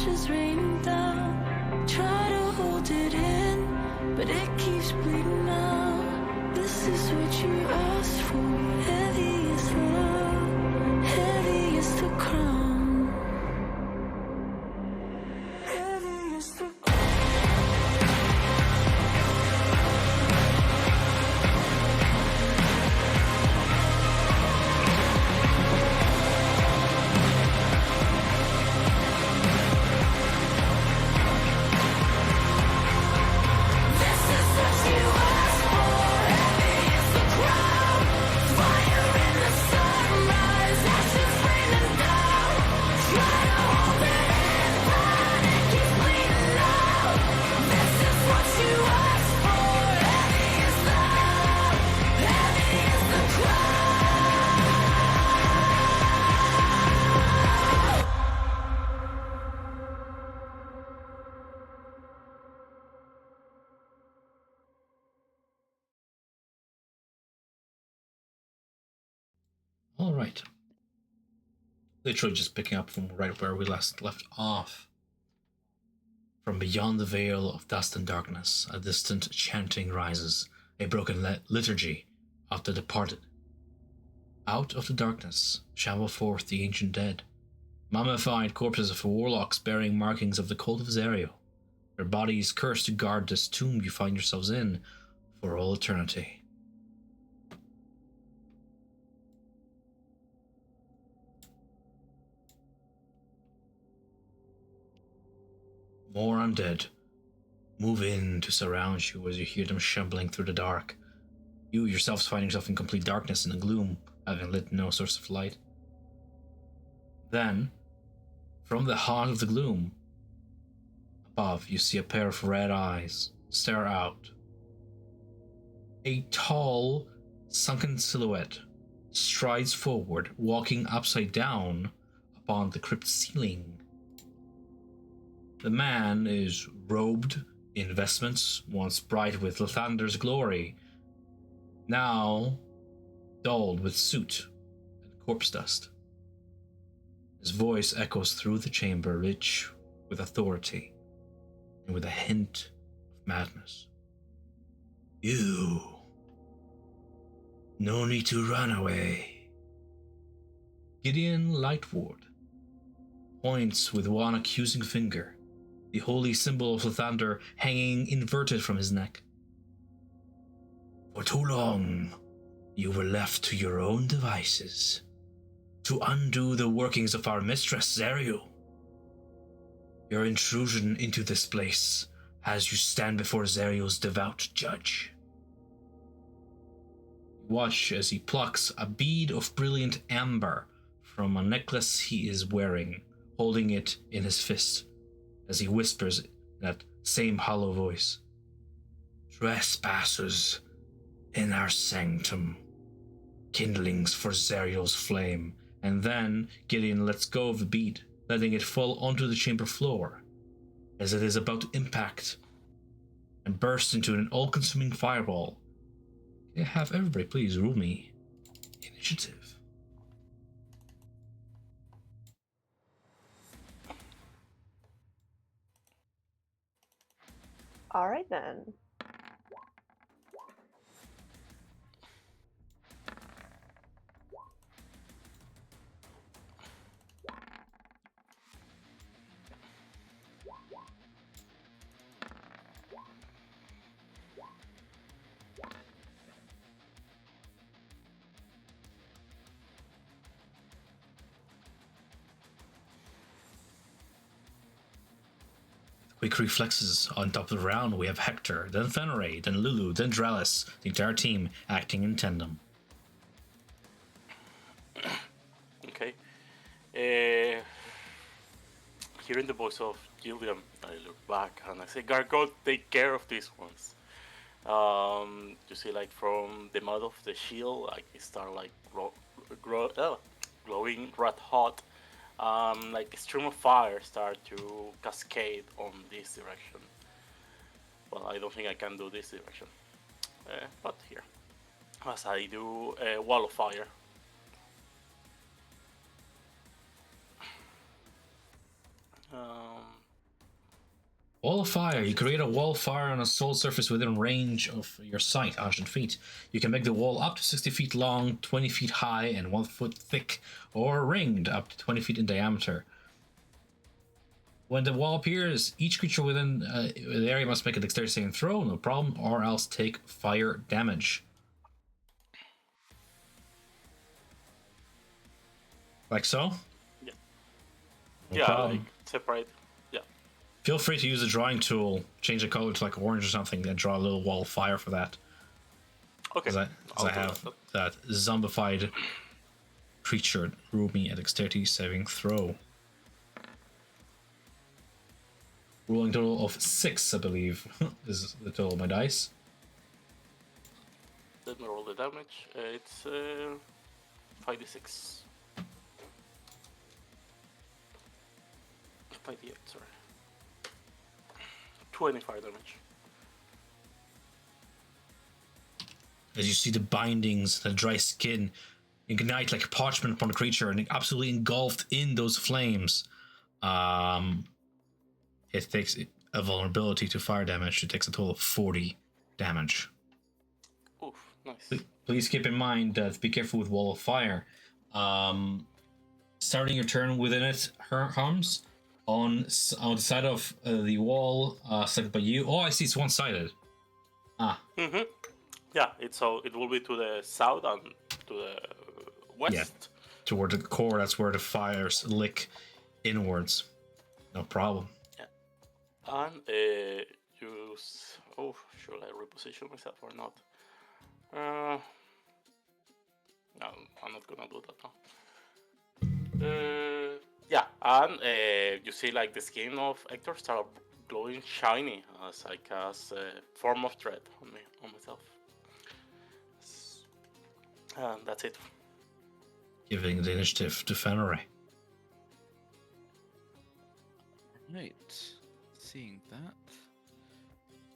ashes raining down. Try to hold it in, but it keeps bleeding out. This is what you asked for. Heavy is love, heavy is the crown. Heavy is the crown. All right. Literally just picking up from right where we last left off. From beyond the veil of dust and darkness, a distant chanting rises, a broken liturgy of the departed. Out of the darkness shamble forth the ancient dead, mummified corpses of warlocks bearing markings of the cult of Zerial, their bodies cursed to guard this tomb you find yourselves in for all eternity. More undead move in to surround you as you hear them shambling through the dark. You yourselves find yourself in complete darkness and gloom, having lit no source of light. Then, from the heart of the gloom, above you see a pair of red eyes stare out. A tall, sunken silhouette strides forward, walking upside down upon the crypt ceiling. The man is robed in vestments once bright with Lathander's glory, now dulled with soot and corpse dust. His voice echoes through the chamber, rich with authority and with a hint of madness. You. No need to run away. Gideon Lightward points with one accusing finger, the holy symbol of Lathander hanging inverted from his neck. For too long, you were left to your own devices, to undo the workings of our mistress, Zerial. Your intrusion into this place has you stand before Zerial's devout judge. Watch as he plucks a bead of brilliant amber from a necklace he is wearing, holding it in his fist, as he whispers in that same hollow voice. Trespassers in our sanctum, kindlings for Zerial's flame. And then Gideon lets go of the bead, letting it fall onto the chamber floor, as it is about to impact and burst into an all-consuming fireball. Can I have everybody please roll me initiative? All right then. Quick reflexes on top of the round. We have Hector, then Fenray, then Lulu, then Dralis, the entire team acting in tandem. Okay. Hearing the voice of Gilliam, I look back and I say, Gargoyle, take care of these ones. You see, like, from the mouth of the shield, like, it start like glowing red hot. Like a stream of fire start to cascade on this direction. Well, I don't think I can do this direction, but here, as I do a wall of fire. Wall of fire. You create a wall of fire on a solid surface within range of your sight, 100 feet. You can make the wall up to 60 feet long, 20 feet high, and 1 foot thick, or ringed up to 20 feet in diameter. When the wall appears, each creature within the area must make a dexterity saving throw, no problem, or else take fire damage. Like so? Yeah. No yeah, problem. like separate. Yeah. Feel free to use a drawing tool, change the color to like orange or something, and draw a little wall of fire for that. Okay. As I have that zombified creature roll me a dexterity saving throw. Rolling total of 6, I believe, is the total of my dice. Let me roll the damage. It's 5d6. 5d8, sorry. 25 damage. As you see the bindings, the dry skin ignite like parchment upon the creature and absolutely engulfed in those flames. It takes a vulnerability to fire damage. It takes a total of 40 damage. Oof, nice. Please keep in mind that be careful with wall of fire. Starting your turn within it, Harms, on the side of the wall selected by you. Oh, I see, it's one-sided. Mm-hmm. Yeah, it will be to the south and to the west. Yeah, toward the core. That's where the fires lick inwards. No problem. Yeah. And use. Oh, should I reposition myself or not? No, I'm not gonna do that now. Yeah, and you see like the skin of Hector start glowing shiny as I cast Form of Dread on myself. And that's it. Giving the initiative to Fenrir. Right. Seeing that,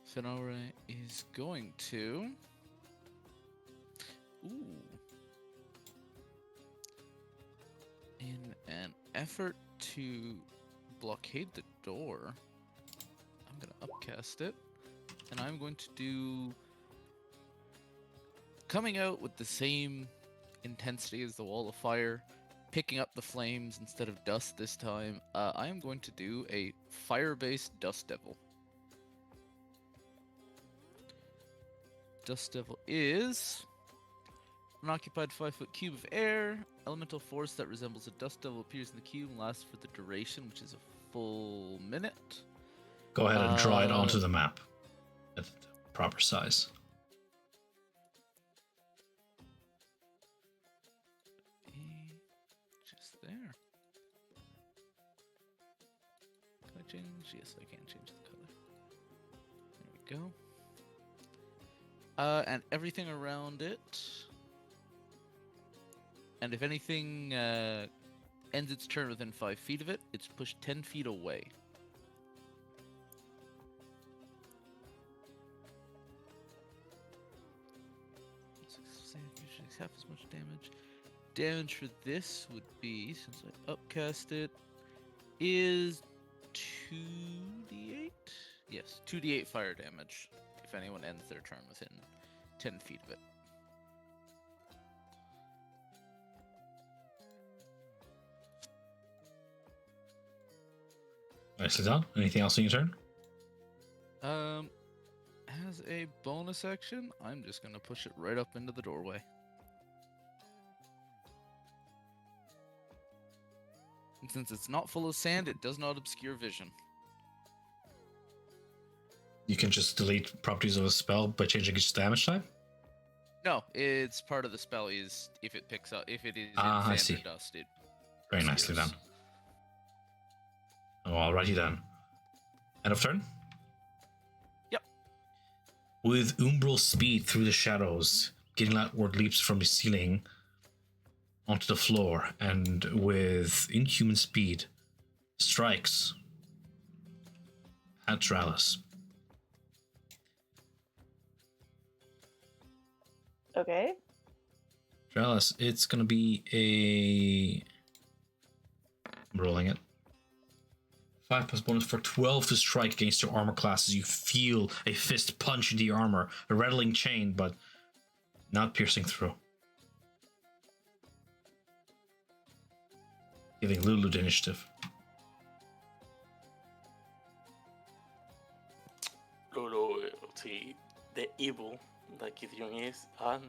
Fenrir is going to. Ooh. In an effort to blockade the door, I'm going to upcast it, and I'm going to do. Coming out with the same intensity as the wall of fire, picking up the flames instead of dust this time, I am going to do a fire-based Dust Devil. Dust Devil is an occupied 5-foot cube of air. Elemental force that resembles a Dust Devil appears in the cube and lasts for the duration, which is a full minute. Go ahead and draw it onto the map at the proper size. Just there. Can I change? Yes, I can change the color. There we go. And everything around it. And if anything ends its turn within 5 feet of it, it's pushed 10 feet away. Usually half as much damage. Damage for this would be, since I upcast it, is 2d8? Yes, 2d8 fire damage if anyone ends their turn within 10 feet of it. Nicely done. Anything else in your turn? As a bonus action, I'm just gonna push it right up into the doorway. And since it's not full of sand, it does not obscure vision. You can just delete properties of a spell by changing its damage type? No, it's part of the spell is if it picks up, if it is I in see. sand or dust, it Very nicely obscures. done. Oh, alrighty then. End of turn? Yep. With umbral speed through the shadows, getting outward leaps from the ceiling onto the floor, and with inhuman speed, strikes at Tralis. Okay. Tralis, it's gonna be a... I'm rolling it. 5 plus bonus for 12 to strike against your armor classes. You feel a fist punch into your armor, a rattling chain, but not piercing through. Giving Lulu the initiative. Lulu see the evil that Gideon is, and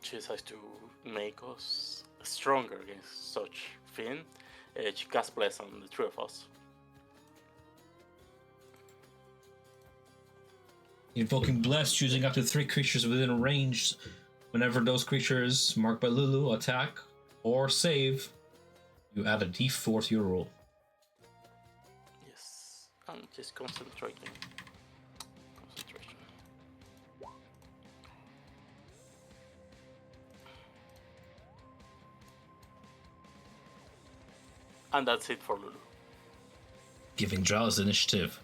she decides to make us stronger against such thing. She casts Bless on the three of us. Invoking Bless, choosing up to 3 creatures within range. Whenever those creatures marked by Lulu attack or save, you add a d4 to your roll. Yes, I'm just concentrating. Concentration. And that's it for Lulu. Giving Draus initiative.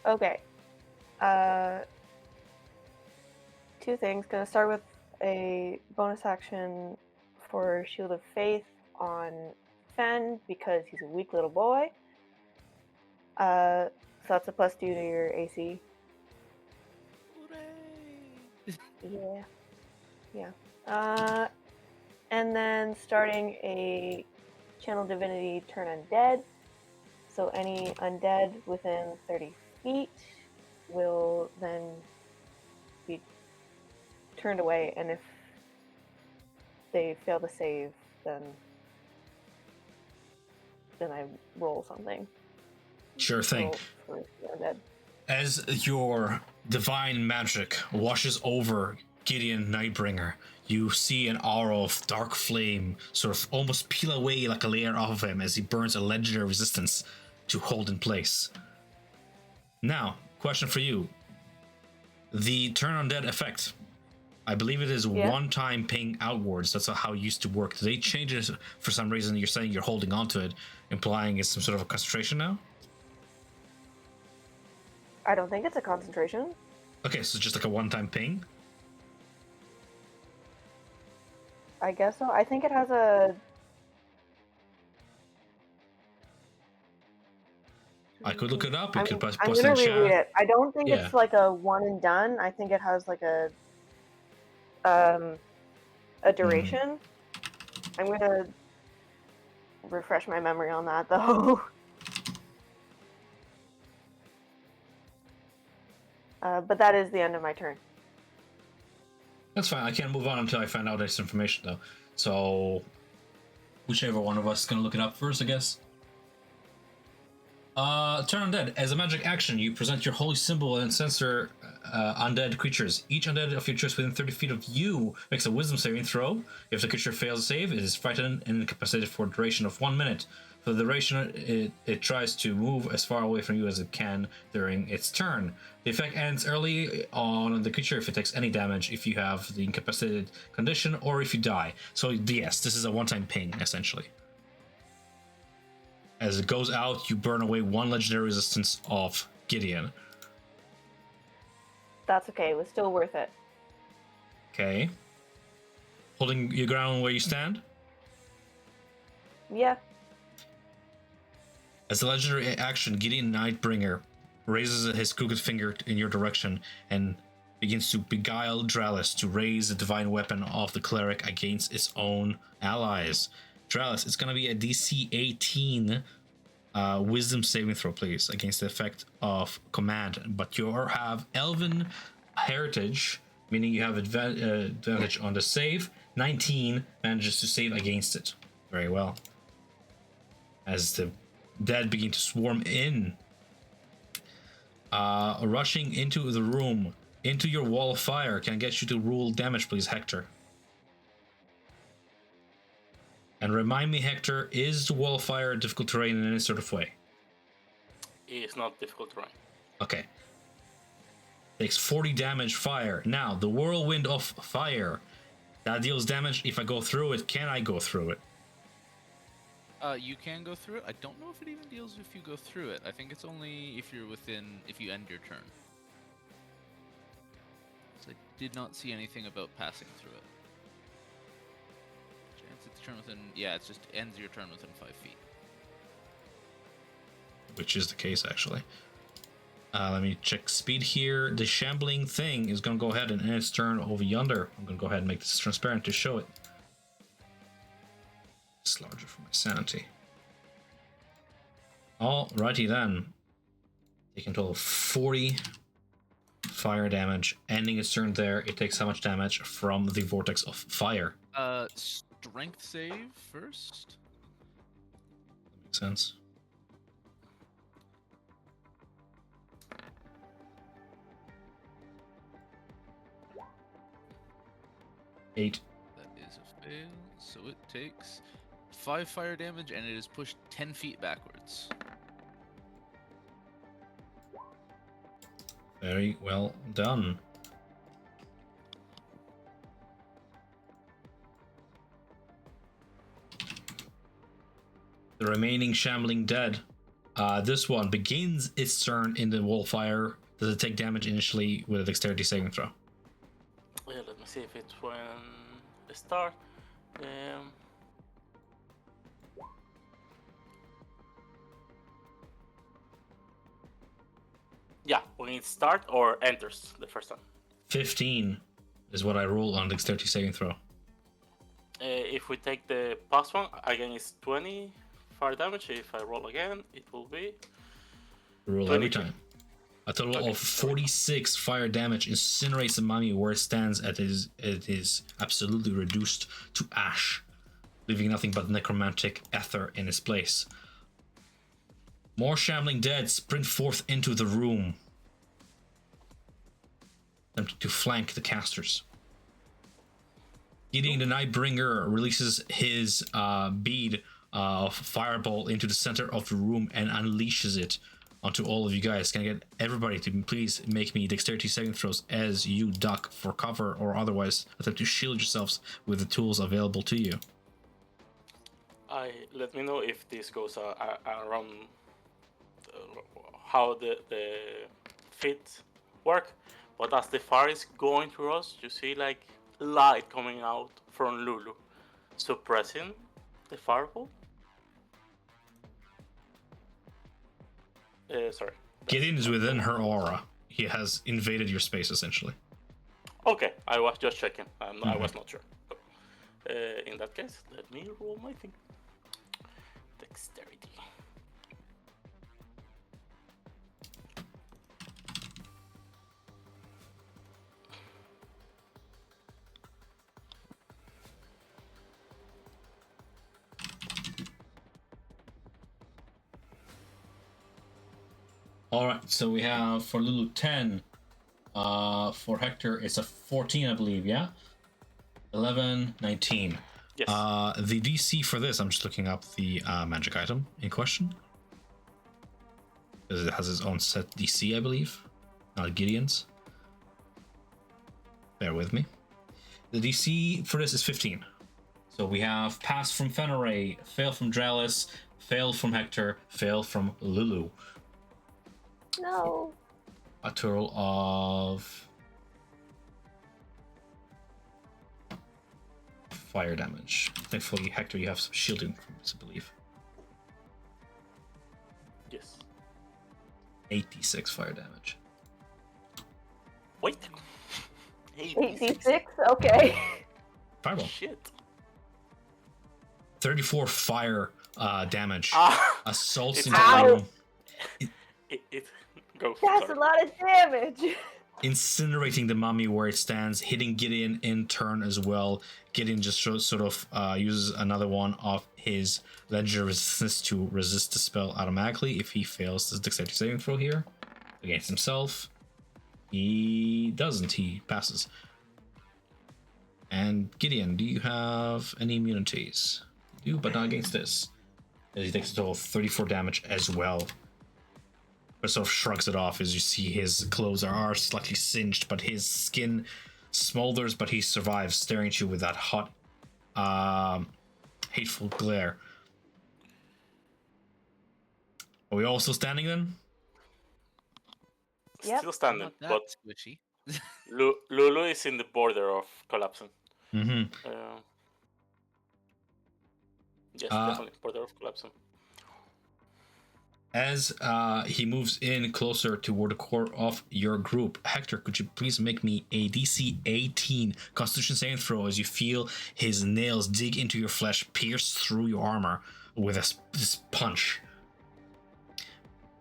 Okay. 2 things. Gonna start with a bonus action for Shield of Faith on Fen because he's a weak little boy. So that's a +2 to your AC. Hooray! Yeah. And then starting a Channel Divinity Turn Undead. So any undead within 30 feet will then be turned away, and if they fail to save, then I roll something. Sure thing. Roll for the undead. As your divine magic washes over Gideon Nightbringer, you see an aura of dark flame sort of almost peel away like a layer off of him as he burns a legendary resistance to hold in place. Now, question for you. The turn undead effect, I believe it is one-time ping outwards. That's how it used to work. Did they change it for some reason? You're saying you're holding on to it, implying it's some sort of a concentration now? I don't think it's a concentration. Okay, so just like a one-time ping? I guess so. I think it has a... I could look it up. You I'm could gonna post it in reread chat. it. I don't think Yeah. it's like a one and done. I think it has like a duration. I'm gonna refresh my memory on that though. But that is the end of my turn. That's fine. I can't move on until I find out this information, though. So, whichever one of us is gonna look it up first, I guess. Turn undead. As a magic action, you present your holy symbol and censor undead creatures. Each undead of your choice within 30 feet of you makes a wisdom saving throw. If the creature fails to save, it is frightened and incapacitated for a duration of 1 minute. For the duration, it tries to move as far away from you as it can during its turn. The effect ends early on the creature if it takes any damage, if you have the incapacitated condition, or if you die. So yes, this is a one-time ping, essentially. As it goes out, you burn away 1 legendary resistance of Gideon. That's okay. It was still worth it. Okay. Holding your ground where you stand? Yeah. As a legendary action, Gideon Nightbringer raises his crooked finger in your direction and begins to beguile Dralis to raise the divine weapon of the cleric against its own allies. Dralis, it's going to be a DC 18 wisdom saving throw, please, against the effect of command. But you have elven heritage, meaning you have advantage on the save. 19 manages to save against it. Very well. As the dead begin to swarm in, rushing into the room, into your wall of fire. Can I get you to roll damage, please, Hector? And remind me, Hector, is the wall of fire difficult terrain in any sort of way? It's not difficult terrain. Okay. Takes 40 damage fire. Now, the whirlwind of fire. That deals damage if I go through it. Can I go through it? You can go through it. I don't know if it even deals if you go through it. I think it's only if you're if you end your turn. So I did not see anything about passing through it. Chance it's turn within, yeah, it just ends your turn within 5 feet. which is the case actually. Let me check speed here. The shambling thing is going to go ahead and end its turn over yonder. I'm going to go ahead and make this transparent to show it. It's larger for my sanity. Alrighty then. Taking a total of 40 fire damage. Ending its turn there. It takes how much damage from the vortex of fire? Strength save first. That makes sense. Eight. That is a fail. So it takes 5 fire damage and it is pushed 10 feet backwards. Very well done. The remaining shambling dead. This one begins its turn in the wall fire. Does it take damage initially with a dexterity saving throw? Yeah, let me see if it's when it start. Yeah, when it start or enters the first time. 15 is what I roll on dexterity saving throw. If we take the past one, again it's 20 fire damage. If I roll again, it will be... Roll every 22. time. A total Okay, of 46 fire damage incinerates the mummy where it stands. It is absolutely reduced to ash, leaving nothing but necromantic ether in its place. More shambling dead sprint forth into the room, attempting to flank the casters. Gideon the Nightbringer releases his bead of fireball into the center of the room and unleashes it onto all of you guys. Can I get everybody to please make me dexterity saving throws as you duck for cover or otherwise attempt to shield yourselves with the tools available to you? Let me know if this goes around how the feet work. But as the fire is going through us, you see like light coming out from Lulu, suppressing the fireball. Sorry. Gideon is within her aura. He has invaded your space essentially. Okay, I was just checking. I was not sure. In that case, let me roll my thing. Dexterity. All right, so we have for Lulu 10. For Hector, it's a 14, I believe. Yeah. 11, 19. Yes. The DC for this, I'm just looking up the magic item in question, because it has its own set DC, I believe, not Gideon's. Bear with me. The DC for this is 15. So we have pass from Fenray, fail from Dralis, fail from Hector, fail from Lulu. No. A total of fire damage. Thankfully, Hector, you have some shielding from this, I believe. Yes. 86 fire damage. Wait. 8d6? Okay. Fireball. Shit. 34 fire damage. Assaults It's into Ow. the room. It go. That's sorry. a lot of damage. Incinerating the mummy where it stands, hitting Gideon in turn as well. Gideon just sort of uses another one of his legendary resistance to resist the spell automatically if he fails his dexterity saving throw here against himself. He doesn't, he passes. And Gideon, do you have any immunities? You do, but not against this. As he takes a total of 34 damage as well. But sort of shrugs it off as you see his clothes are slightly singed, but his skin smolders, but he survives, staring at you with that hot, hateful glare. Are we all still standing then? Yep. Still standing, Not that but squishy. Lulu is in the border of collapsing. Mm-hmm. Yes, definitely border of collapsing. As he moves in closer toward the core of your group, Hector, could you please make me a DC 18 Constitution saving throw as you feel his nails dig into your flesh, pierce through your armor with this punch.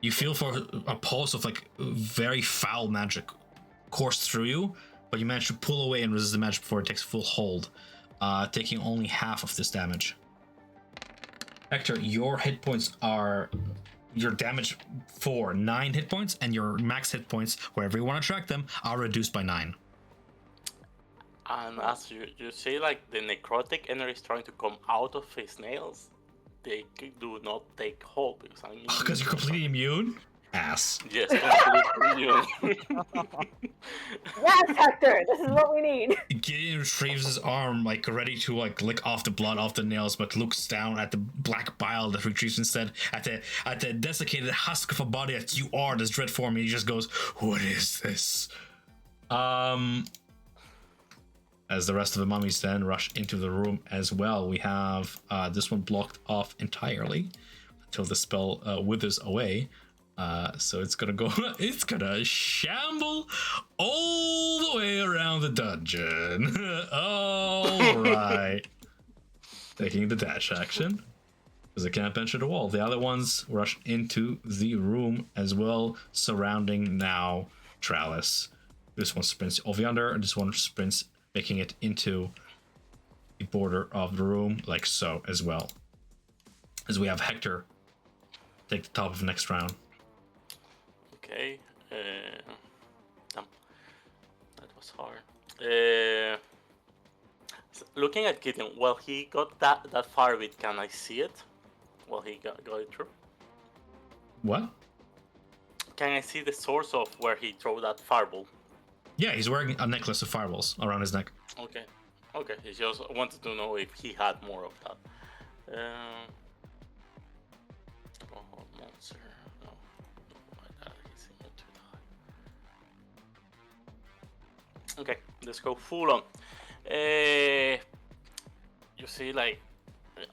You feel for a pulse of like very foul magic course through you, but you manage to pull away and resist the magic before it takes full hold, taking only half of this damage. Hector, your hit points are your damage for 9 hit points, and your max hit points, wherever you want to track them, are reduced by 9. And as you see, like the necrotic energy is trying to come out of his nails, they do not take hold because I'm Because you're completely immune? Ass. Yes, completely immune. Yes, Hector, this is what we need. Gideon retrieves his arm, like ready to like lick off the blood off the nails, but looks down at the black bile that retrieves instead at the desiccated husk of a body that you are, this dread form, and he just goes, "What is this?" As the rest of the mummies then rush into the room as well, we have this one blocked off entirely until the spell withers away. So it's gonna go. It's gonna shamble all the way around the dungeon. All right, taking the dash action because it can't venture the wall. The other ones rush into the room as well, surrounding now Trallis. This one sprints over yonder, and this one sprints, making it into the border of the room, like so as well. As we have Hector take the top of the next round. Okay. Damn. That was hard. Looking at Gideon, well, he got that far bit. Can I see it? Well, he got it through. What? Can I see the source of where he threw that fireball? Yeah, he's wearing a necklace of fireballs around his neck. Okay. Okay. He just wanted to know if he had more of that. Oh, monster. No. Okay, let's go full on. You see, like,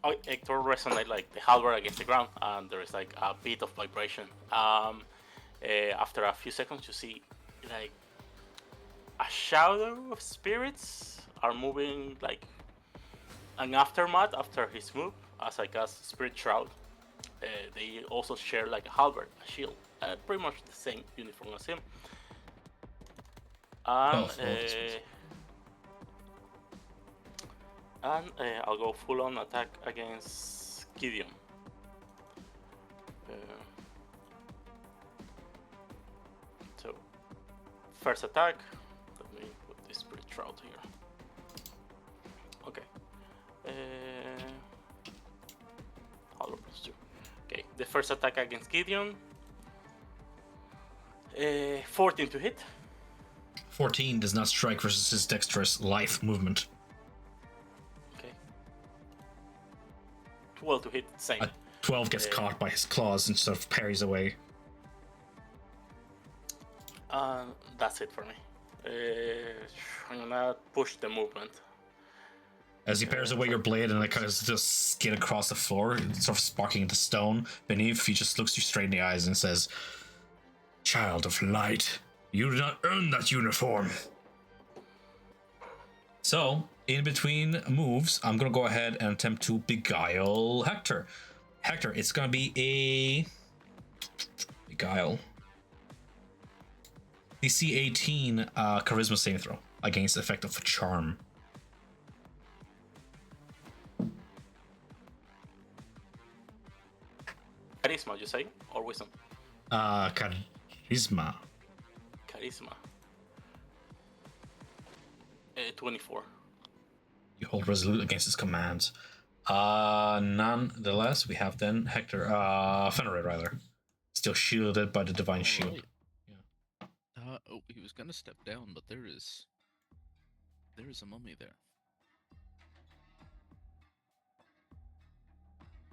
Hector resonate like the halberd against the ground, and there is like a bit of vibration. After a few seconds, you see like a shadow of spirits are moving, like an aftermath after his move. As I cast Spirit Shroud, they also share like a halberd, a shield, pretty much the same uniform as him. And I'll go full on attack against Gideon. So, first attack. Let me put this Spirit Shroud here. Okay. Hollow +2. Okay, the first attack against Gideon. 14 to hit. 14 does not strike versus his dexterous lithe movement. Okay. 12 to hit, same. 12 gets caught by his claws and sort of parries away. That's it for me. I'm gonna push the movement. As he parries away your blade and it kind of just skid across the floor, sort of sparking into stone beneath, he just looks you straight in the eyes and says, "Child of light, you did not earn that uniform." So, in between moves, I'm gonna go ahead and attempt to beguile Hector. Hector, it's gonna be a beguile. DC 18 charisma saving throw against the effect of charm. Charisma, you say? Or wisdom? Charisma. Charisma. 24. You hold resolute against his commands. Nonetheless, we have then Hector, Fenrir rather, still shielded by the divine shield. Right. Oh, he was gonna step down, but there is a mummy there.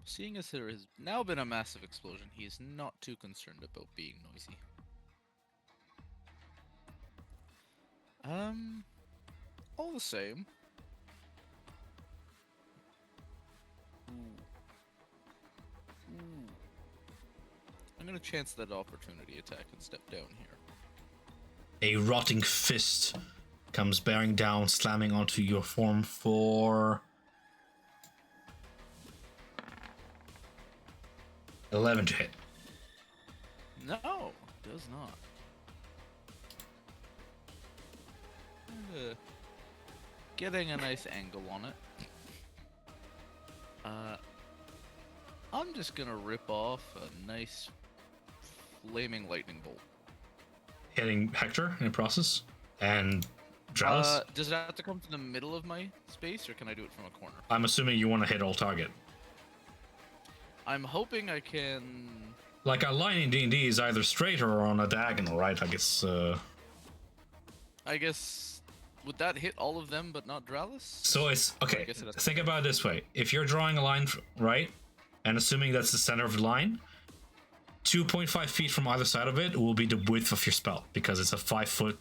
Seeing as there has now been a massive explosion, he is not too concerned about being noisy. All the same. I'm gonna chance that opportunity attack and step down here. A rotting fist comes bearing down, slamming onto your form for 11 to hit. No, does not. Getting a nice angle on it. I'm just gonna rip off a nice flaming lightning bolt. Hitting Hector in the process, and Dralis. Does it have to come to the middle of my space, or can I do it from a corner? I'm assuming you want to hit all target. I'm hoping I can. Like a line in D&D is either straight or on a diagonal, right? I guess would that hit all of them but not Dralis? So it's okay. I guess it has to- Think about it this way: if you're drawing a line, right, and assuming that's the center of the line, 2.5 feet from either side of it will be the width of your spell because it's a 5-foot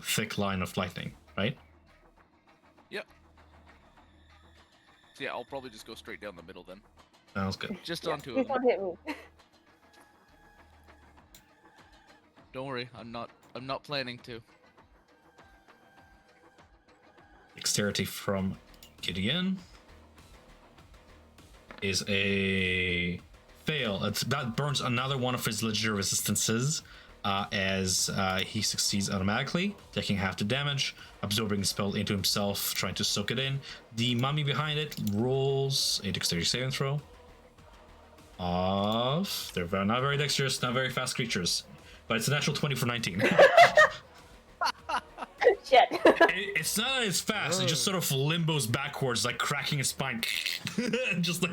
thick line of lightning, right? Yep. So yeah, I'll probably just go straight down the middle then. Sounds good. Just Yeah, onto please him. don't hit me. Don't worry, I'm not planning to. Dexterity from Gideon is a fail. That burns another one of his legendary resistances as he succeeds automatically, taking half the damage, absorbing the spell into himself, trying to soak it in. The mummy behind it rolls a dexterity saving throw. They're not very dexterous, not very fast creatures, but it's a natural 20 for 19. Shit. It's not as fast. It just sort of limbos backwards, like cracking his spine. Just like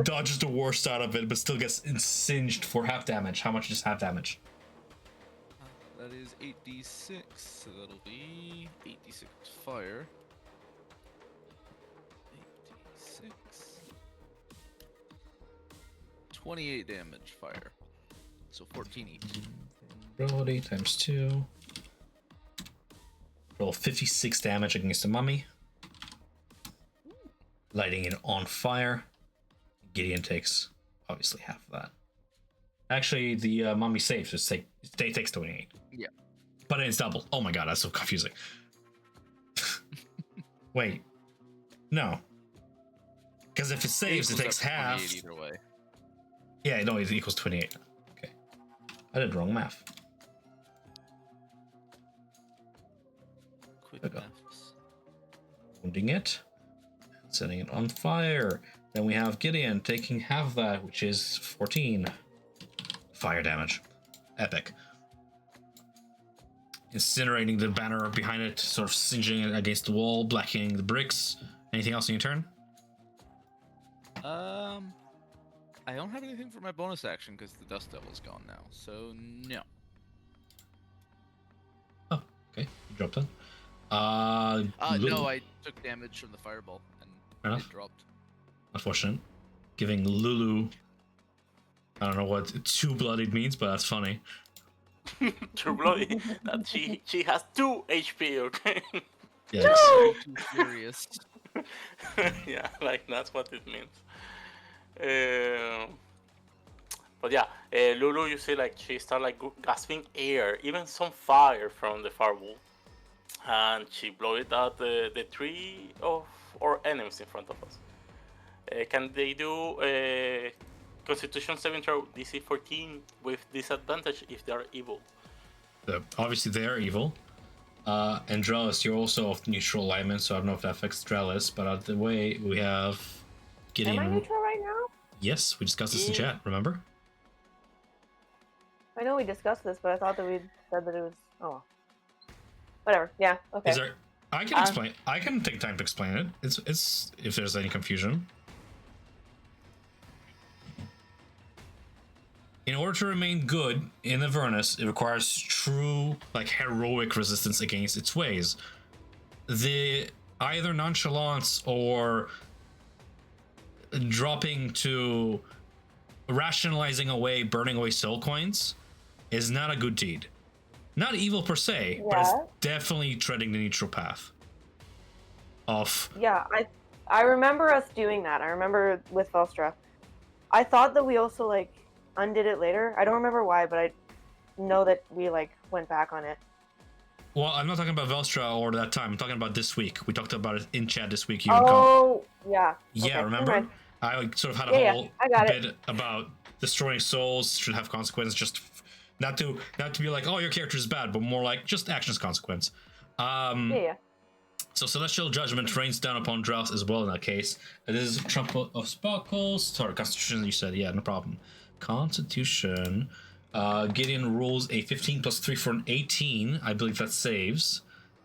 dodges the worst out of it, but still gets singed for half damage. How much is half damage? That is 8d6, so that'll be 8d6 fire. 8d6. 28 damage fire. So 14 each. Roll 8 times 2. Roll 56 damage against the mummy. Lighting it on fire. Gideon takes obviously half of that. Actually, the mummy saves. It takes 28. Yeah. But it's double. Oh my god, that's so confusing. Wait. No. Because if it saves, it Equals takes up to half. 28 either way. Yeah, no, it equals 28. Okay. I did wrong math. Quick Okay. maths. Wounding it. Setting it on fire. Then we have Gideon taking half of that, which is 14 fire damage. Epic. Incinerating the banner behind it, sort of singeing it against the wall, blackening the bricks. Anything else in your turn? I don't have anything for my bonus action because the Dust Devil's gone now, so no. Oh, okay. You dropped that. No, I took damage from the fireball Fair and enough. it dropped. Unfortunate. Giving Lulu, I don't know what 2 bloodied means, but that's funny. True bloody. That she has 2 HP. Okay. Yeah. Too furious. Yeah, like that's what it means. But yeah, Lulu, you see, like she started like gasping air, even some fire from the fireball, and she blew it at the 3 of our enemies in front of us. Can they do a Constitution saving throw DC 14 with disadvantage if they are evil? Obviously, they are evil. And Drelis, you're also of neutral alignment, so I don't know if that affects Drelis, but out the way we have Gideon. Am I neutral right now? Yes, we discussed this in Yeah. chat, remember? I know we discussed this, but I thought that we said that it was. Oh, well. Whatever. Yeah. Okay. Is there? I can explain. I can take time to explain it. It's if there's any confusion. In order to remain good in Avernus, it requires true, like, heroic resistance against its ways. The either nonchalance or dropping to rationalizing away, burning away soul coins is not a good deed. Not evil per se, but it's Yeah. definitely treading the neutral path. Of Yeah, I remember us doing that. I remember with Velstra. I thought that we also like undid it later. I don't remember why, but I know that we like went back on it. Well, I'm not talking about Velstra or that time. I'm talking about this week. We talked about it in chat this week. Oh, yeah. Yeah, Okay, remember? never mind. I sort of had a Yeah, whole I got it. bit about destroying souls should have consequences. Just not to be like, oh, your character is bad, but more like just actions consequence. Yeah. So Celestial Judgment rains down upon Drows as well in that case. This is Trumpet of Sparkles. Sorry, Constitution, you said. Yeah, no problem. Constitution. Gideon rolls a 15 plus 3 for an 18. I believe that saves.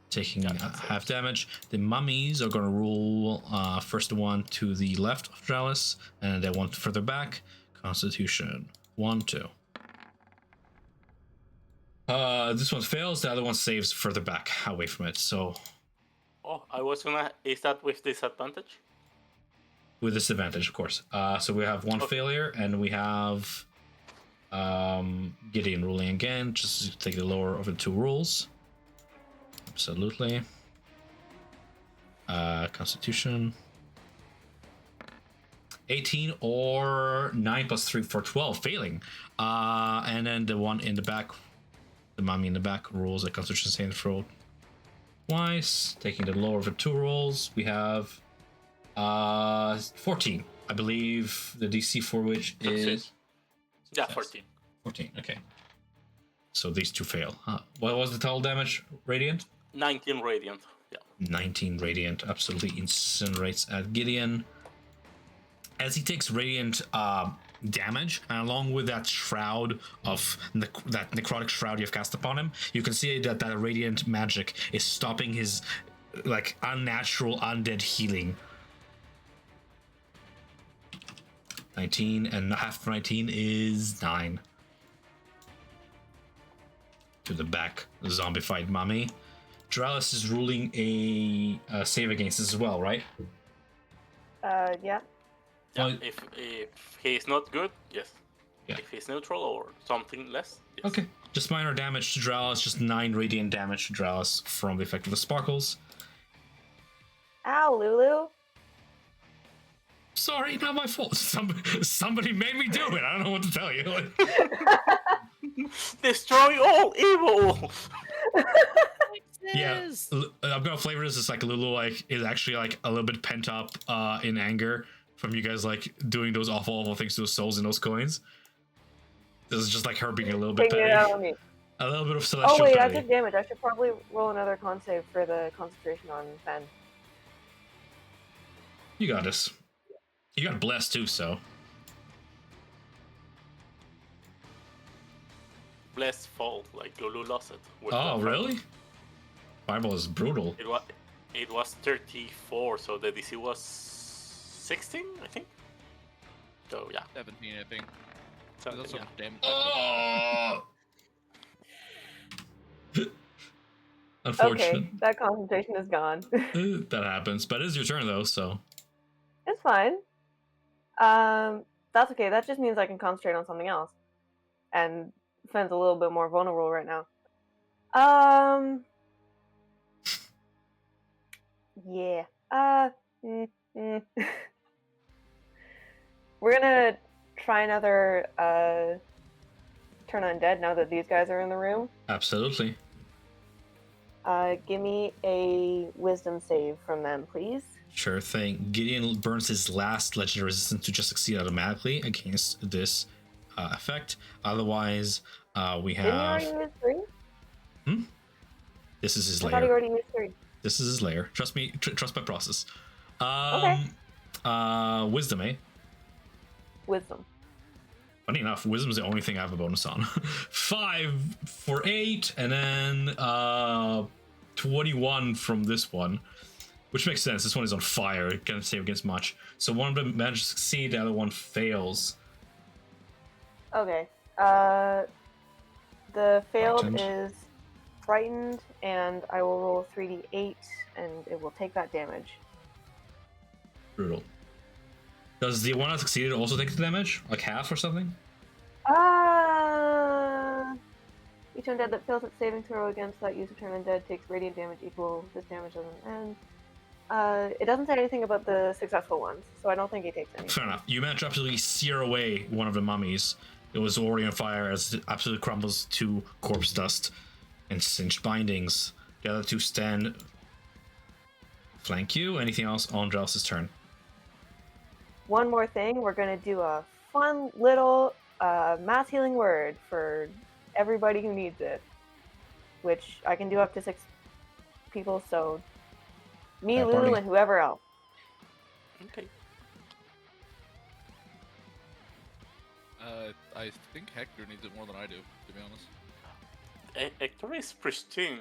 Taking half damage. The mummies are going to roll first one to the left of Dralis, and then one further back. Constitution. 1, 2. This one fails. The other one saves further back, away from it. So... Oh, I was gonna... Is that with disadvantage? With disadvantage, of course. So we have one failure, and we have Gideon ruling again. Just take the lower of the 2 rules. Absolutely. Constitution. 18 or 9 plus 3 for 12, failing. And then the one in the back, the mummy in the back, rolls a Constitution saving throw twice, taking the lower of the 2 rolls. We have 14. I believe the DC for which is... Yeah, 14. 14, okay. So these 2 fail. What was the total damage, Radiant? 19 radiant, yeah. 19 radiant, absolutely incinerates at Gideon. As he takes radiant damage, and along with that shroud of that necrotic shroud you've cast upon him, you can see that radiant magic is stopping his like unnatural undead healing. 19 and half of 19 is 9. To the back, zombified mummy. Dralis is ruling a save against this as well, right? Yeah. Yeah, Well, if he's not good, yes. Yeah. If he's neutral or something less, yes. Okay, just minor damage to Dralis, just 9 radiant damage to Dralis from the effect of the sparkles. Ow, Lulu. Sorry, not my fault. Somebody made me do it. I don't know what to tell you. Destroy all evil! Yeah, I'm gonna flavor this as like Lulu is actually like a little bit pent up in anger from you guys like doing those awful things to those souls and those coins. This is just like her being a little bit Taking petty. it out on me. A little bit of celestial Oh wait, I petty. took damage. I should probably roll another con save for the concentration on Fen. You got this. You got blessed too, so. Blessed fall, like Lulu lost it. Oh, really? Fireball is brutal. It was 34, so the DC was 16, I think. So yeah. 17, I think. So, There's also yeah. damage. Oh! Unfortunate. Okay, that concentration is gone. That happens, but it is your turn though, so. It's fine. That's okay. That just means I can concentrate on something else. And Fen's a little bit more vulnerable right now. Yeah. We're gonna try another turn undead now that these guys are in the room. Absolutely. Give me a wisdom save from them, please. Sure thing. Gideon burns his last legendary resistance to just succeed automatically against this effect. Otherwise, we Didn't you have. already use 3? This is his I thought you lair. already used 3. This is his lair. Trust me. Trust my process. Okay. Wisdom, eh? Wisdom. Funny enough, wisdom is the only thing I have a bonus on. 5 for 8, and then 21 from this one, which makes sense. This one is on fire. It can't save against much. So one of them manages to succeed, the other one fails. Okay. The failed Frightened. is frightened, and I will roll 3d8, and it will take that damage. Brutal. Does the one that succeeded also take the damage? Like half or something? Each undead that fails its saving throw against that use of turn undead takes radiant damage equal. This damage doesn't end. It doesn't say anything about the successful ones, so I don't think he takes any. Fair enough. You manage to absolutely sear away one of the mummies. It was already on fire as it absolutely crumbles to corpse dust and singed bindings. The other two stand, flank you. Anything else on Drell's turn? One more thing, we're gonna do a fun little mass healing word for everybody who needs it, which I can do up to 6 people, so me, Yeah, Lulu, party. and whoever else. Okay. I think Hector needs it more than I do, to be honest. Hector is pristine.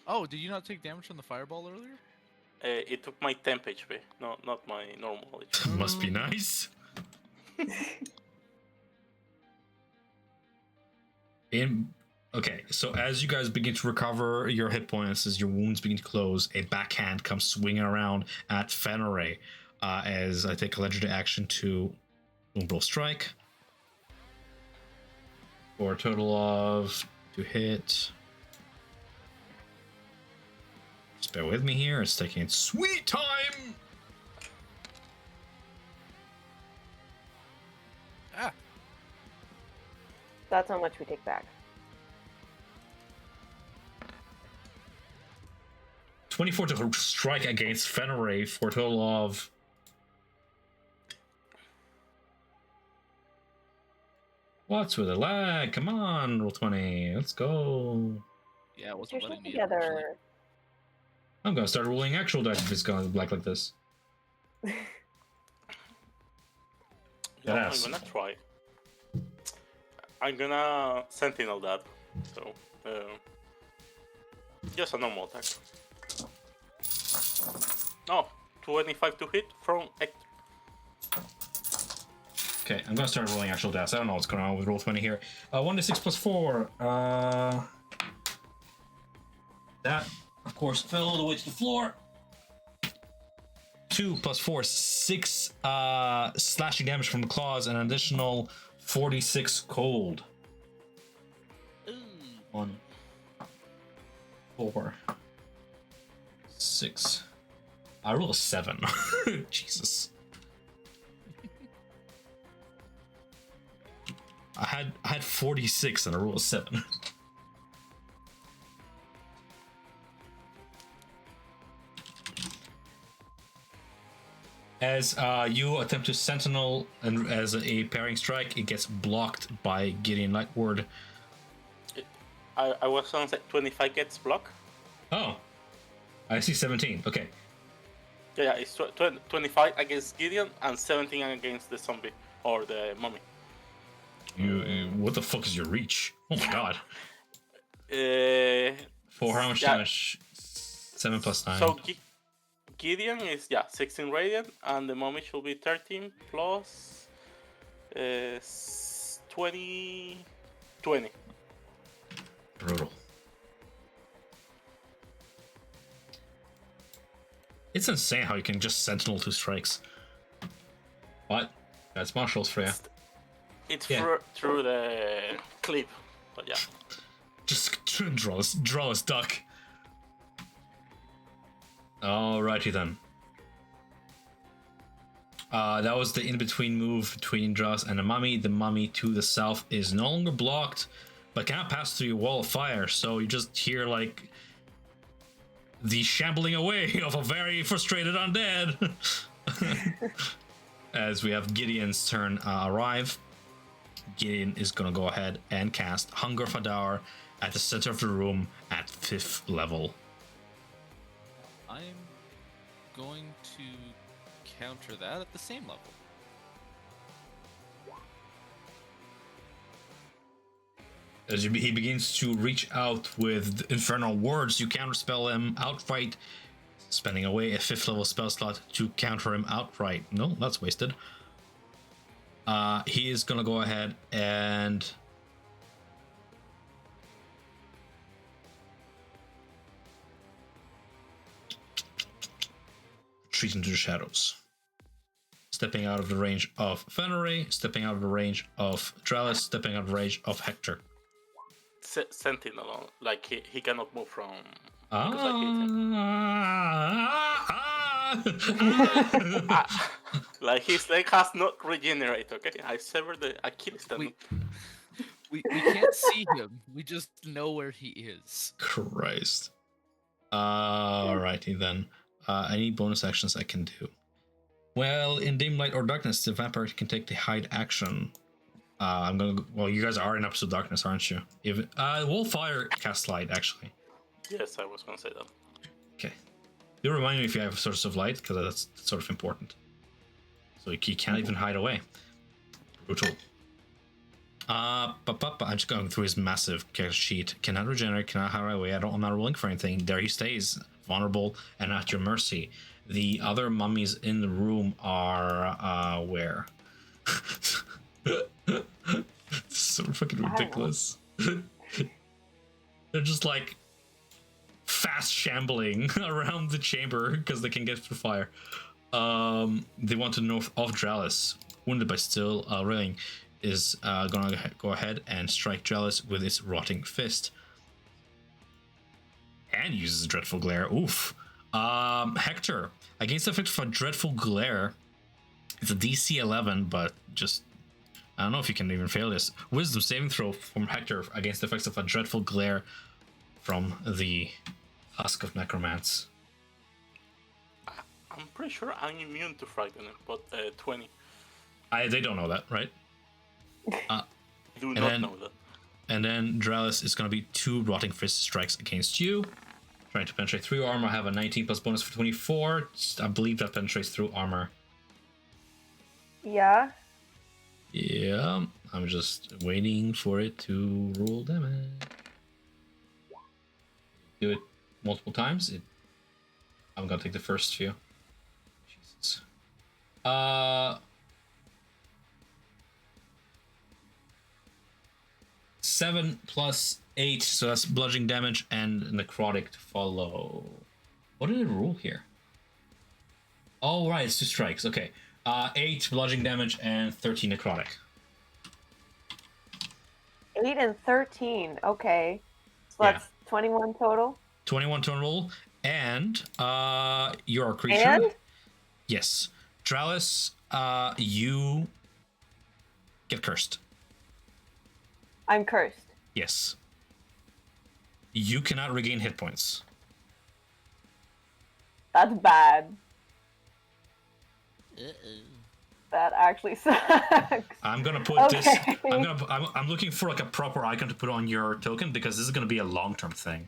Oh, did you not take damage from the fireball earlier? It took my temp HP, not my normal HP. Must be nice. Okay, so as you guys begin to recover your hit points, as your wounds begin to close, a backhand comes swinging around at Fenray as I take a legendary action to Umbral Strike for a total of to hit. Just bear with me here, it's taking its sweet time. Ah, That's how much we take back. 24 to strike against Fenray for a total of what's with the lag? Come on, roll 20. Let's go. yeah, it Put wasn't your letting shit me in, actually. together. I'm gonna start rolling actual dice if it's gonna black like this. Yeah, Yes. I'm gonna try. I'm gonna sentinel that. So, just a normal attack. Oh, 25 to hit from Hector. Okay, I'm gonna start rolling actual dice. I don't know what's going on with roll 20 here. 1d6 plus 4. That, of course, fell all the way to the floor. 2 plus 4, 6 slashing damage from the claws, and an additional 46 cold. Ooh. 1, 4, 6. I roll a 7. Jesus. I had 46 and I rolled a 7. As you attempt to sentinel and as a parrying strike, it gets blocked by Gideon Lightward. I was on 25 gets block. Oh, I see 17. Okay. Yeah, it's 25 against Gideon and 17 against the zombie or the mummy. What the fuck is your reach? Oh my god. For how much yeah. damage? 7 plus 9. So Gideon is 16 radiant, and the mummy should be 13 plus 20. Brutal. It's insane how you can just sentinel 2 strikes. But that's martials for you. It's Yeah. through the clip, but yeah. Just draw a duck. Alrighty then. That was the in-between move between Dross and the mummy. The mummy to the south is no longer blocked, but cannot pass through your wall of fire, so you just hear like the shambling away of a very frustrated undead. As we have Gideon's turn arrive. Gideon is gonna go ahead and cast Hunger Fadar at the center of the room at 5th level. I'm going to counter that at the same level. As he begins to reach out with infernal words, you counterspell him outright, spending away a 5th level spell slot to counter him outright. No, that's wasted. He is gonna go ahead and retreat into the shadows. Stepping out of the range of Fenray, stepping out of the range of Dralis, stepping out of the range of Hector. Sentinel, like he cannot move from. Because I hit him. Like his leg has not regenerated. Okay, I severed the Achilles tendon. We can't see him. We just know where he is. Christ. Alrighty then. Any bonus actions I can do? Well, in dim light or darkness, the vampire can take the hide action. I'm gonna. Well, you guys are in absolute darkness, aren't you? If Wolfire cast light, actually. Yes, I was gonna say that. Okay. Do remind me if you have source of light, because that's sort of important. So he can't even hide away. Brutal. I'm just going through his massive character sheet. Cannot regenerate, cannot hide away. I'm not rolling for anything. There he stays, vulnerable and at your mercy. The other mummies in the room are where? It's so fucking ridiculous. They're just like fast shambling around the chamber because they can get through fire. They want to north of Dralis, wounded by still railing, is gonna go ahead and strike Dralis with its rotting fist. And uses Dreadful Glare. Oof. Hector, against the effect of a Dreadful Glare, it's a DC 11, but just I don't know if you can even fail this. Wisdom saving throw from Hector against the effects of a Dreadful Glare from the Husk of Necromance. I'm pretty sure I'm immune to frightening, but 20. They don't know that, right? Do not know that. And then Dralis is going to be 2 Rotting Fist strikes against you. Trying to penetrate through armor. I have a 19 plus bonus for 24. I believe that penetrates through armor. Yeah. Yeah, I'm just waiting for it to roll damage. Do it multiple times. I'm gonna take the first few. Jesus. 7 plus 8, so that's bludgeoning damage and necrotic to follow. What did it roll here? Oh, right, it's 2 strikes. Okay. 8 bludgeoning damage and 13 necrotic. 8 and 13. Okay. So that's 21 total. 21 total. And you're a creature. And? Yes. Dralis, you get cursed. I'm cursed. Yes. You cannot regain hit points. That's bad. Uh-oh. That actually sucks. I'm gonna put this. Okay. I'm looking for like a proper icon to put on your token because this is gonna be a long-term thing.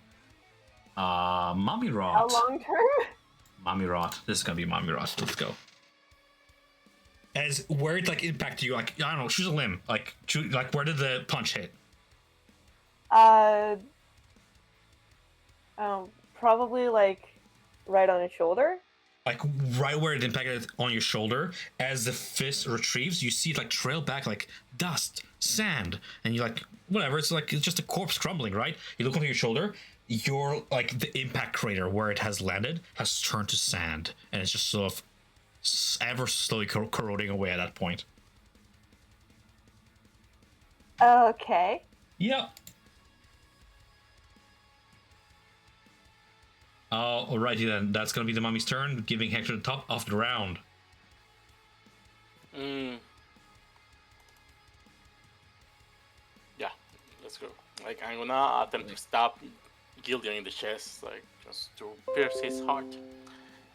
Mommy rot. How long term? Mommy rot. This is gonna be mommy rot. Let's go. As where it like impacted you, like I don't know, choose a limb. Like where did the punch hit? Probably like right on his shoulder. Like right where it impacted on your shoulder. As the fist retrieves, you see it like trail back like dust, sand, and you're like, whatever. It's just a corpse crumbling, right? You look over your shoulder. Your like the impact crater where it has landed has turned to sand, and it's just sort of ever slowly corroding away at that point. Okay. Yep. Alrighty then, that's gonna be the mummy's turn, giving Hector the top of the round. Yeah, let's go. Like, I'm gonna attempt to stab Gillian in the chest, like, just to pierce his heart.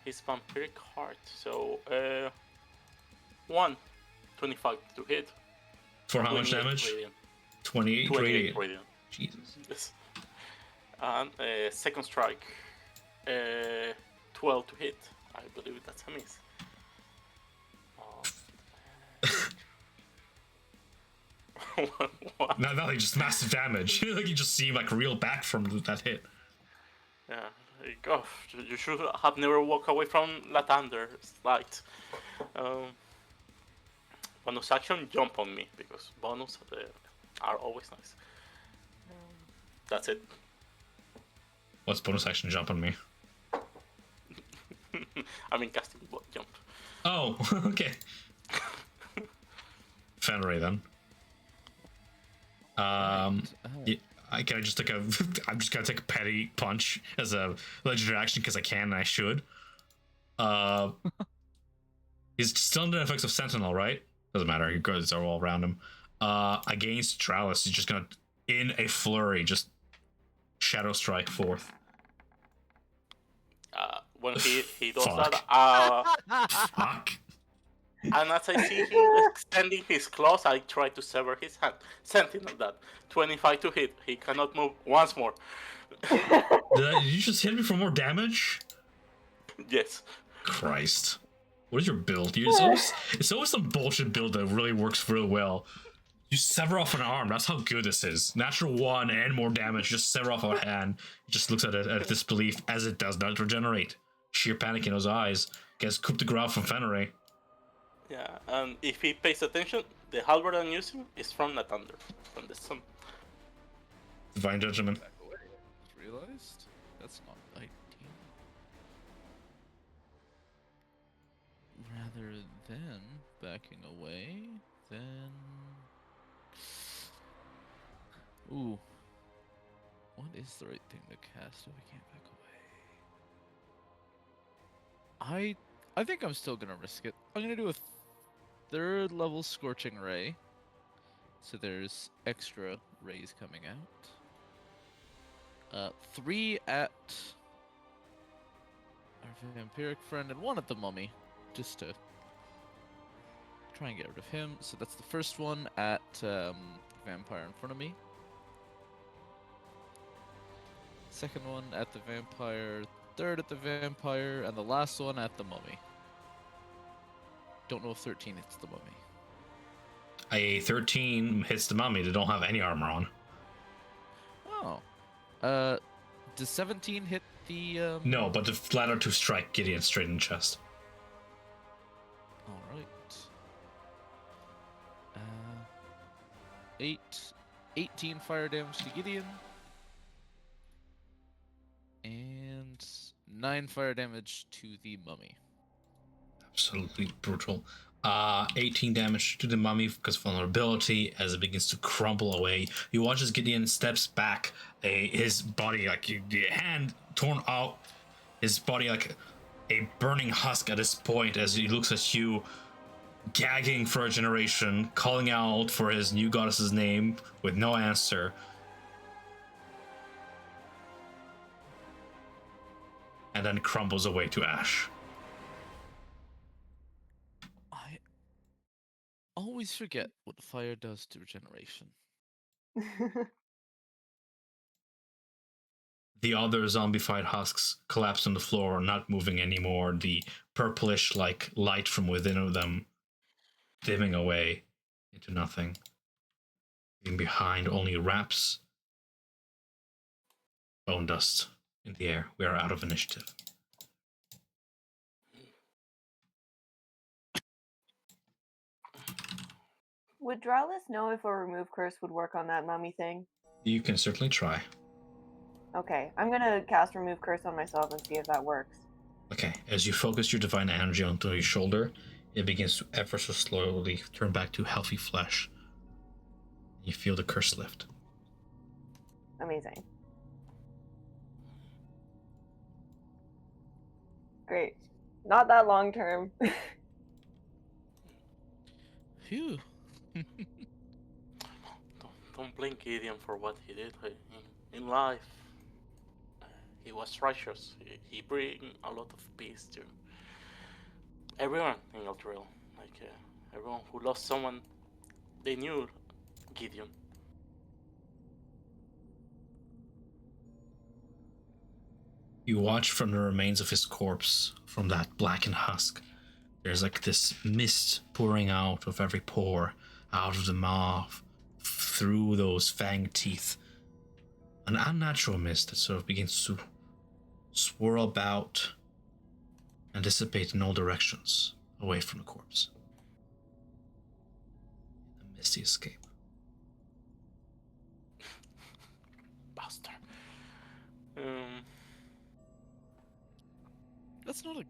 His vampiric heart. So, 25 to hit. For how much damage? Radiant. 28 28 radiant. Jesus. Yes. And second strike. 12 to hit. I believe that's a miss. What? No, like just massive damage. Like you just see like reel back from that hit. Yeah, like, oh, you should have never walked away from Latander. It's light. Bonus action, jump on me, because bonus are always nice. That's it. What's bonus action jump on me? I mean casting blood jump. Oh, okay. Fenray then. I just take I'm just gonna take a petty punch as a legendary action because I can and I should. He's still under the effects of Sentinel, right? Doesn't matter. Guards are all around him. Against Tralis, he's just gonna, in a flurry, just Shadow Strike forth. When he does Fuck. that, Fuck. and as I see him extending his claws, I try to sever his hand. Sentinel that 25 to hit. He cannot move once more. Did you just hit me for more damage? Yes. Christ. What is your build? It's always some bullshit build that really works real well. You sever off an arm. That's how good this is. Natural 1 and more damage. Just sever off a hand. He just looks at it at disbelief as it does not regenerate. Sheer panic in his eyes. Gets coup de grace from Fennery. Yeah, and if he pays attention, the halberd I'm using is from the thunder, from the sun. Divine Judgment. Back away. Just realized that's not 19. Rather than backing away, then. Ooh. What is the right thing to cast if I can't back away? I think I'm still gonna risk it. I'm gonna do a 3rd level Scorching Ray. So there's extra rays coming out. 3 at our vampiric friend and 1 at the mummy. Just to try and get rid of him. So that's the first one at vampire in front of me. Second one at the vampire, 3rd at the vampire, and the last one at the mummy. Don't know if 13 hits the mummy. A 13 hits the mummy. They don't have any armor on. Oh. Does 17 hit the No, but the latter 2 strike Gideon straight in the chest. Alright. 18 fire damage to Gideon. And 9 fire damage to the mummy. Absolutely brutal. 18 damage to the mummy because of vulnerability as it begins to crumble away. You watch as Gideon steps back, his body, like the hand torn out, his body like a burning husk at this point as he looks at you, gagging for a generation, calling out for his new goddess's name with no answer. And then crumbles away to ash. I always forget what fire does to regeneration. The other zombified husks collapse on the floor, not moving anymore. The purplish like light from within them dimming away into nothing. Leaving behind only wraps, bone dust in the air. We are out of initiative. Would Dralis know if a remove curse would work on that mummy thing? You can certainly try. Okay, I'm gonna cast remove curse on myself and see if that works. Okay, as you focus your divine energy onto your shoulder, it begins to ever so slowly turn back to healthy flesh. You feel the curse lift. Amazing. Great. Not that long term. Phew. Don't blame Gideon for what he did in life. He was righteous. He bring a lot of peace to everyone in Eldrail. Like everyone who lost someone, they knew Gideon. You watch from the remains of his corpse, from that blackened husk. There's like this mist pouring out of every pore, out of the mouth, through those fanged teeth. An unnatural mist that sort of begins to swirl about and dissipate in all directions, away from the corpse. A misty escape. Bastard. That's not a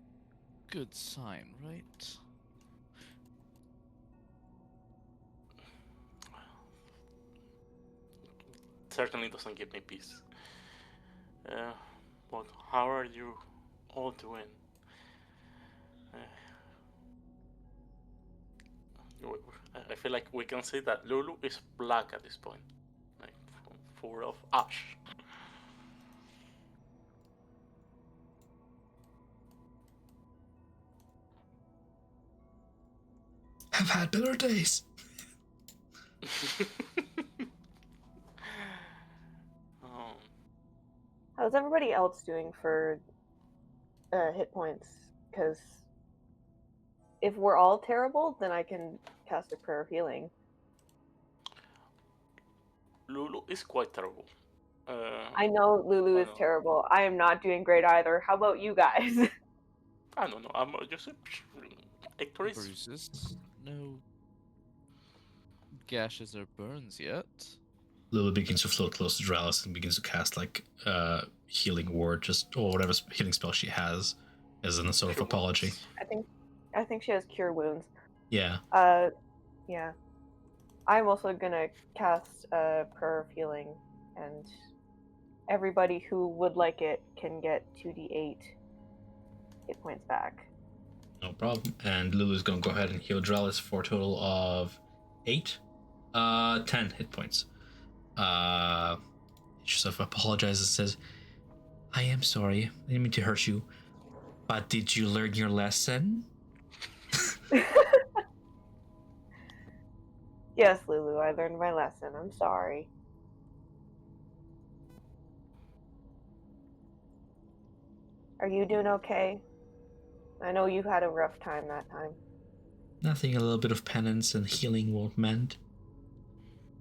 good sign, right? Certainly doesn't give me peace. But how are you all doing? I feel like we can see that Lulu is black at this point, like full of ash. I've had better days. um, How's everybody else doing for hit points? Because if we're all terrible, then I can cast a prayer of healing. Lulu is quite terrible. I know Lulu is know. terrible. I am not doing great either. How about you guys? I don't know. I'm just Hector is Bruises. No gashes or burns yet. Lulu begins to float close to Dralis and begins to cast like healing word, just or whatever healing spell she has, as a sort of Cure apology. wounds. I think she has cure wounds. Yeah. Yeah. I'm also gonna cast a prayer of healing, and everybody who would like it can get 2d8 hit points back. No problem. And Lulu's gonna go ahead and heal Dralis for a total of 10 hit points. She sort of apologizes and says, I am sorry. I didn't mean to hurt you. But did you learn your lesson? Yes, Lulu, I learned my lesson. I'm sorry. Are you doing okay? I know you had a rough time that time. Nothing a little bit of penance and healing won't mend.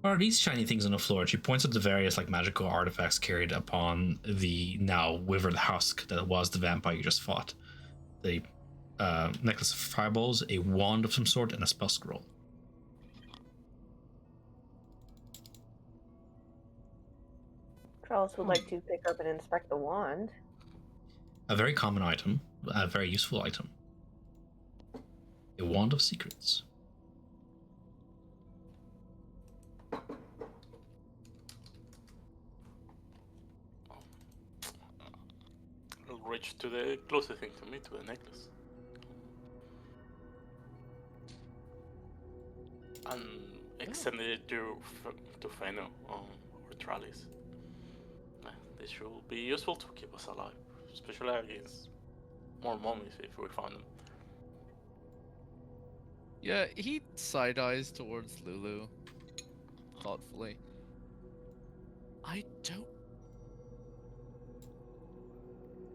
What are these shiny things on the floor? And she points at the various like magical artifacts carried upon the now withered husk that was the vampire you just fought. The necklace of fireballs, a wand of some sort, and a spell scroll. Trellis would like to pick up and inspect the wand. A very common item, a very useful item. A wand of secrets. I'll reach to the closest thing to me, to the necklace. And extend it to Feno or Tralis. This should be useful to keep us alive, especially against more mummies if we find them. Yeah, he side eyes towards Lulu thoughtfully. I don't.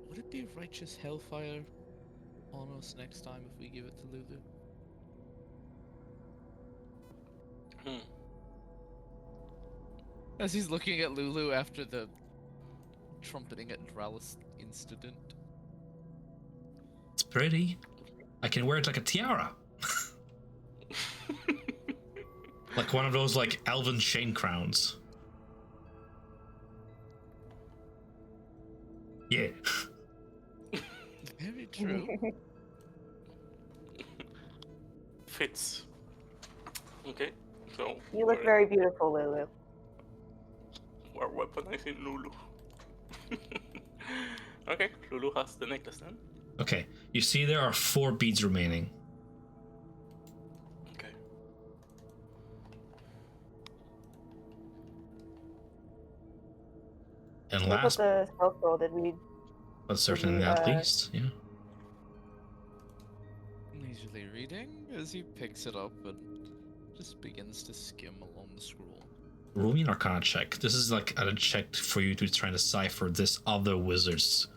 Would it be righteous hellfire on us next time if we give it to Lulu? As he's looking at Lulu after the trumpeting at Dralis incident. It's pretty. I can wear it like a tiara. Like one of those like elven chain crowns. Yeah. Very true. Fits. Okay, so You look very beautiful, Lulu. we're weaponizing Lulu. Okay, Lulu has the necklace then. Okay, you see there are 4 beads remaining. Okay. And What about last the spell scroll? Did we? but certainly not least, yeah. Leisurely reading as he picks it up and just begins to skim along the scroll. Roll me an Arcana check. This is like a check for you to try and decipher this other wizard's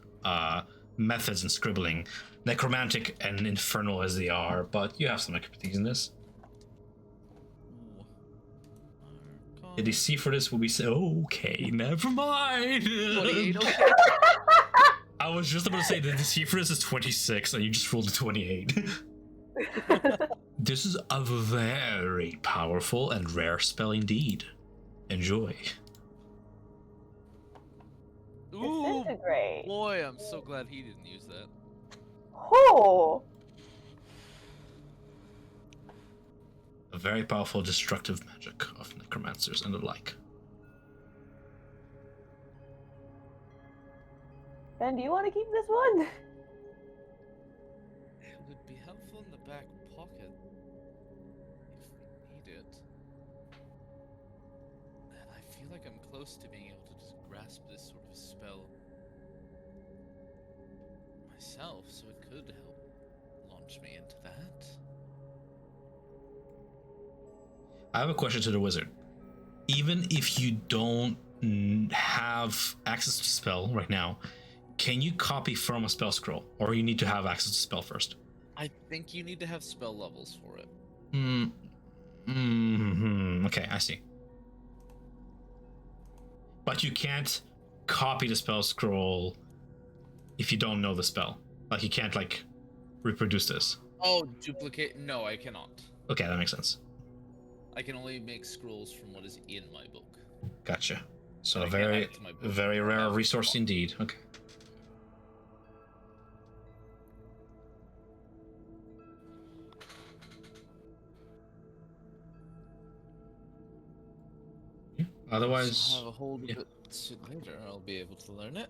methods in scribbling, necromantic and infernal as they are, but you have some expertise in this. Arcana. The DC for this will be okay, never mind. 28, okay. I was just about to say the DC for this is 26 and you just rolled a 28. This is a very powerful and rare spell indeed. Enjoy. Ooh, Disintegrate. boy, I'm so glad he didn't use that. Oh, A very powerful destructive magic of necromancers and the like. Ben, do you want to keep this one? It would be helpful in the back pocket like I'm close to being able to just grasp this sort of spell myself, so it could help launch me into that. I have a question to the wizard. Even if you don't have access to spell right now, can you copy from a spell scroll, or you need to have access to spell first? I think you need to have spell levels for it. Okay, I see. But you can't copy the spell scroll if you don't know the spell. Like, you can't, like, reproduce this. Oh, duplicate? No, I cannot. Okay, that makes sense. I can only make scrolls from what is in my book. Gotcha. So But a I can't add very, it to my book very or rare have it resource on. indeed. Okay. Yeah, otherwise, I'll have a hold of yeah. it later. I'll be able to learn it.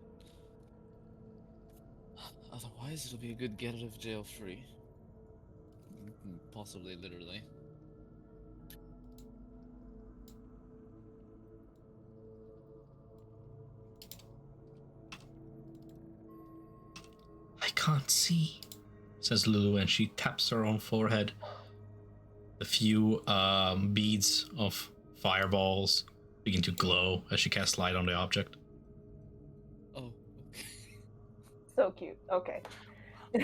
Otherwise, it'll be a good get out of jail free. Possibly literally. I can't see, says Lulu, and she taps her own forehead. A few beads of fireballs begin to glow as she casts light on the object. Oh. So cute. Okay.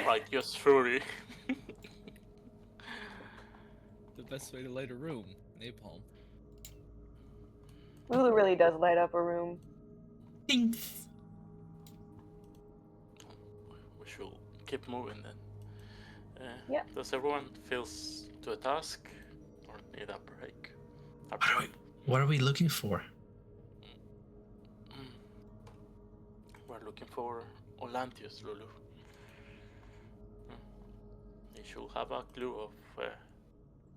Righteous fury. The best way to light a room. Napalm. Lulu really does light up a room. Thanks. We should keep moving then. Yeah. Does everyone feels to a task or need a break? What are we looking for? We're looking for Olanthius, Lulu. They should have a clue of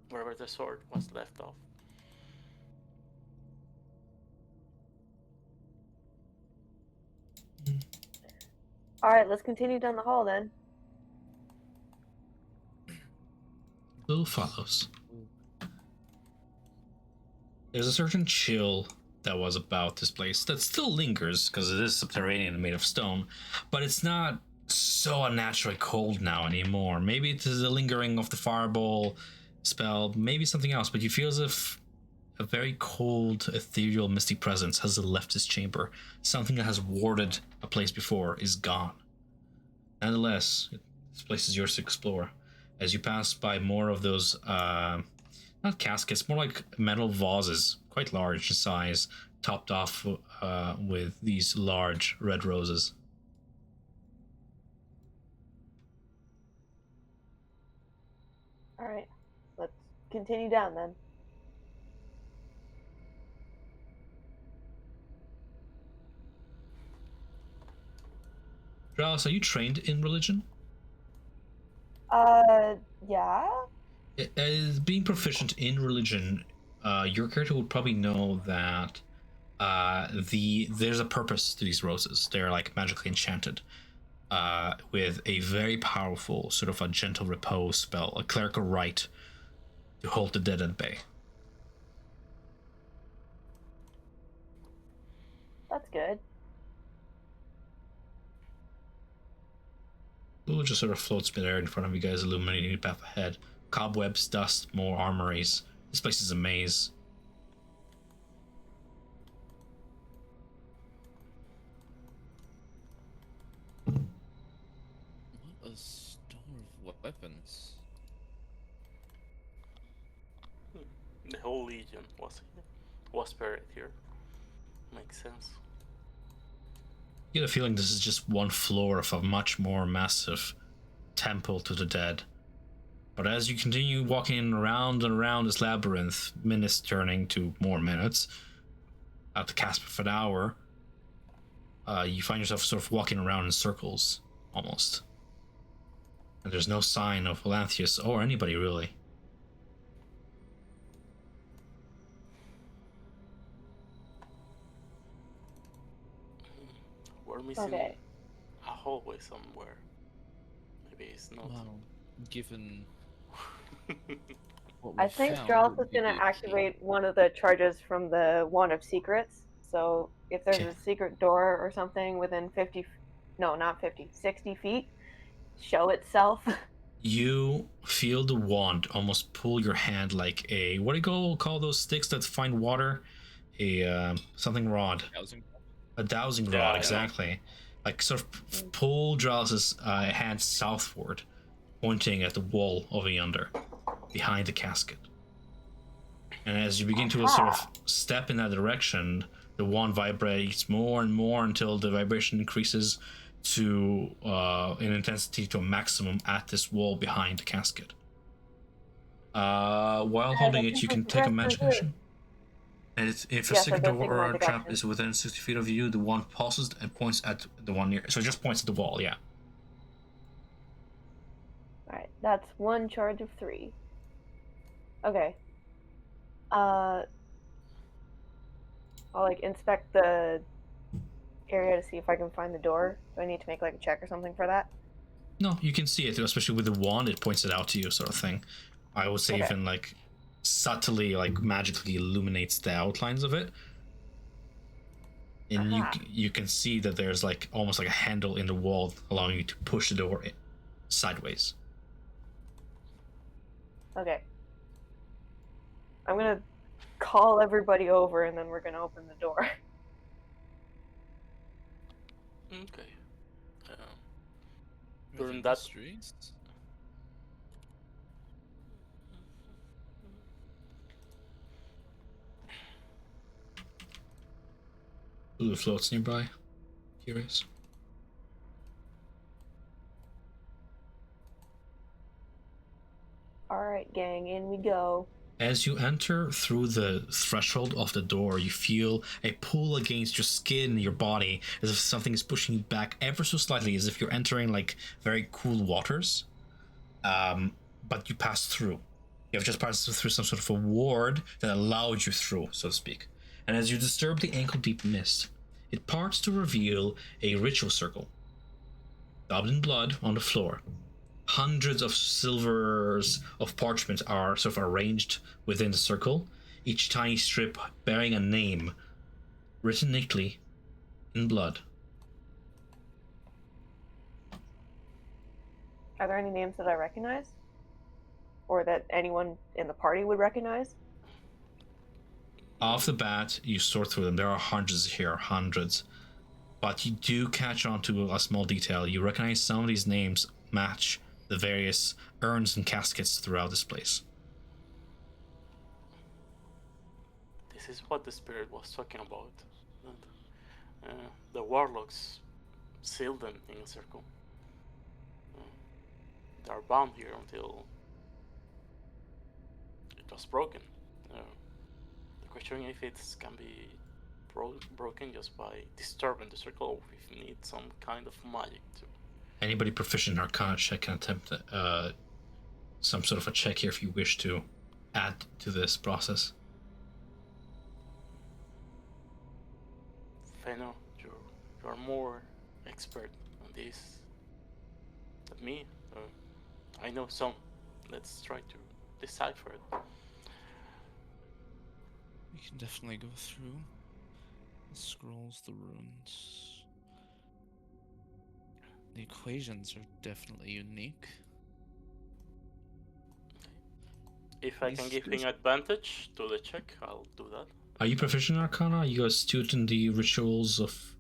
wherever the sword was left off. All right, let's continue down the hall then. Lulu follows. There's a certain chill that was about this place that still lingers because it is subterranean and made of stone, but it's not so unnaturally cold now anymore. Maybe it is the lingering of the fireball spell, maybe something else, but you feel as if a very cold, ethereal, mystic presence has left this chamber. Something that has warded a place before is gone. Nonetheless, this place is yours to explore. As you pass by more of those not caskets, more like metal vases, quite large in size, topped off with these large red roses. All right, let's continue down then. Draus, are you trained in religion? Yeah. As being proficient in religion, your character would probably know that there's a purpose to these roses. They're like magically enchanted with a very powerful sort of a gentle repose spell, a clerical rite to hold the dead at bay. That's good. Lulu just sort of floats midair in front of you guys, illuminating the path ahead. Cobwebs, dust, more armories. This place is a maze. What a store of weapons. The whole legion was buried here. Makes sense. You get a feeling this is just one floor of a much more massive temple to the dead. But as you continue walking around and around this labyrinth, minutes turning to more minutes, at the cusp of an hour, you find yourself sort of walking around in circles, almost. And there's no sign of Olanthius or anybody really. We're missing Okay. a hallway somewhere. Maybe it's not. Well, given what we I think found, Strauss it is may gonna be a key. activate one of the charges from the Wand of Secrets So if there's Okay. a secret door or something within 50, no, not 50, 60 feet, show itself. You feel the wand almost pull your hand like a, what do you call those sticks that find water? A something rod. Dowsing. A dowsing Yeah, rod, I know. exactly. Like sort of pull Drows's hand southward, pointing at the wall over yonder, behind the casket. And as you begin to sort of step in that direction, the wand vibrates more and more until the vibration increases to in intensity to a maximum at this wall behind the casket. While holding it, you can take a magic action. And if a Yes, I secret did take a door or a magic trap action. is within 60 feet of you, the wand pauses and points at the one near. So it just points at the wall, yeah. Alright, that's one charge of 3. Okay. I'll like inspect the area to see if I can find the door. Do I need to make like a check or something for that? No, you can see it, especially with the wand, it points it out to you, sort of thing. I would say Okay. even like subtly, like magically illuminates the outlines of it. And you can see that there's like almost like a handle in the wall allowing you to push the door sideways. Okay. I'm gonna call everybody over and then we're gonna open the door. Okay. Within During the that, streets? Who floats nearby? Curious. Alright, gang, in we go. As you enter through the threshold of the door, you feel a pull against your skin, your body, as if something is pushing you back ever so slightly, as if you're entering like very cool waters. But you pass through. You have just passed through some sort of a ward that allowed you through, so to speak. And as you disturb the ankle-deep mist, it parts to reveal a ritual circle. Daubed in blood on the floor. Hundreds of silvers of parchment are sort of arranged within the circle, each tiny strip bearing a name written neatly in blood. Are there any names that I recognize? Or that anyone in the party would recognize? Off the bat, you sort through them. There are hundreds here, hundreds. But you do catch on to a small detail. You recognize some of these names match the various urns and caskets throughout this place. this is what the spirit was talking about. The warlocks sealed them in a circle. They are bound here until it was broken. The question if it can be broken just by disturbing the circle, if you need some kind of magic to. Anybody proficient in Arcana check can attempt some sort of a check here if you wish to add to this process. Feno, you're more expert on this than me. I know some. Let's try to decipher it. We can definitely go through the scrolls, the runes. The equations are definitely unique. If I can give him advantage to the check, I'll do that. Are you proficient in Arcana? Are you a student in the rituals of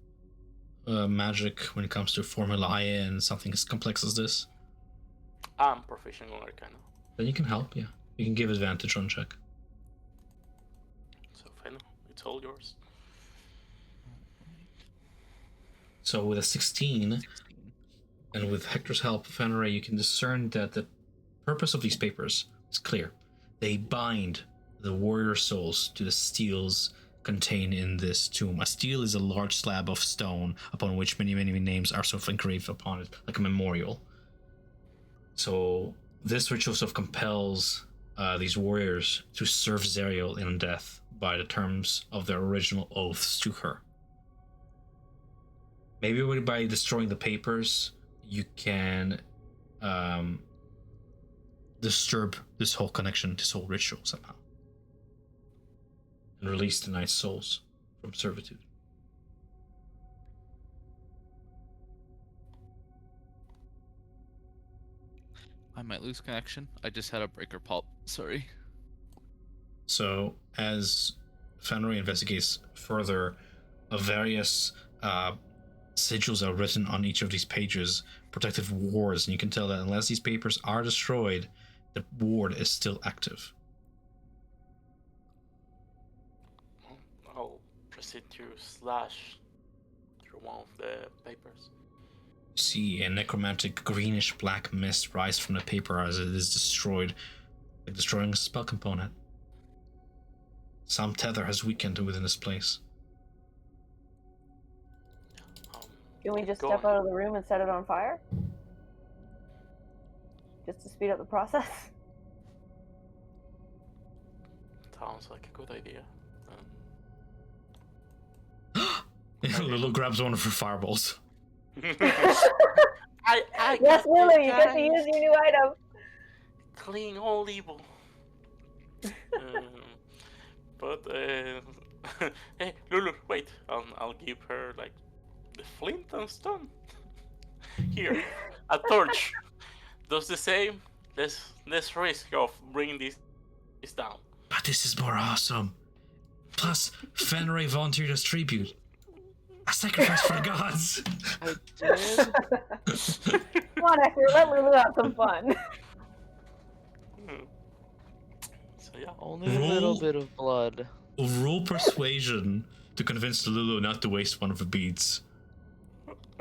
magic when it comes to formulae and something as complex as this? I'm proficient on Arcana. Then you can help, yeah. You can give advantage on check. So, Feno, it's all yours. So with a 16, and with Hector's help, Fenrir, you can discern that the purpose of these papers is clear. They bind the warrior souls to the steels contained in this tomb. A steel is a large slab of stone upon which many, many names are sort of engraved upon it, like a memorial. So this ritual sort of compels these warriors to serve Zerial in death by the terms of their original oaths to her. Maybe by destroying the papers, you can disturb this whole connection, this whole ritual somehow, and release the night's souls from servitude. I might lose connection. I just had a breaker pop. Sorry. So, as Fenrir investigates further, various sigils are written on each of these pages, protective wards, and you can tell that unless these papers are destroyed, the ward is still active. I'll proceed to slash through one of the papers. You see a necromantic greenish black mist rise from the paper as it is destroyed, like destroying a spell component. Some tether has weakened within this place. Can we keep just going. step out of the room and set it on fire? Just to speed up the process? Sounds like a good idea. Lulu grabs one of her fireballs. I Yes, got Lulu, it, you get to guys. use your new item. Clean all evil. But hey, Lulu, wait. I'll give her like the flint and stone. Here, a torch. Does the same. Let's risk of bringing this down. But this is more awesome. Plus, Fenrir volunteered as tribute. A sacrifice for the gods. I did. Come on, Hector, let Lulu have some fun. So yeah. Only a little Roll. bit of blood. Roll persuasion to convince Lulu not to waste one of the beads.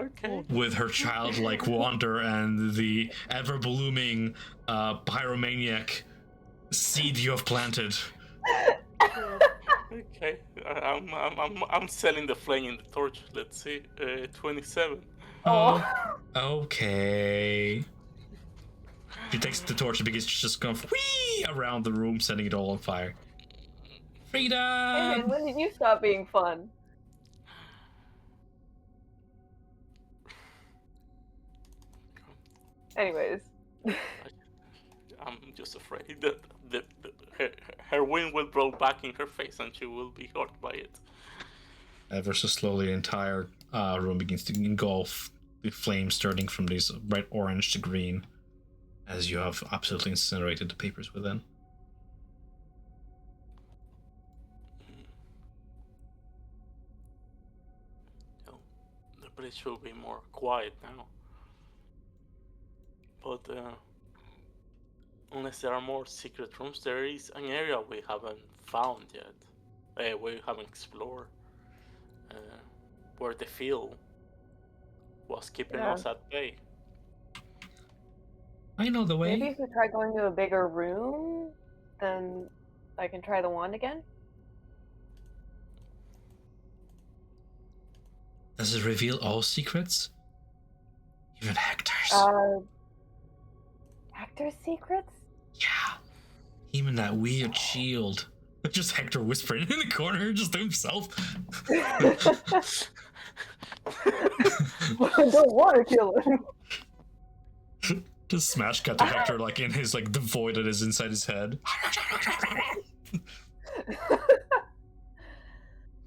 Okay. With her childlike wonder and the ever-blooming pyromaniac seed you have planted. Okay. I'm selling the flame in the torch. Let's see. 27. Oh. Okay. She takes the torch and begins to just go whee around the room, setting it all on fire. Hey man, Freedom! when did you stop being fun? Anyways. I'm just afraid that her wind will blow back in her face and she will be hurt by it. Ever so slowly, the entire room begins to engulf the flames starting from these bright orange to green as you have absolutely incinerated the papers within. So, the place will be more quiet now. But unless there are more secret rooms, there is an area we haven't found yet. We haven't explored. Where the field was keeping Yeah. us at bay. I know the way. Maybe if we try going to a bigger room, then I can try the wand again? Does it reveal all secrets? Even Hector's? Hector's secrets? Yeah. Even that weird shield. Just Hector whispering in the corner, just to himself. Don't want to kill him. Just smash cut to Hector, like in his, like, the void that is inside his head.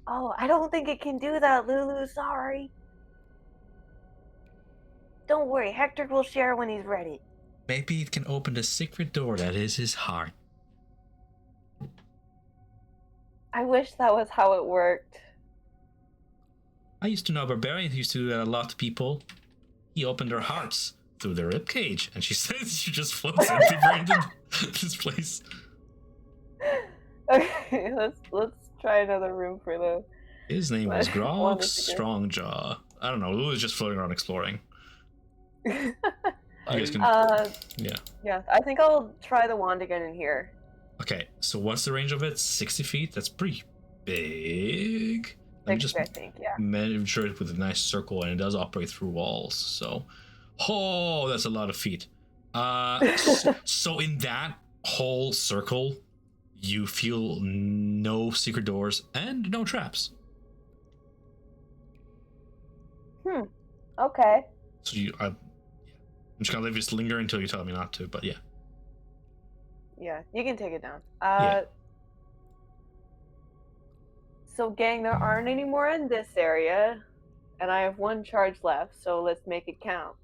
Oh, I don't think it can do that, Lulu. Sorry. Don't worry, Hector will share when he's ready. Maybe it can open the secret door that is his heart. I wish that was how it worked. I used to know a barbarian who used to do that a lot to people. He opened their hearts through their ribcage, and she says she just floats in deeper into this place. Okay, let's try another room for the. His name was What? Grog Wonderful. Strongjaw. I don't know, Lulu was just floating around exploring. You guys can, yeah. Yeah, I think I'll try the wand again in here. Okay, so what's the range of it? 60 feet? That's pretty big. Let me just I think, yeah. measure it with a nice circle, and it does operate through walls, so... Oh, that's a lot of feet. So in that whole circle, you feel no secret doors and no traps. Okay. So I'm just gonna leave you to linger until you tell me not to, but yeah. Yeah, you can take it down. Yeah. So, gang, there aren't any more in this area, and I have 1 charge left, so let's make it count.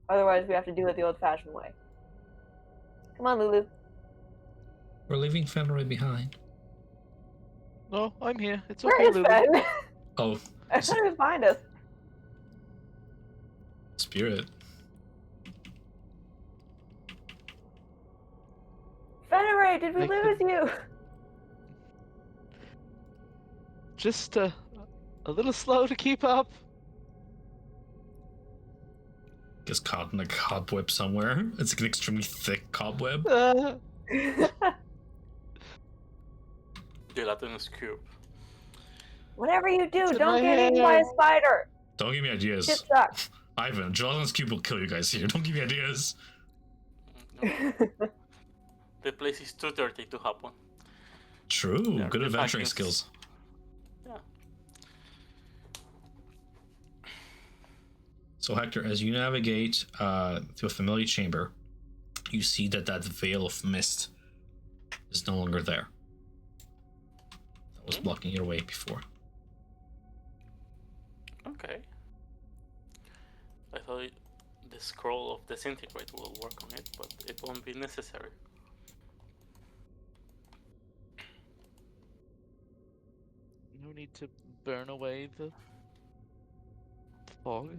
Otherwise, we have to do it the old-fashioned way. Come on, Lulu. We're leaving Fenrir behind. No, I'm here. It's Where okay, is Lulu. Ben? Oh, I thought he was behind us. Spirit. Fenrir, did we I lose you? Just a little slow to keep up. Gets caught in a cobweb somewhere. It's like an extremely thick cobweb. Gelatinous cube. Whatever you do, It's in don't my get eaten by a head. spider. Don't give me ideas. Shit sucks. Ivan, Gelatinous Cube will kill you guys here. Don't give me ideas. No. The place is too dirty to have one. True. Yeah, Good the adventuring Vikings. skills. Yeah. So Hector, as you navigate to a familiar chamber, you see that veil of mist is no longer there. That was blocking your way before. Okay. I thought the scroll of disintegrate will work on it, but it won't be necessary. No need to burn away the fog.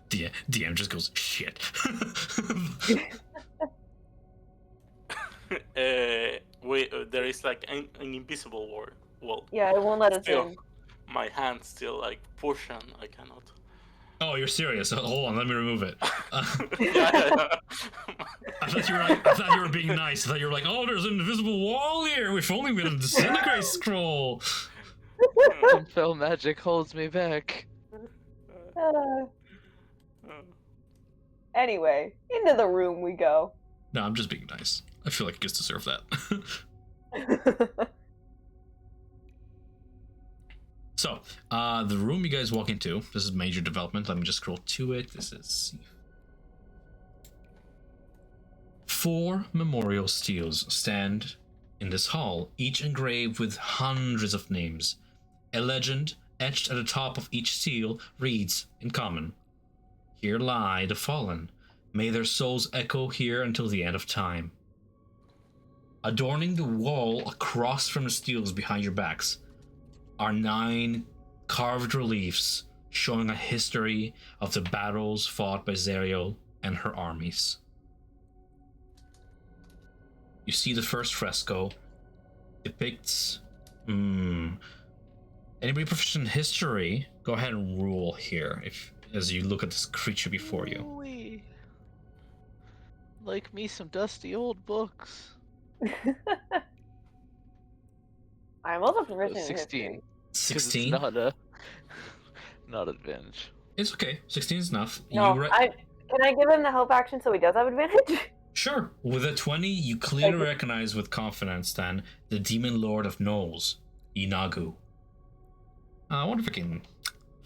DM just goes, shit. There is like an invisible wall. Yeah, it won't let us Still, in. my hand still like push and I cannot. Oh, you're serious? Hold on, let me remove it. Yeah. I thought you were being nice. I thought you were like, oh, there's an invisible wall here. If only we had a disintegrate scroll. Spell magic holds me back. Anyway, into the room we go. No, I'm just being nice. I feel like it gets deserve that. So, the room you guys walk into, this is major development. Let me just scroll to it. This is 4 memorial steels stand in this hall, each engraved with hundreds of names. A legend etched at the top of each steel reads, in common, "Here lie the fallen. May their souls echo here until the end of time." Adorning the wall across from the steels behind your backs are 9 carved reliefs showing a history of the battles fought by Zerial and her armies. You see the first fresco depicts... Anybody proficient in history, go ahead and rule here as you look at this creature before you. Ooh-wee. Like me some dusty old books. I'm also proficient in 16. history. 16? It's not advantage. It's okay. 16 is enough. No, You can I give him the help action so he does have advantage? Sure. With a 20, you clearly recognize with confidence then the demon lord of Knowles, Inagu. I wonder if I can,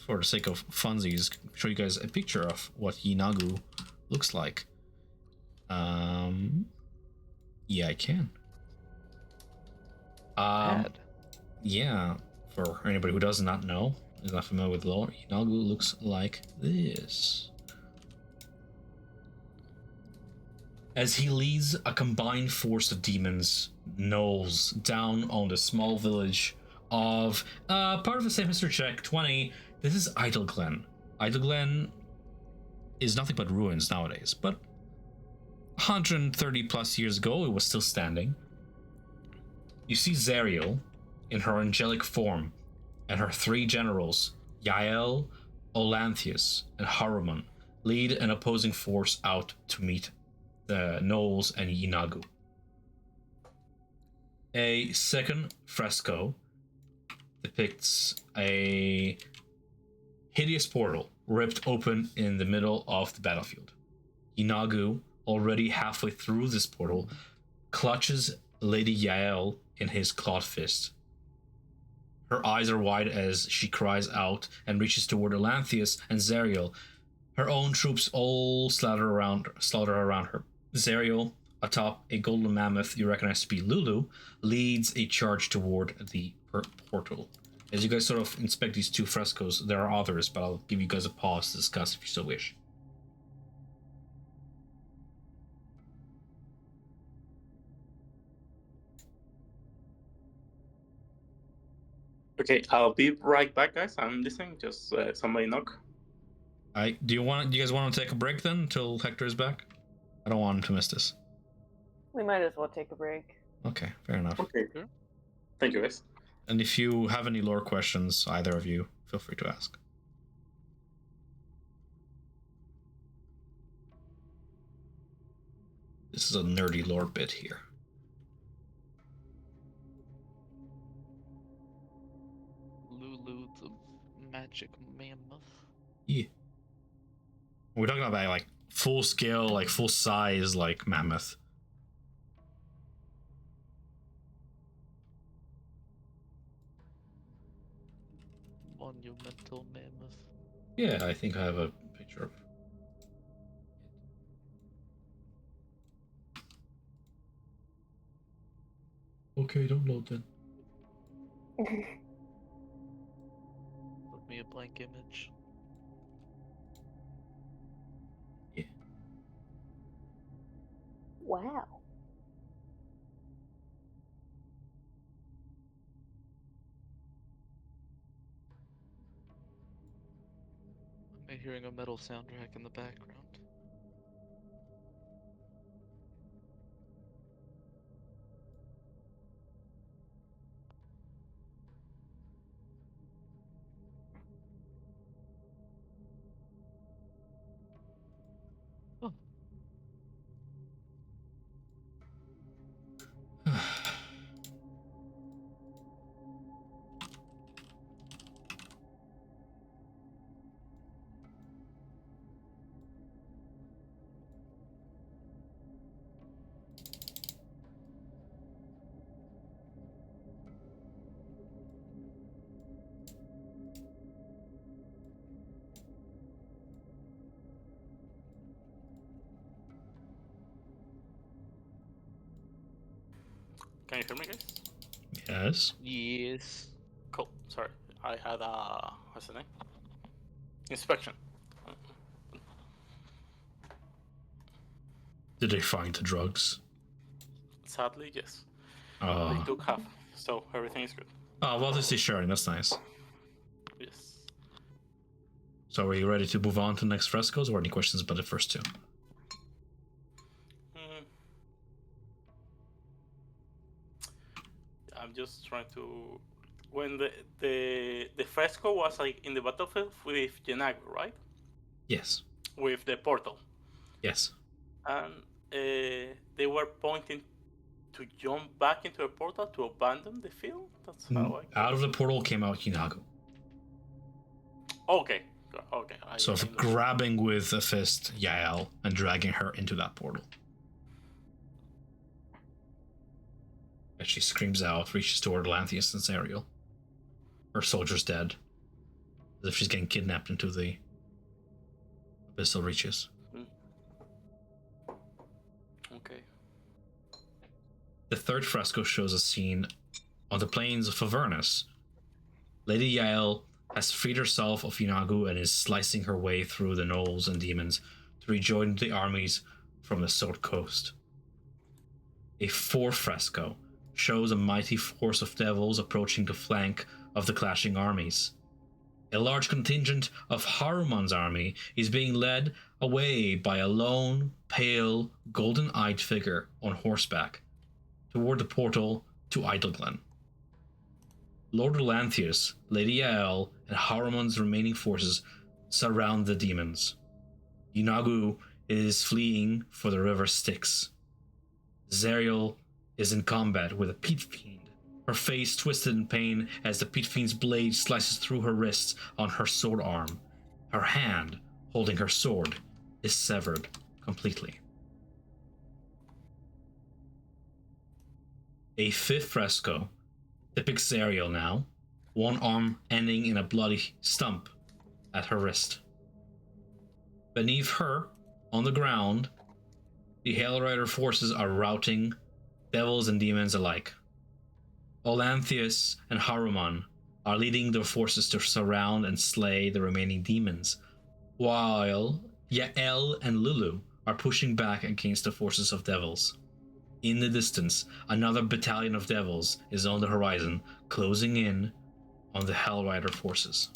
for the sake of funsies, show you guys a picture of what Inagu looks like. Yeah, I can. Bad. Yeah, for anybody who does not know, is not familiar with lore, Inagu looks like this. As he leads a combined force of demons, Knowles, down on the small village of, part of the same history check, 20, this is Idleglen. Idleglen is nothing but ruins nowadays, but 130 plus years ago, it was still standing. You see Zerial in her angelic form and her 3 generals, Yael, Olanthius, and Haruman, lead an opposing force out to meet the Knowles and Inagu. A second fresco depicts a hideous portal ripped open in the middle of the battlefield. Inagu, already halfway through this portal, clutches Lady Yael in his clawed fist. Her eyes are wide as she cries out and reaches toward Olanthius and Zerial. Her own troops all slaughter around her. Zerial, atop a golden mammoth you recognize to be Lulu, leads a charge toward the portal. As you guys sort of inspect these two frescoes, there are others, but I'll give you guys a pause to discuss if you so wish. Okay, I'll be right back, guys. I'm listening. Just somebody knock. Do you guys want to take a break then until Hector is back? I don't want him to miss this. We might as well take a break. Okay, fair enough. Okay. Sure. Thank you, guys. And if you have any lore questions, either of you, feel free to ask. This is a nerdy lore bit here. Lulu the magic mammoth. Yeah. We're talking about like full scale, like full size, like mammoth. Monumental mammoth. Yeah, I think I have a picture of. Okay, don't load then. Put me a blank image. Wow. I'm hearing a metal soundtrack in the background. Can you hear me, guys? Yes. Yes. Cool. Sorry, I had what's the name? Inspection. Did they find the drugs? Sadly, yes. They took half, so everything is good. Oh, well, this is sharing. That's nice. Yes. So, are you ready to move on to the next frescoes, or any questions about the first two? I'm just trying to. When the fresco was like in the battlefield with Yenagu, right? Yes. With the portal. Yes. And they were pointing to jump back into a portal to abandon the field. That's how I. Out of the portal came out Hinagu. Okay. Okay. So grabbing with a fist Yael and dragging her into that portal. As she screams out, reaches toward Olanthius and Zariel. Her soldier's dead. As if she's getting kidnapped into the abyssal reaches. Okay. The third fresco shows a scene on the plains of Avernus. Lady Yael has freed herself of Inagu and is slicing her way through the gnolls and demons to rejoin the armies from the South Coast. A fourth fresco shows a mighty force of devils approaching the flank of the clashing armies. A large contingent of Haruman's army is being led away by a lone, pale, golden-eyed figure on horseback toward the portal to Idleglen. Lord Olanthius, Lady Yael, and Haruman's remaining forces surround the demons. Inagu is fleeing for the river Styx. Zariel is in combat with a peat fiend, her face twisted in pain as the peat fiend's blade slices through her wrists on her sword arm. Her hand, holding her sword, is severed completely. A fifth fresco depicts Zariel now, one arm ending in a bloody stump at her wrist. Beneath her, on the ground, The Hellrider forces are routing devils and demons alike. Olanthius and Haruman are leading their forces to surround and slay the remaining demons, while Yael and Lulu are pushing back against the forces of devils. In the distance, another battalion of devils is on the horizon, closing in on the Hellrider forces.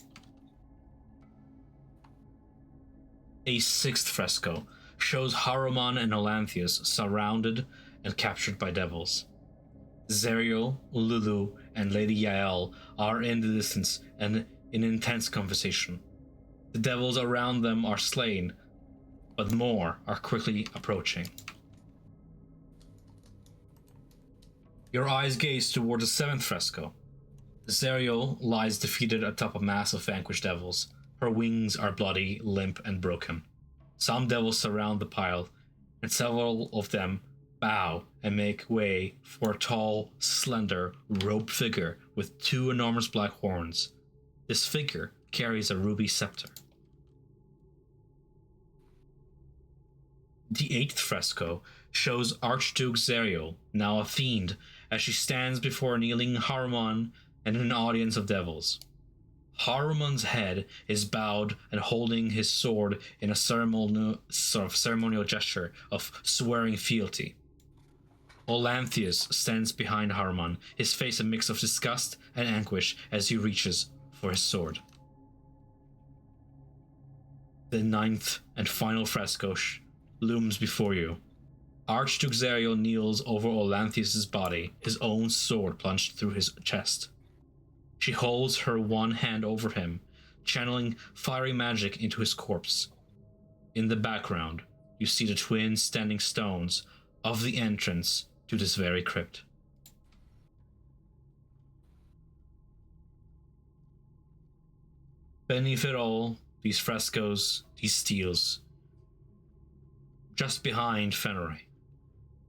A sixth fresco shows Haruman and Olanthius surrounded and captured by devils. Zerial, Lulu, and Lady Yael are in the distance and in intense conversation. The devils around them are slain, but more are quickly approaching. Your eyes gaze toward the seventh fresco. Zerial lies defeated atop a mass of vanquished devils. Her wings are bloody, limp, and broken. Some devils surround the pile, and several of them bow and make way for a tall, slender, robed figure with two enormous black horns. This figure carries a ruby scepter. The eighth fresco shows Archduke Zerial, now a fiend, as she stands before a kneeling Haruman and an audience of devils. Haruman's head is bowed and holding his sword in a ceremonial gesture of swearing fealty. Olanthius stands behind Haruman, his face a mix of disgust and anguish as he reaches for his sword. The ninth and final fresco looms before you. Archduke Zerial kneels over Olanthius' body, his own sword plunged through his chest. She holds her one hand over him, channeling fiery magic into his corpse. In the background, you see the twin standing stones of the entrance to this very crypt. Beneath it all, these frescoes, these steels. Just behind Fenrir,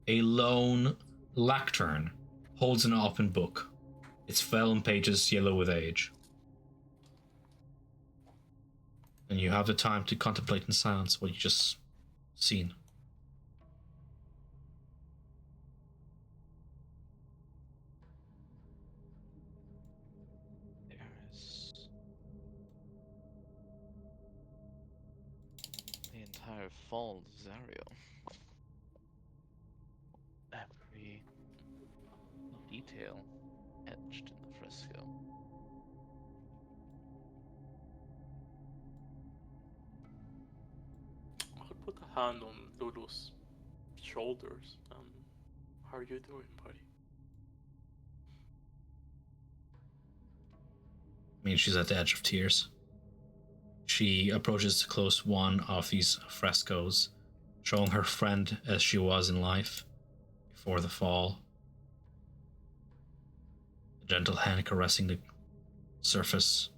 a lone lectern holds an open book, its vellum pages yellow with age. And you have the time to contemplate in silence what you just seen. There's the entire fall of Zariel. Every detail etched in the fresco. I'll put a hand on Lulu's shoulders. How are you doing, buddy? I mean, she's at the edge of tears. She approaches to close one of these frescoes, showing her friend as she was in life before the fall. A gentle hand caressing the surface.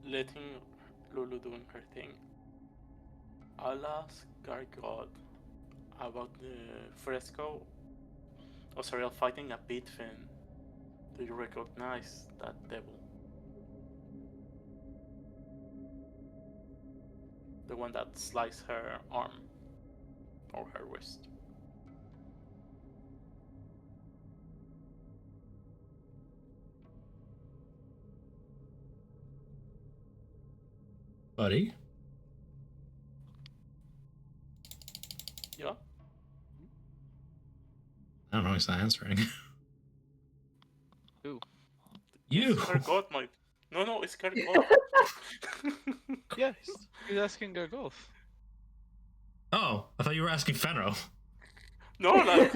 Letting Lulu doing her thing. I'll ask our god about the fresco. Oh, sorry, I'm fighting a pit fin. Do you recognize that devil? The one that sliced her arm or her wrist. Buddy? Yeah? I don't know, he's not answering. Who? You! It's her god, my... No, it's her god. Yeah, he's asking Gargoth. Oh, I thought you were asking Fenro. No, like...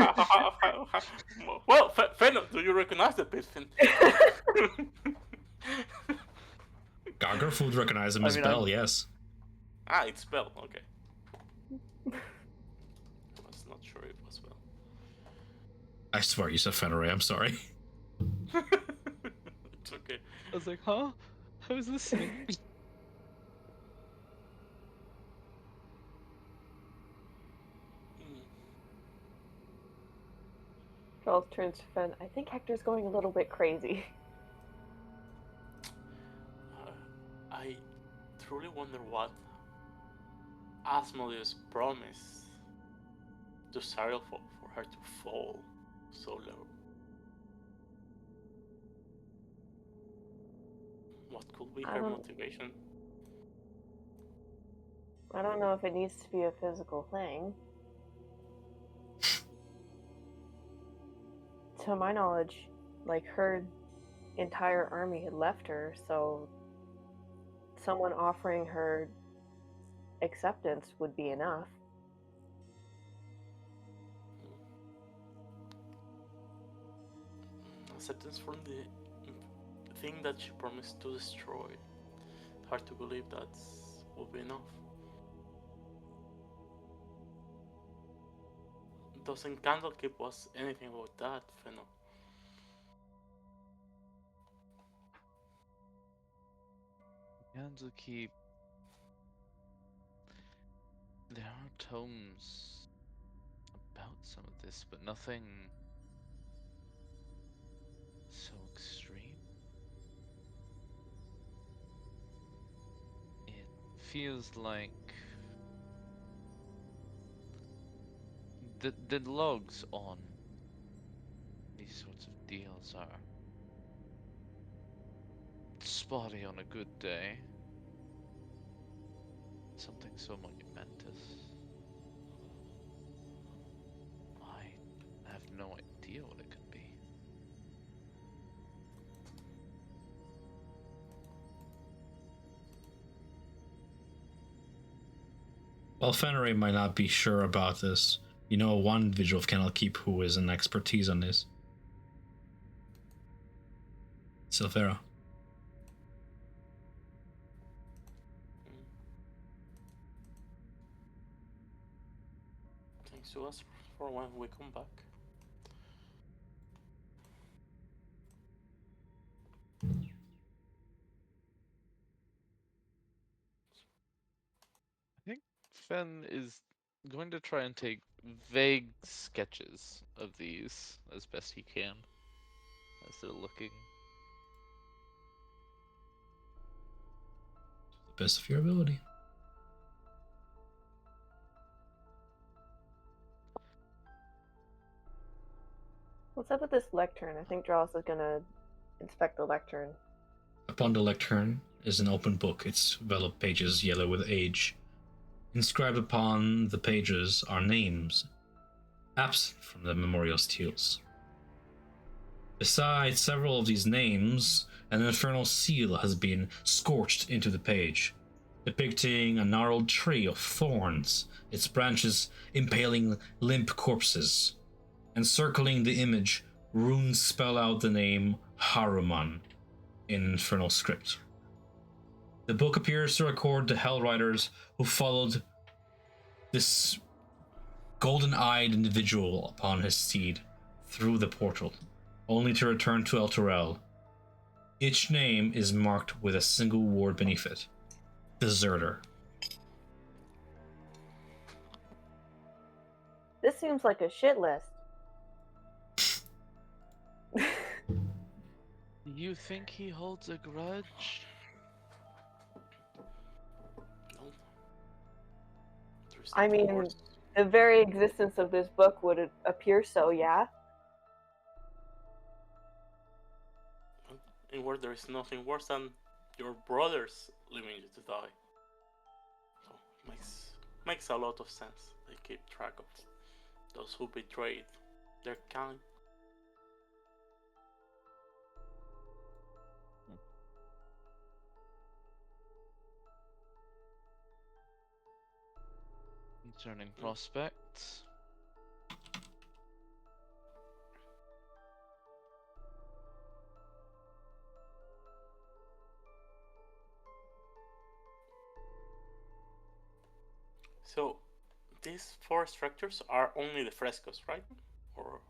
Well, Fenno, do you recognize the pit fin? Gargurf would recognize him as Bell, yes. Ah, it's Bell, okay. I was not sure it was Bell. I swear you said Fenrir, I'm sorry. It's okay. I was like, huh? I was listening. Charles turns to Fen. I think Hector's going a little bit crazy. I truly wonder what Asmodeus promised to Cyril for her to fall so low. What could be her motivation? I don't know if it needs to be a physical thing. To my knowledge, like, her entire army had left her, so someone offering her acceptance would be enough. Acceptance from the thing that she promised to destroy. Hard to believe that will be enough. Doesn't Candlekeep was anything about that, Fennel? Candlekeep. There are tomes about some of this, but nothing so extreme. It feels like the logs on these sorts of deals are spotty on a good day. Something so monumentous. I have no idea what it could be. While Fenrir might not be sure about this, you know one individual of Candlekeep who is an expertise on this. Silvera. Thanks to us for when we come back. I think Fen is going to try and take vague sketches of these as best he can as they're looking. To the best of your ability. What's up with this lectern? I think Draws is gonna inspect the lectern. Upon the lectern is an open book, its vellum pages yellow with age. Inscribed upon the pages are names, absent from the memorial steels. Besides several of these names, an infernal seal has been scorched into the page, depicting a gnarled tree of thorns, its branches impaling limp corpses. Encircling the image, runes spell out the name Haruman in infernal script. The book appears to record the Hell Riders who followed this golden-eyed individual upon his steed through the portal, only to return to El Torel. Each name is marked with a single word beneath it: deserter. This seems like a shit list. You think he holds a grudge? No. There's I nothing mean, worse. the very existence of this book would appear so, yeah? In where there is nothing worse than your brothers leaving you to die. So it makes a lot of sense. They keep track of those who betrayed their kind. Concerning prospects. So these four structures are only the frescoes, right? Or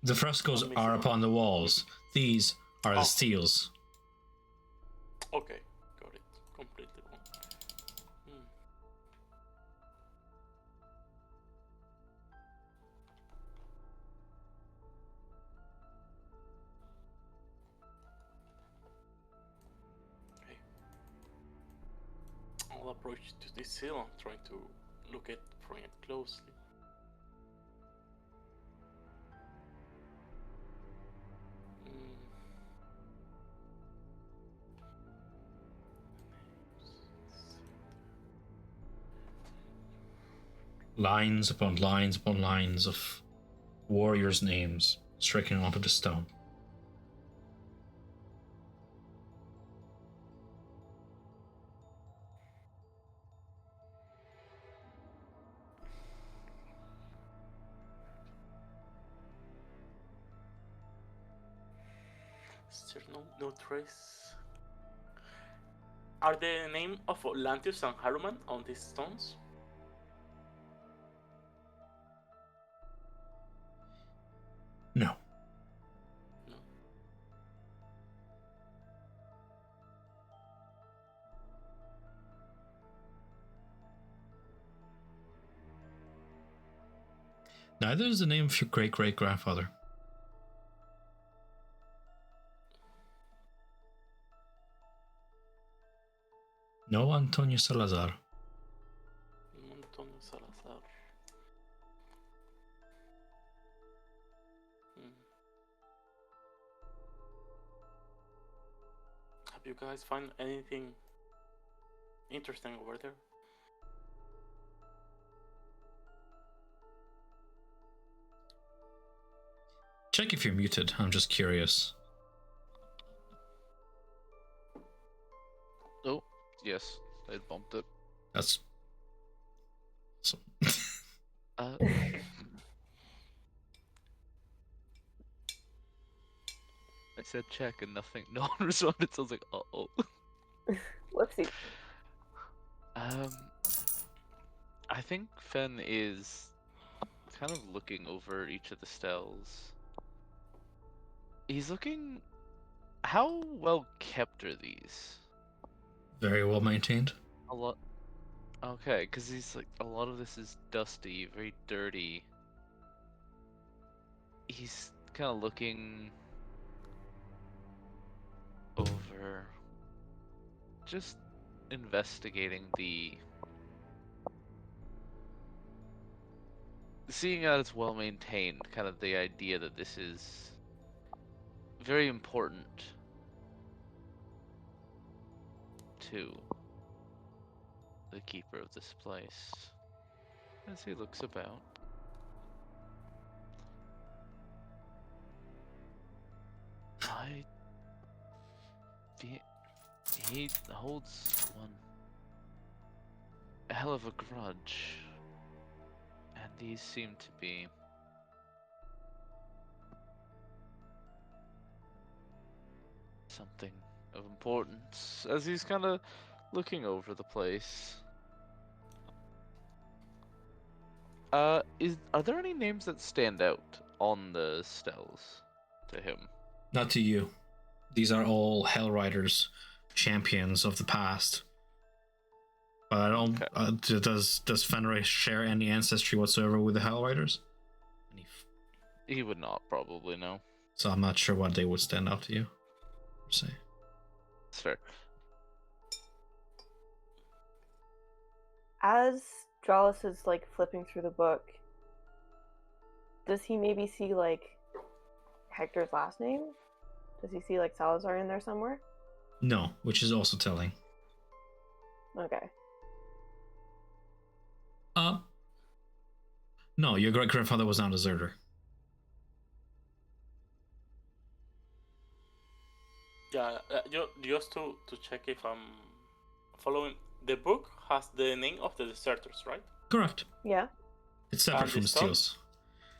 The frescoes I'm are missing upon the walls. These are the steels. okay, got it. Completely wrong. I'll approach to this seal and trying to look at from it closely. Lines upon lines upon lines of warriors' names striking onto the stone. Is there no trace? Are the name of Olanthius and Haruman on these stones? No. No. Neither is the name of your great-great-grandfather. No Antonio Salazar. Antonio Salazar. Have you guys found anything interesting over there? Check if you're muted. I'm just curious. Oh, yes, I bumped it. That's awesome. Uh, I said check and nothing. No one responded. So I was like, oh. Whoopsie. I think Fen is kind of looking over each of the stells. He's looking. How well kept are these? Very well maintained. A lot. Okay, because he's like a lot of this is dusty, very dirty. He's kind of looking over, just investigating seeing that it's well maintained, kind of the idea that this is very important to the keeper of this place. As he looks about. He holds a hell of a grudge. And these seem to be something of importance as he's kind of looking over the place. Are there any names that stand out on the stells to him? Not to you. These are all Hell Riders, champions of the past. But I don't. Okay. Does Fenrir share any ancestry whatsoever with the Hell Riders? He would not probably know. So I'm not sure what they would stand out to you. Say. That's fair. As Dralis is like flipping through the book, does he maybe see like Hector's last name? Does he see like Salazar in there somewhere? No, which is also telling. Okay. No, your great grandfather was not a deserter. Yeah, just to check if I'm following. The book has the name of the deserters, right? Correct. Yeah. It's separate from steels.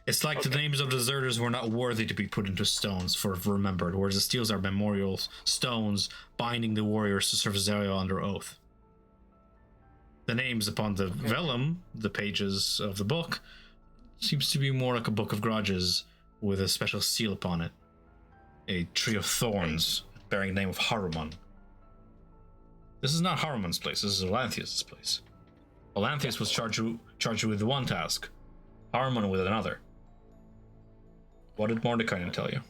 It's like the names of deserters were not worthy to be put into stones for remembered, whereas the steels are memorial stones binding the warriors to serve Zerial under oath. The names upon the vellum, the pages of the book, seems to be more like a book of grudges with a special seal upon it. A tree of thorns bearing the name of Haruman. This is not Haruman's place, this is Olanthius' place. Olanthius was charged with one task, Haruman with another. What did Mordecai tell you?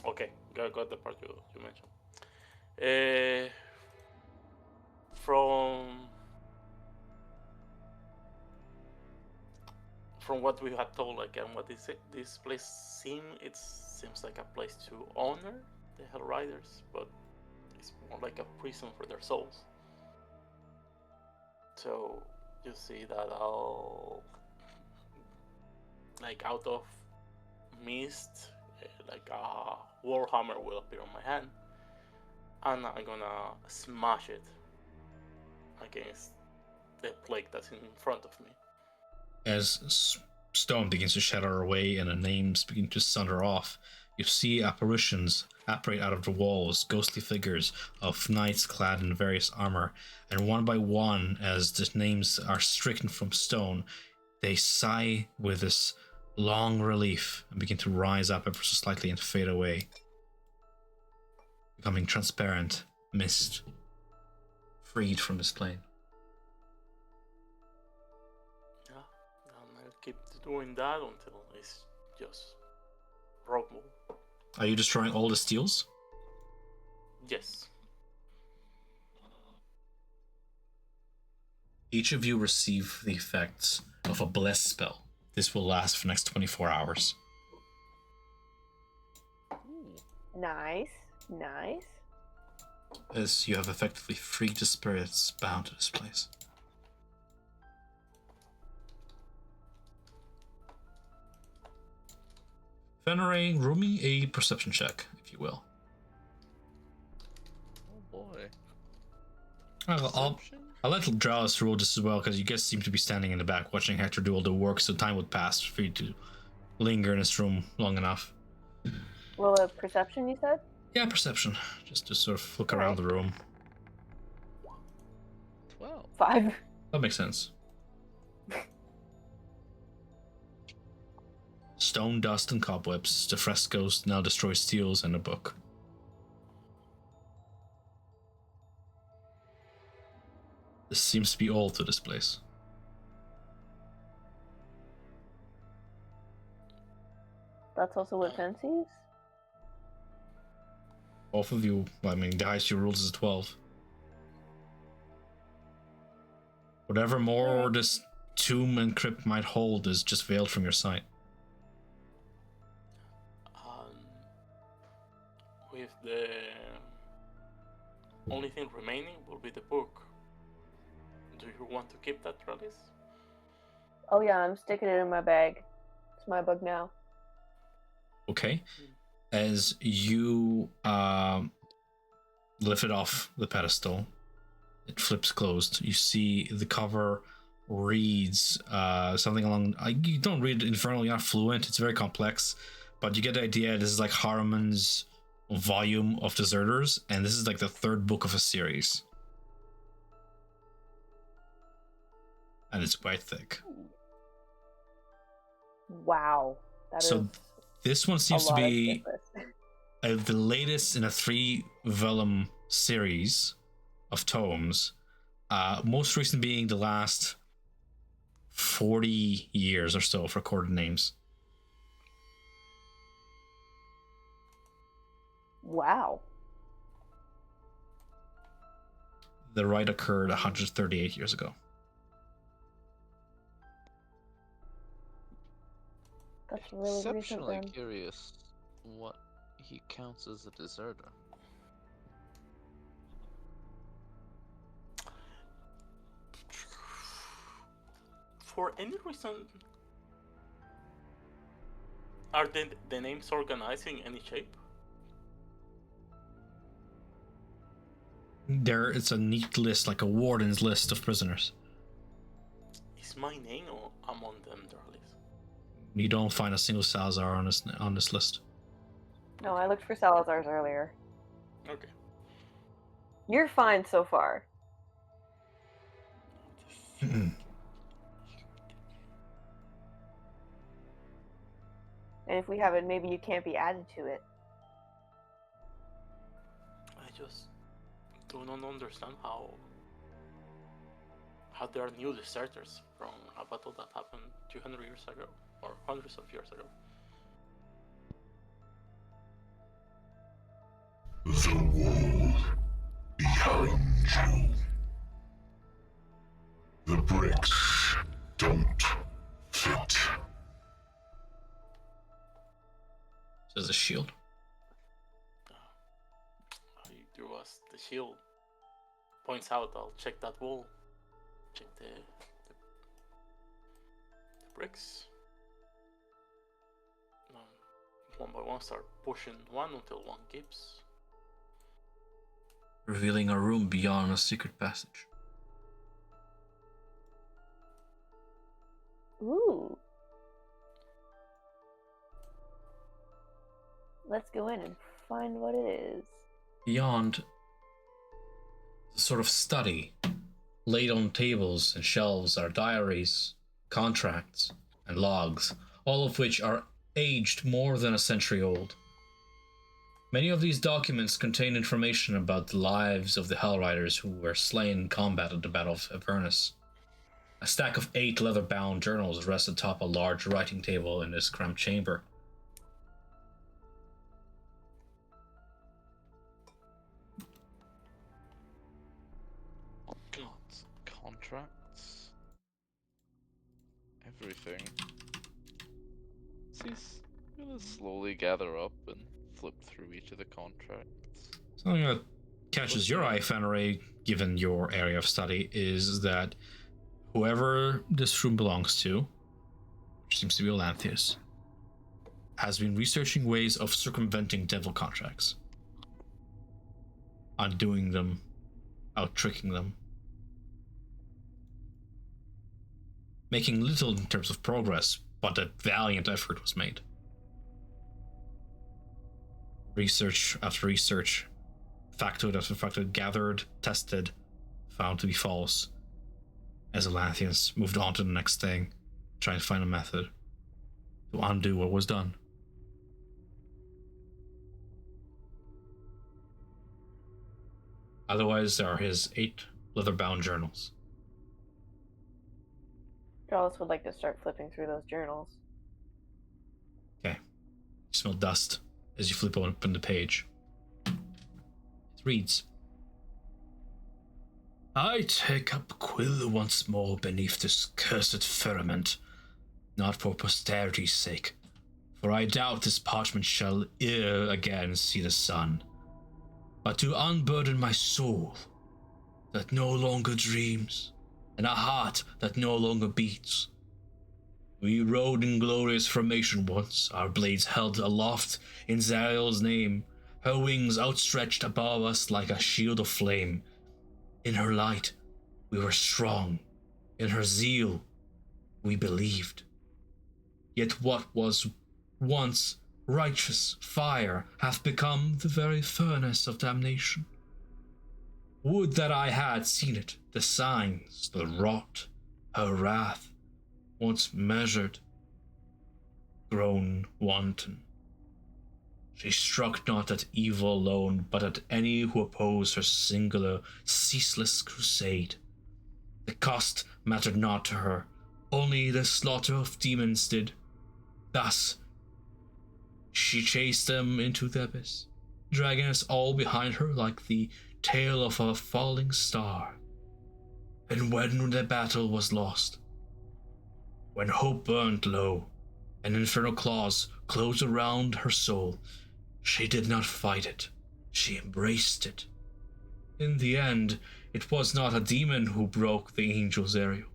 Okay, got the part you mentioned. Uh, from what we had told, like, and what this place seems like a place to honor the Hell Riders, but it's more like a prison for their souls. So you see that I'll, like, out of mist, like a warhammer will appear on my hand, and I'm gonna smash it against the plague that's in front of me. As stone begins to shatter away and the names begin to sunder off, you see apparitions apparate out of the walls, ghostly figures of knights clad in various armor, and one by one, as the names are stricken from stone, they sigh with this long relief and begin to rise up ever so slightly and fade away, becoming transparent mist, freed from this plane. Yeah, and I'll keep doing that until it's just rubble. Are you destroying all the steels? Yes. Each of you receive the effects of a bless spell. This will last for the next 24 hours. Nice. As you have effectively freed the spirits bound to this place. Fenrir, roll me a perception check, if you will. Oh boy. I'll let Draus roll this as well, because you guys seem to be standing in the back watching Hector do all the work, so time would pass for you to linger in this room long enough. Roll a perception, you said? Yeah, perception. Just to sort of look around the room. 12. 5. That makes sense. Stone, dust, and cobwebs. The frescoes now destroy steels and a book. This seems to be all to this place. That's also what Fen sees? Both of you, I mean, the highest you rolls is 12. Whatever more this tomb and crypt might hold is just veiled from your sight. With the only thing remaining will be the book. Do you want to keep that, Travis? Oh yeah, I'm sticking it in my bag. It's my book now. Okay. As you lift it off the pedestal, it flips closed. You see the cover reads something along. You don't read Infernal, you're not fluent. It's very complex, but you get the idea. This is like Harriman's volume of Deserters, and this is like the third book of a series, and it's quite thick. Wow. So this one seems to be the latest in a 3 vellum series of tomes, most recent being the last 40 years or so of recorded names. Wow. The rite occurred 138 years ago. That's really recent Exceptionally then. curious what he counts as a deserter. For any reason, are the names organized in any shape? It's a neat list, like a warden's list of prisoners. Is my name among them, Darlis? You don't find a single Salazar on this list. No, I looked for Salazar's earlier. Okay. You're fine so far. And if we have it, maybe you can't be added to it. I just do not understand how there are new deserters from a battle that happened 200 years ago, or hundreds of years ago. as a shield. He drew us the shield. Points out, I'll check that wall. Check the bricks. One by one, start pushing one until one keeps. Revealing a room beyond a secret passage. Ooh. Let's go in and find what it is. Beyond, the sort of study. Laid on tables and shelves are diaries, contracts, and logs, all of which are aged more than a century old. Many of these documents contain information about the lives of the Hellriders who were slain in combat at the Battle of Avernus. A stack of 8 leather-bound journals rests atop a large writing table in this cramped chamber. Contracts. Everything. He's gonna slowly gather up and flip through each of the contracts. Something that catches your eye, Fenray, given your area of study, is that whoever this room belongs to, which seems to be Olanthius, has been researching ways of circumventing devil contracts. Undoing them, out-tricking them. Making little in terms of progress, but a valiant effort was made. Research after research, factoid after factoid, gathered, tested, found to be false. As Olanthius moved on to the next thing, trying to find a method to undo what was done. Otherwise, there are his 8 leather-bound journals. Charles would like to start flipping through those journals. Okay. You smell dust as you flip open the page. It reads, I take up quill once more beneath this cursed firmament, not for posterity's sake, for I doubt this parchment shall e'er again see the sun, but to unburden my soul that no longer dreams, and a heart that no longer beats. We rode in glorious formation once, our blades held aloft in Zariel's name, her wings outstretched above us like a shield of flame. In her light, we were strong. In her zeal, we believed. Yet what was once righteous fire hath become the very furnace of damnation. Would that I had seen it, the signs, the wrought, her wrath, once measured, grown wanton. She struck not at evil alone, but at any who opposed her singular, ceaseless crusade. The cost mattered not to her, only the slaughter of demons did. Thus, she chased them into the abyss, dragging us all behind her like the tail of a falling star. And when the battle was lost, when hope burned low, and infernal claws closed around her soul, she did not fight it, she embraced it. In the end, it was not a demon who broke the angel's aerial.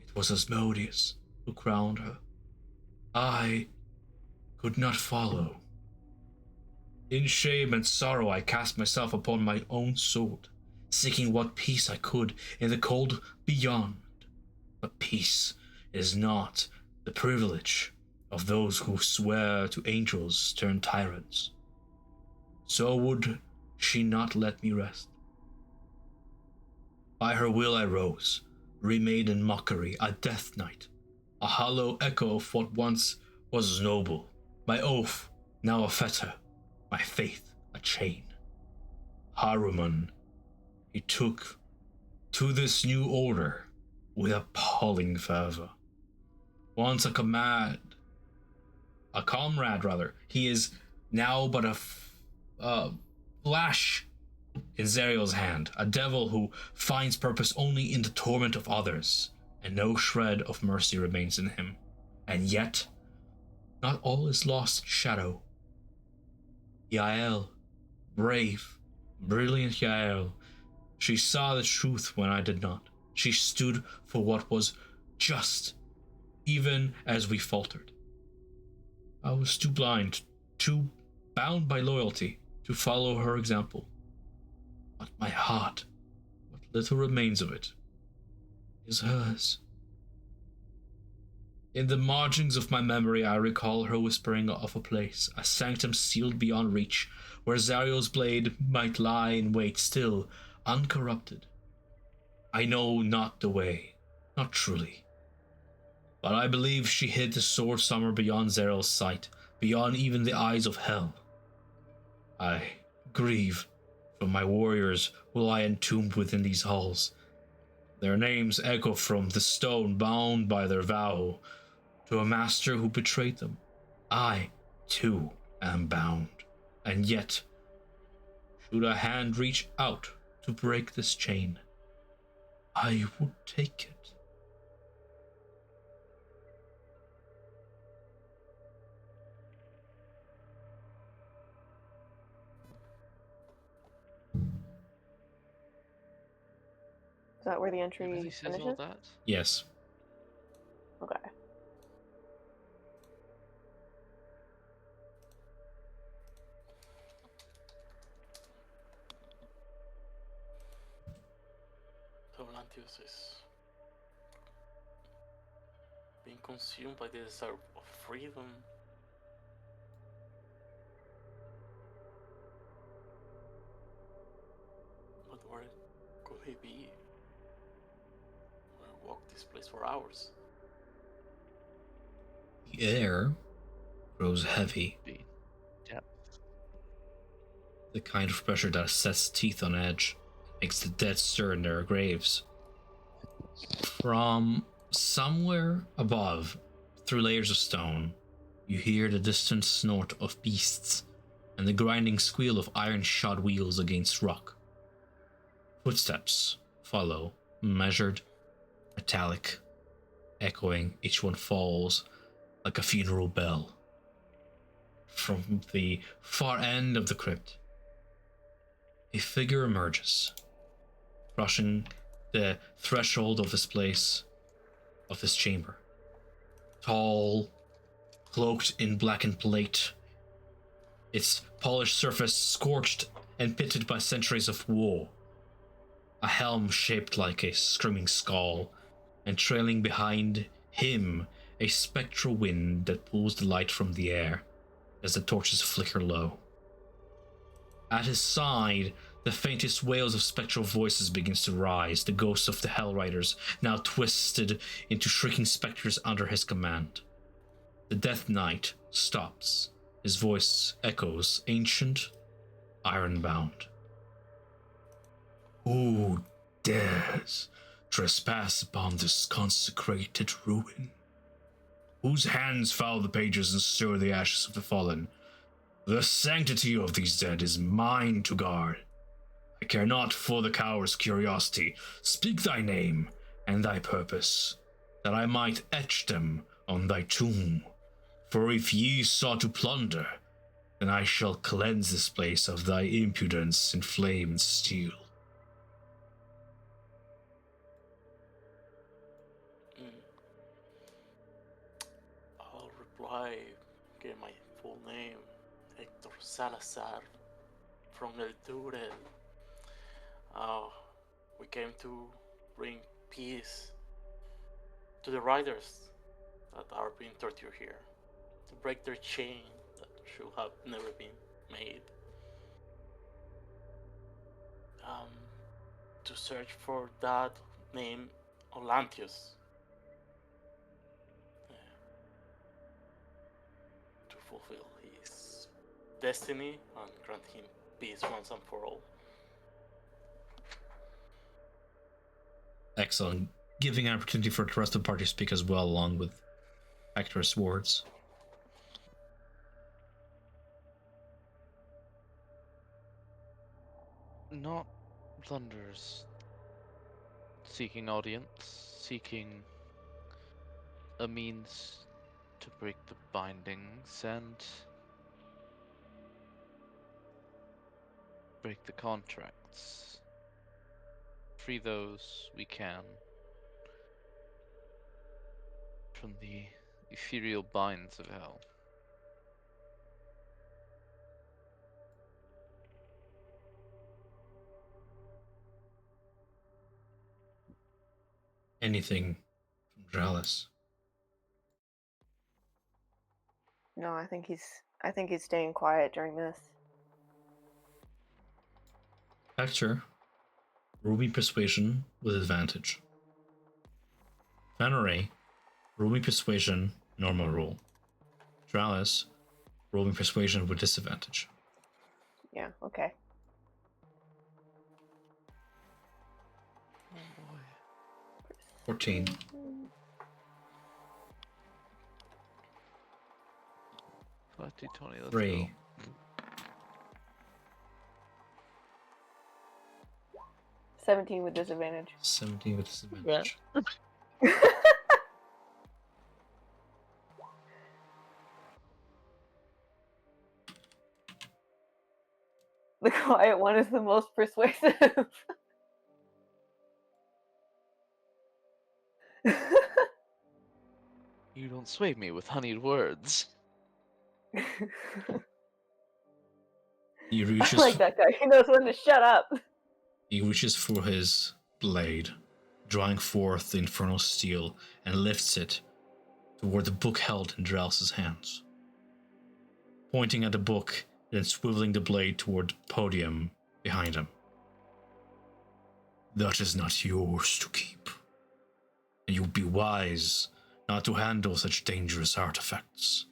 It was Asmodeus who crowned her. I could not follow. In shame and sorrow I cast myself upon my own sword, seeking what peace I could in the cold beyond. But peace is not the privilege of those who swear to angels turned tyrants. So would she not let me rest. By her will I rose, remade in mockery, a death knight, a hollow echo of what once was noble, my oath now a fetter, my faith a chain. Haruman, he took to this new order with appalling fervor. Once a comrade, he is now but a flash in Zariel's hand, a devil who finds purpose only in the torment of others, and no shred of mercy remains in him. And yet, not all is lost in shadow. Yael, brave, brilliant Yael. She saw the truth when I did not. She stood for what was just, even as we faltered. I was too blind, too bound by loyalty to follow her example. But my heart, what little remains of it, is hers. In the margins of my memory, I recall her whispering of a place, a sanctum sealed beyond reach, where Zariel's blade might lie in wait still, uncorrupted. I know not the way, not truly. But I believe she hid the sword somewhere beyond Zariel's sight, beyond even the eyes of hell. I grieve for my warriors who lie entombed within these halls. Their names echo from the stone bound by their vow to a master who betrayed them. I, too, am bound. And yet, should a hand reach out to break this chain, I would take it. Is that where the He entry really says all finishes? that? Yes. Okay. So Olanthius is being consumed by the desire of freedom. But where could he be? I walked this place for hours. The air grows heavy, Yep. the kind of pressure that sets teeth on edge, makes the dead stir in their graves. From somewhere above, through layers of stone, you hear the distant snort of beasts and the grinding squeal of iron-shod wheels against rock. Footsteps follow, measured, metallic, echoing. Each one falls like a funeral bell. From the far end of the crypt, a figure emerges, crossing the threshold of this place, of this chamber. Tall, cloaked in blackened plate, its polished surface scorched and pitted by centuries of war. A helm shaped like a screaming skull, and trailing behind him a spectral wind that pulls the light from the air as the torches flicker low. At his side, the faintest wails of spectral voices begins to rise, the ghosts of the Hell Riders now twisted into shrieking specters under his command. The Death Knight stops. His voice echoes, ancient, iron-bound. Who dares trespass upon this consecrated ruin? Whose hands foul the pages and stir the ashes of the fallen? The sanctity of these dead is mine to guard. I care not for the coward's curiosity. Speak thy name and thy purpose, that I might etch them on thy tomb. For if ye sought to plunder, then I shall cleanse this place of thy impudence in flame and steel. I'll reply, get my full name, Hector Salazar, from El Turel. We came to bring peace to the riders that are being tortured here, to break their chain that should have never been made, to search for that named Olanthius, to fulfill his destiny and grant him peace once and for all. Excellent. Giving an opportunity for the rest of the party to speak as well, along with Hector's words. Not Blunders seeking audience, seeking a means to break the bindings, and break the contracts. Free those we can from the ethereal binds of hell. Anything from Dralis? No, I think he's staying quiet during this. Hector, roll me persuasion with advantage. Fenore, roll me persuasion, normal roll. Dralis, roll me persuasion with disadvantage. Yeah, okay. Oh boy. 14. Flat D20, let's 3. go. 17 with disadvantage. 17 with disadvantage. The quiet one is the most persuasive. You don't sway me with honeyed words. He I reaches, like that guy. He knows when to shut up. he reaches for his blade, drawing forth the infernal steel, and lifts it toward the book held in Drel's hands. Pointing at the book, then swiveling the blade toward the podium behind him. That is not yours to keep, and you would be wise not to handle such dangerous artifacts.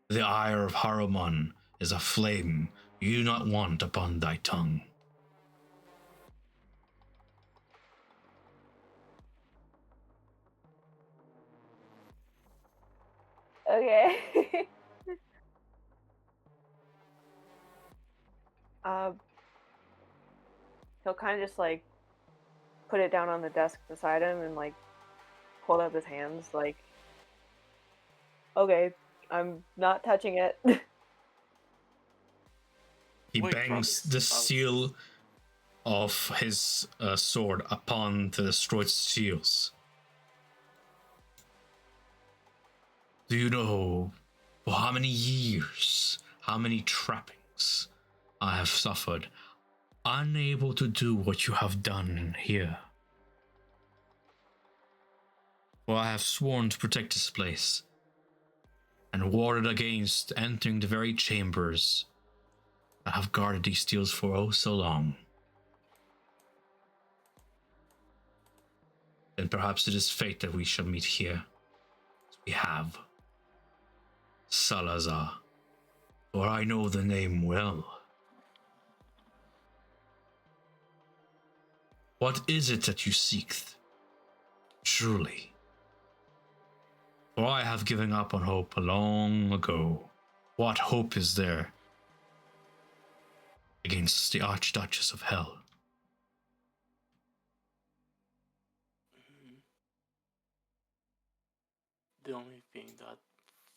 The ire of Haruman is a flame you do not want upon thy tongue. Okay. He'll kind of just like put it down on the desk beside him and like hold up his hands like, okay, I'm not touching it. He Wait, bangs Travis, the seal of his sword upon the destroyed seals. Do you know for how many years, how many trappings I have suffered, unable to do what you have done here? For I have sworn to protect this place, and warded against entering the very chambers that have guarded these steels for oh so long. Then perhaps it is fate that we shall meet here, as we have. Salazar, for I know the name well. What is it that you seek? Truly. For I have given up on hope long ago. What hope is there against the Archduchess of Hell? The only thing that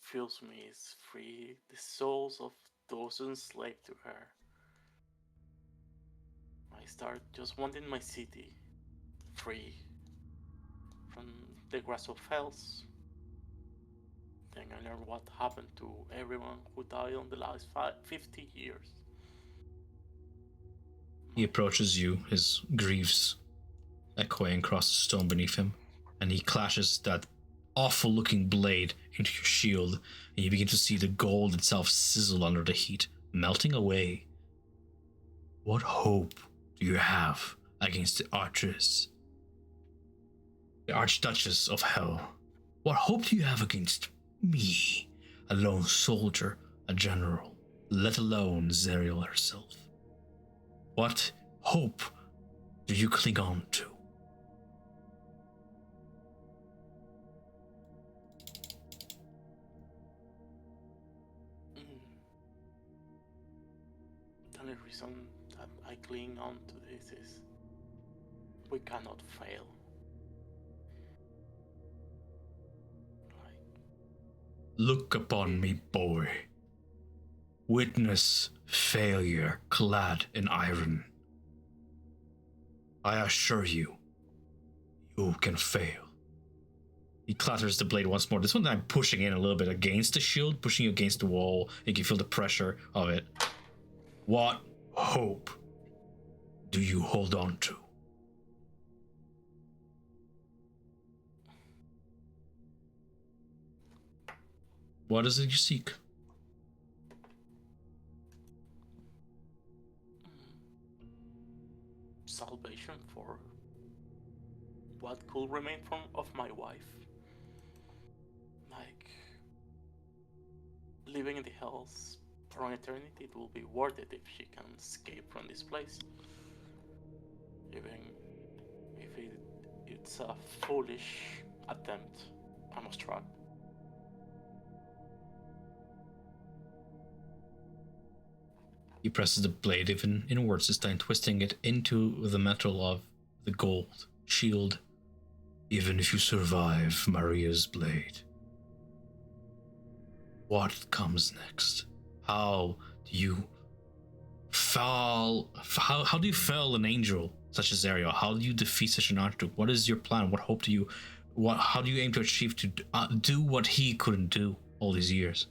fills me is free the souls of those enslaved to her. I start just wanting my city free from the grasp of hells. Then I learn what happened to everyone who died in the last 50 years. He approaches you, his greaves echoing across the stone beneath him, and he clashes that awful looking blade into your shield, and you begin to see the gold itself sizzle under the heat, melting away. What hope do you have against the Archers? The Archduchess of Hell? What hope do you have against me, a lone soldier, a general, let alone Zerial herself? What hope do you cling on to? The only reason that I cling on to this is we cannot fail. Look upon me, boy. witness failure clad in iron. I assure you, you can fail. He clatters the blade once more. This one I'm pushing in a little bit against the shield, pushing you against the wall. You can feel the pressure of it. What hope do you hold on to? What is it you seek? Salvation for what could remain of my wife. Like, living in the hells for an eternity, it will be worth it if she can escape from this place. Even if it's a foolish attempt, I must try. He presses the blade even inwards this time, twisting it into the metal of the gold shield. Even if you survive Maria's blade, what comes next? How do you fall? How do you fell an angel such as Ariel? How do you defeat such an archduke? What is your plan? What hope do you? How do you aim to achieve to do what he couldn't do all these years?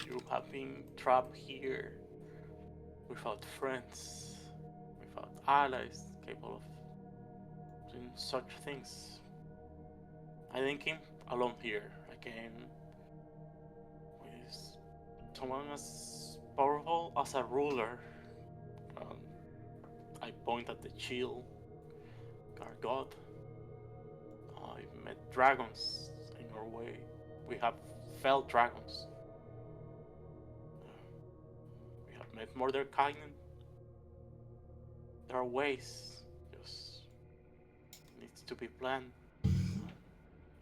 You have been trapped here without friends, without allies capable of doing such things. I didn't come alone here. I came with someone as powerful as a ruler. I point at the shield, our god. I met dragons in our way. We have felled dragons. Met murder kind. There are ways, just needs to be planned.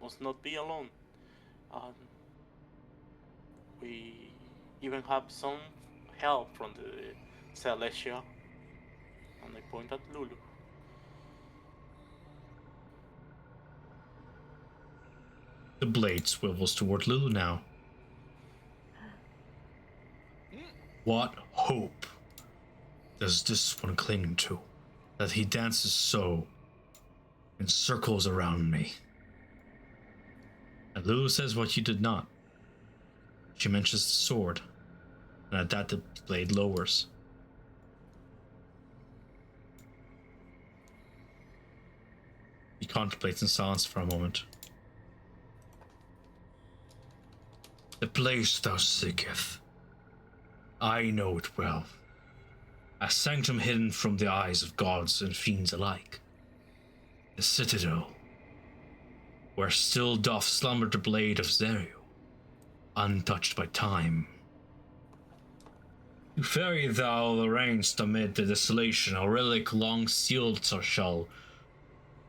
Must not be alone. We even have some help from the Celestia, and I point at Lulu. The blade swivels toward Lulu now. What hope does this one cling to, that he dances so in circles around me? And Lulu says what you did not. She mentions the sword, and at that the blade lowers. He contemplates in silence for a moment. The place thou seeketh, I know it well. A sanctum hidden from the eyes of gods and fiends alike. The citadel, where still doth slumber the blade of Zerial, untouched by time. To ferry thou arranged amid the desolation, a relic long sealed shall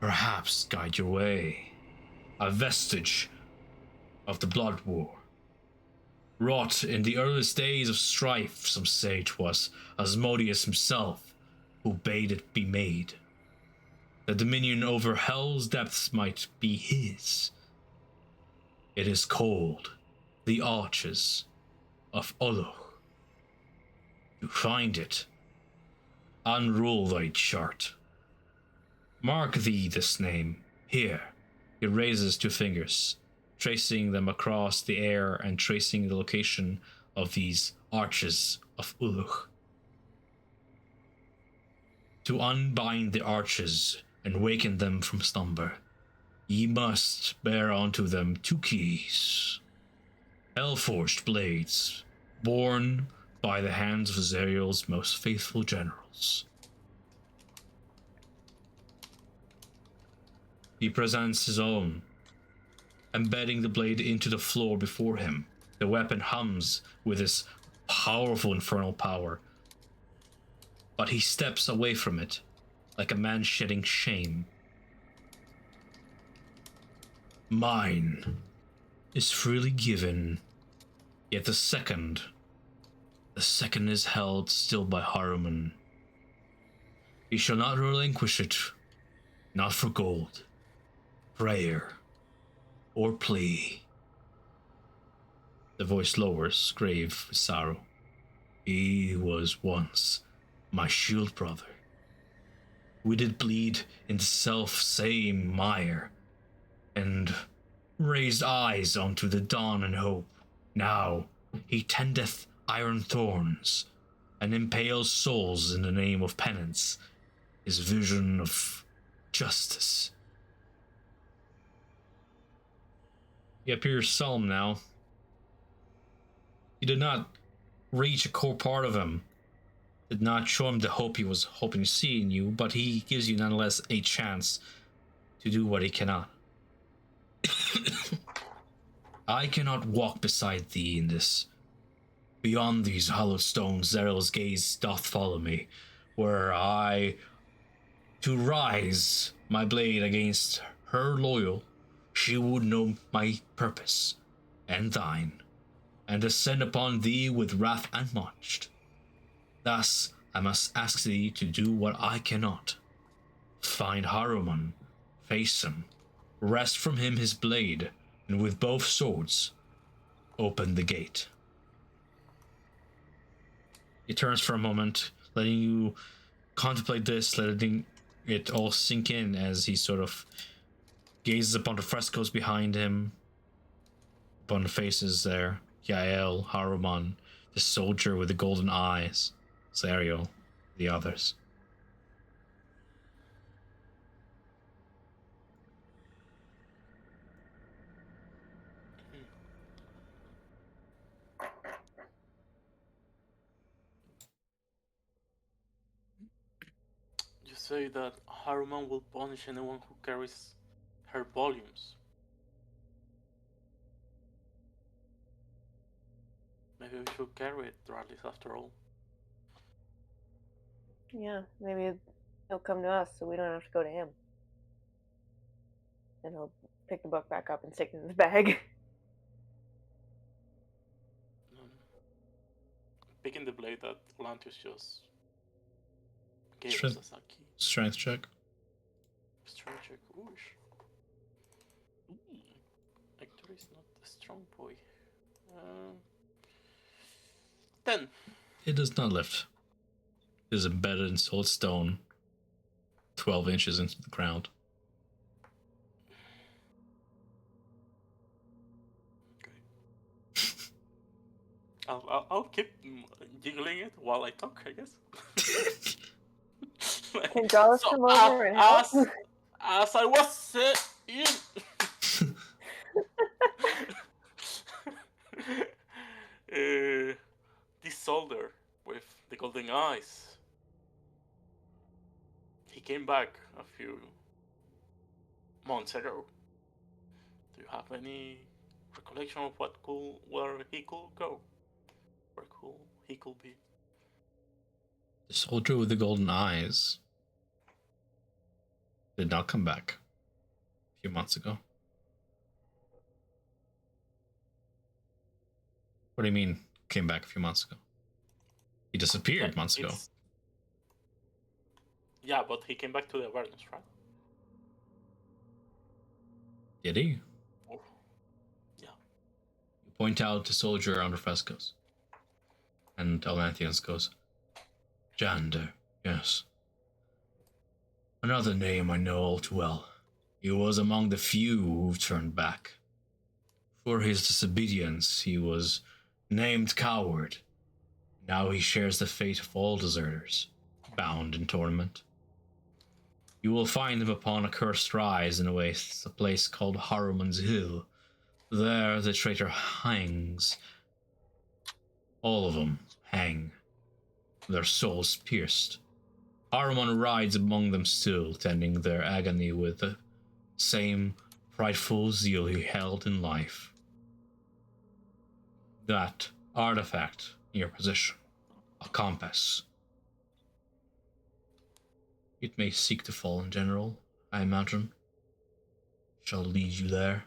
perhaps guide your way. A vestige of the blood war. Wrought in the earliest days of strife, some say 'twas Asmodeus himself who bade it be made. The dominion over hell's depths might be his. It is called the Arches of Oloch. To find it, unroll thy chart. Mark thee this name, here. He raises 2 fingers, tracing them across the air and tracing the location of these arches of Uluch. To unbind the arches and waken them from slumber, ye must bear unto them 2 keys. Hell-forged blades, borne by the hands of Zerial's most faithful generals. He presents his own, embedding the blade into the floor before him. The weapon hums with its powerful infernal power, but he steps away from it, like a man shedding shame. Mine is freely given, yet the second is held still by Haruman. He shall not relinquish it, not for gold, prayer or plea. The voice lowers, grave with sorrow. He was once my shield brother. We did bleed in the self-same mire, and raised eyes unto the dawn and hope. Now he tendeth iron thorns, and impales souls in the name of penance, his vision of justice. He appears solemn now. You did not reach a core part of him, did not show him the hope he was hoping to see in you, but he gives you nonetheless a chance to do what he cannot. I cannot walk beside thee in this. Beyond these hollow stones, Zeryl's gaze doth follow me, were I to rise my blade against her loyal, she would know my purpose and thine, and descend upon thee with wrath unmatched. Thus I must ask thee to do what I cannot. Find Haruman, face him, wrest from him his blade, and with both swords, open the gate. He turns for a moment, letting you contemplate this, letting it all sink in as he sort of gazes upon the frescoes behind him, upon the faces there. Yael, Haruman, the soldier with the golden eyes, Zariel, the others. You say that Haruman will punish anyone who carries her volumes. Maybe we should carry it, Rallis, after all. Yeah, maybe he'll come to us so we don't have to go to him. And he'll pick the book back up and stick it in his bag. Picking the blade that Olanthius just gave Strength. us as a key. Strength check. Strength check. Oosh. Ooh. Hector is not a strong boy. 10. It does not lift. It is embedded in solid stone, 12 inches into the ground. I'll keep jiggling it while I talk, I guess. Can Jarlis So, come over and help? as I was saying, this soldier with the golden eyes, he came back a few months ago. Do you have any recollection of where he could go? Where he could be? The soldier with the golden eyes did not come back a few months ago. What do you mean, came back a few months ago? He disappeared months ago. Yeah, but he came back to the Avernus, right? Did he? Oh. Yeah. You point out the soldier on the frescoes. And Olanthius goes, Jander, yes. Another name I know all too well. He was among the few who turned back. For his disobedience, he was named coward. Now he shares the fate of all deserters, bound in torment. You will find him upon a cursed rise in a place called Haruman's Hill. There the traitor hangs. All of them hang, their souls pierced. Haruman rides among them still, tending their agony with the same prideful zeal he held in life. That artifact in your possession, a compass. It may seek the fallen general, I imagine. Shall lead you there.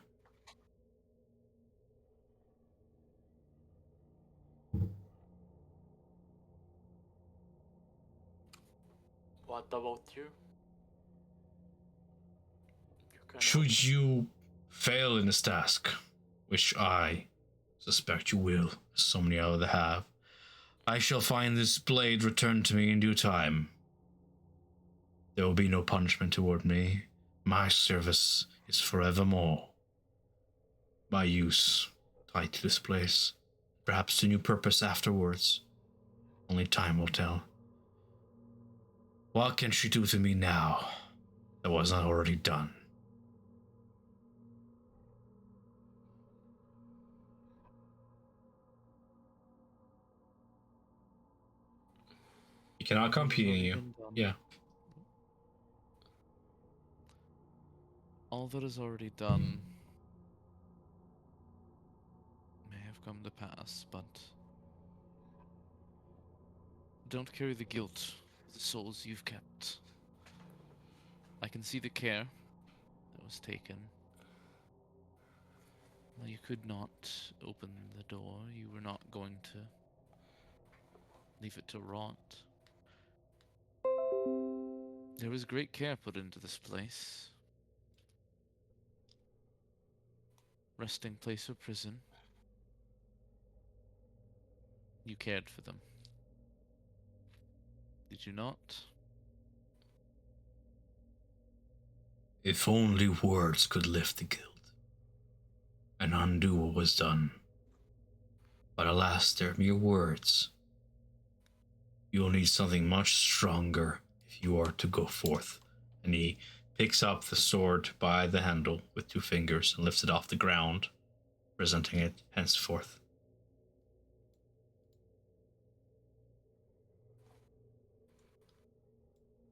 What about you? You Should you fail in this task, which I suspect you will, as so many others have, I shall find this blade returned to me in due time. There will be no punishment toward me. My service is forevermore. My use tied to this place, perhaps to new purpose afterwards. Only time will tell. What can she do to me now that was not already done? He cannot compete in you. Yeah. All that is already done may have come to pass, but don't carry the guilt of the souls you've kept. I can see the care that was taken. You could not open the door. You were not going to leave it to rot. There was great care put into this place. Resting place or prison. You cared for them. Did you not? If only words could lift the guilt and undo what was done. But alas, they're mere words. You'll need something much stronger if you are to go forth. And he picks up the sword by the handle with 2 fingers and lifts it off the ground, presenting it henceforth.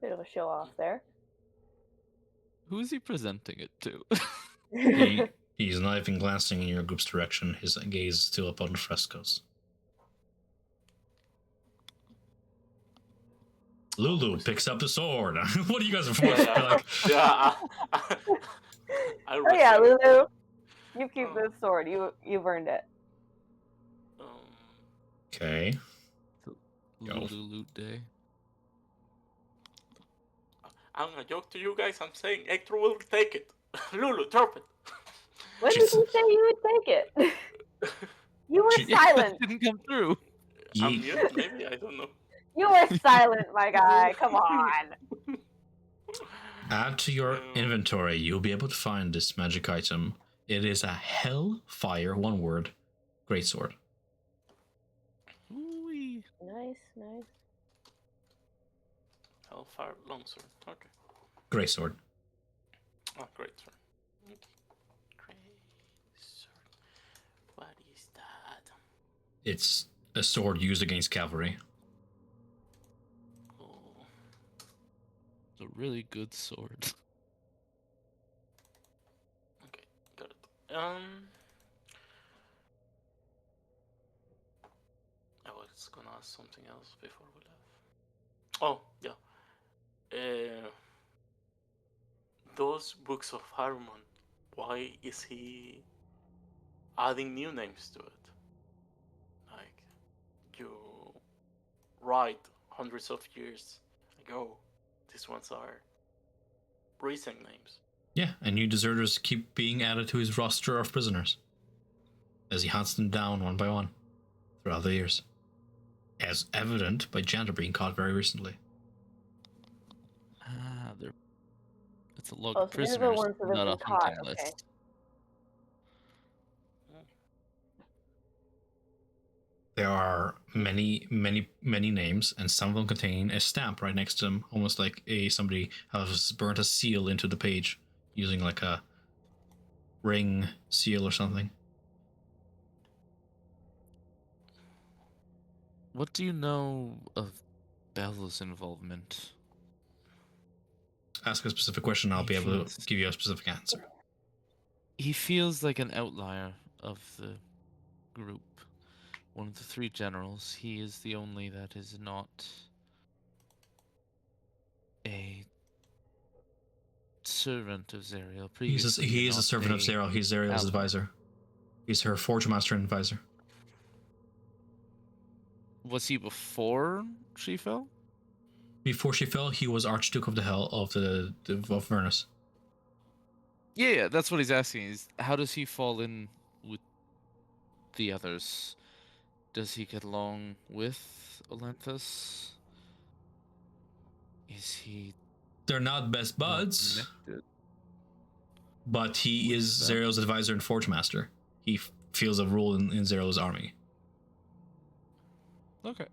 Bit of a show off there. Who is he presenting it to? He's not even glancing in your group's direction. His gaze is still up on the frescoes. Lulu picks up the sword. What are you guys for? Yeah. Oh yeah, Lulu. You keep this sword. You've earned it. Okay. Lulu loot day. I'm gonna joke to you guys. I'm saying Hector will take it. Lulu, drop it. When did you say you would take it? You were silent. Didn't come through. I'm mute, maybe, I don't know. You were silent, my guy. Come on. Add to your inventory. You'll be able to find this magic item. It is a Hellfire, one word, greatsword. Ooh-wee. Nice. Hellfire longsword. Okay. Greatsword. Oh, great sword. Okay. Great sword. What is that? It's a sword used against cavalry. Oh. It's a really good sword. Okay, got it. I was gonna ask something else before we left. Oh, yeah. Those books of Harmon, why is he adding new names to it? Like, you write hundreds of years ago, these ones are recent names. Yeah, and new deserters keep being added to his roster of prisoners as he hunts them down one by one throughout the years, as evident by Jander being caught very recently. It's a log Oh, of so these are prisoners, the ones that have not been a caught, hunting okay. list. There are many names, and some of them contain a stamp right next to them, almost like somebody has burnt a seal into the page using like a ring seal or something. What do you know of Bella's involvement? Ask a specific question, I'll be able to give you a specific answer. He feels like an outlier of the group. One of the 3 generals. He is the only that is not a servant of Zariel. He is a servant of Zariel. He's Zariel's advisor. He's her Forge Master and advisor. Was he before she fell? Before she fell, he was Archduke of the Hell of the Avernus. Yeah, that's what he's asking. Is how does he fall in with the others? Does he get along with Olanthius? Is he They're not best more buds, connected? but he With is them? Zero's advisor and Forge Master. He feels a role in Zero's army. Okay.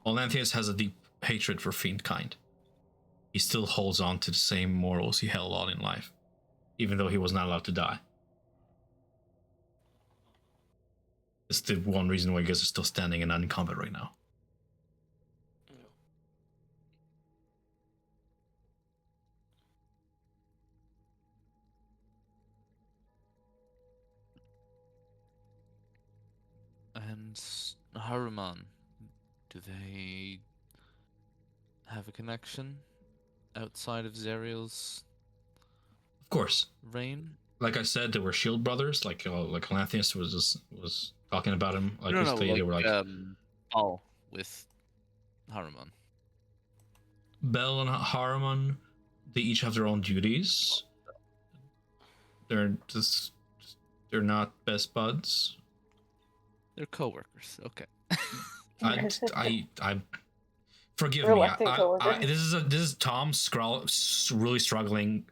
Olanthius has a deep hatred for fiend kind. He still holds on to the same morals he held on in life, even though he was not allowed to die. It's the one reason why you guys are still standing and not in combat right now. And Haruman, do they have a connection outside of Zerial's Of course, reign? like I said, they were shield brothers. Like Olanthius was talking about him. Like No, basically, they were like Paul with Haruman. Bell and Haruman. They each have their own duties. They're not best buds. They're co-workers. Okay. I forgive me. Reluctant coworker. This is Tom really struggling.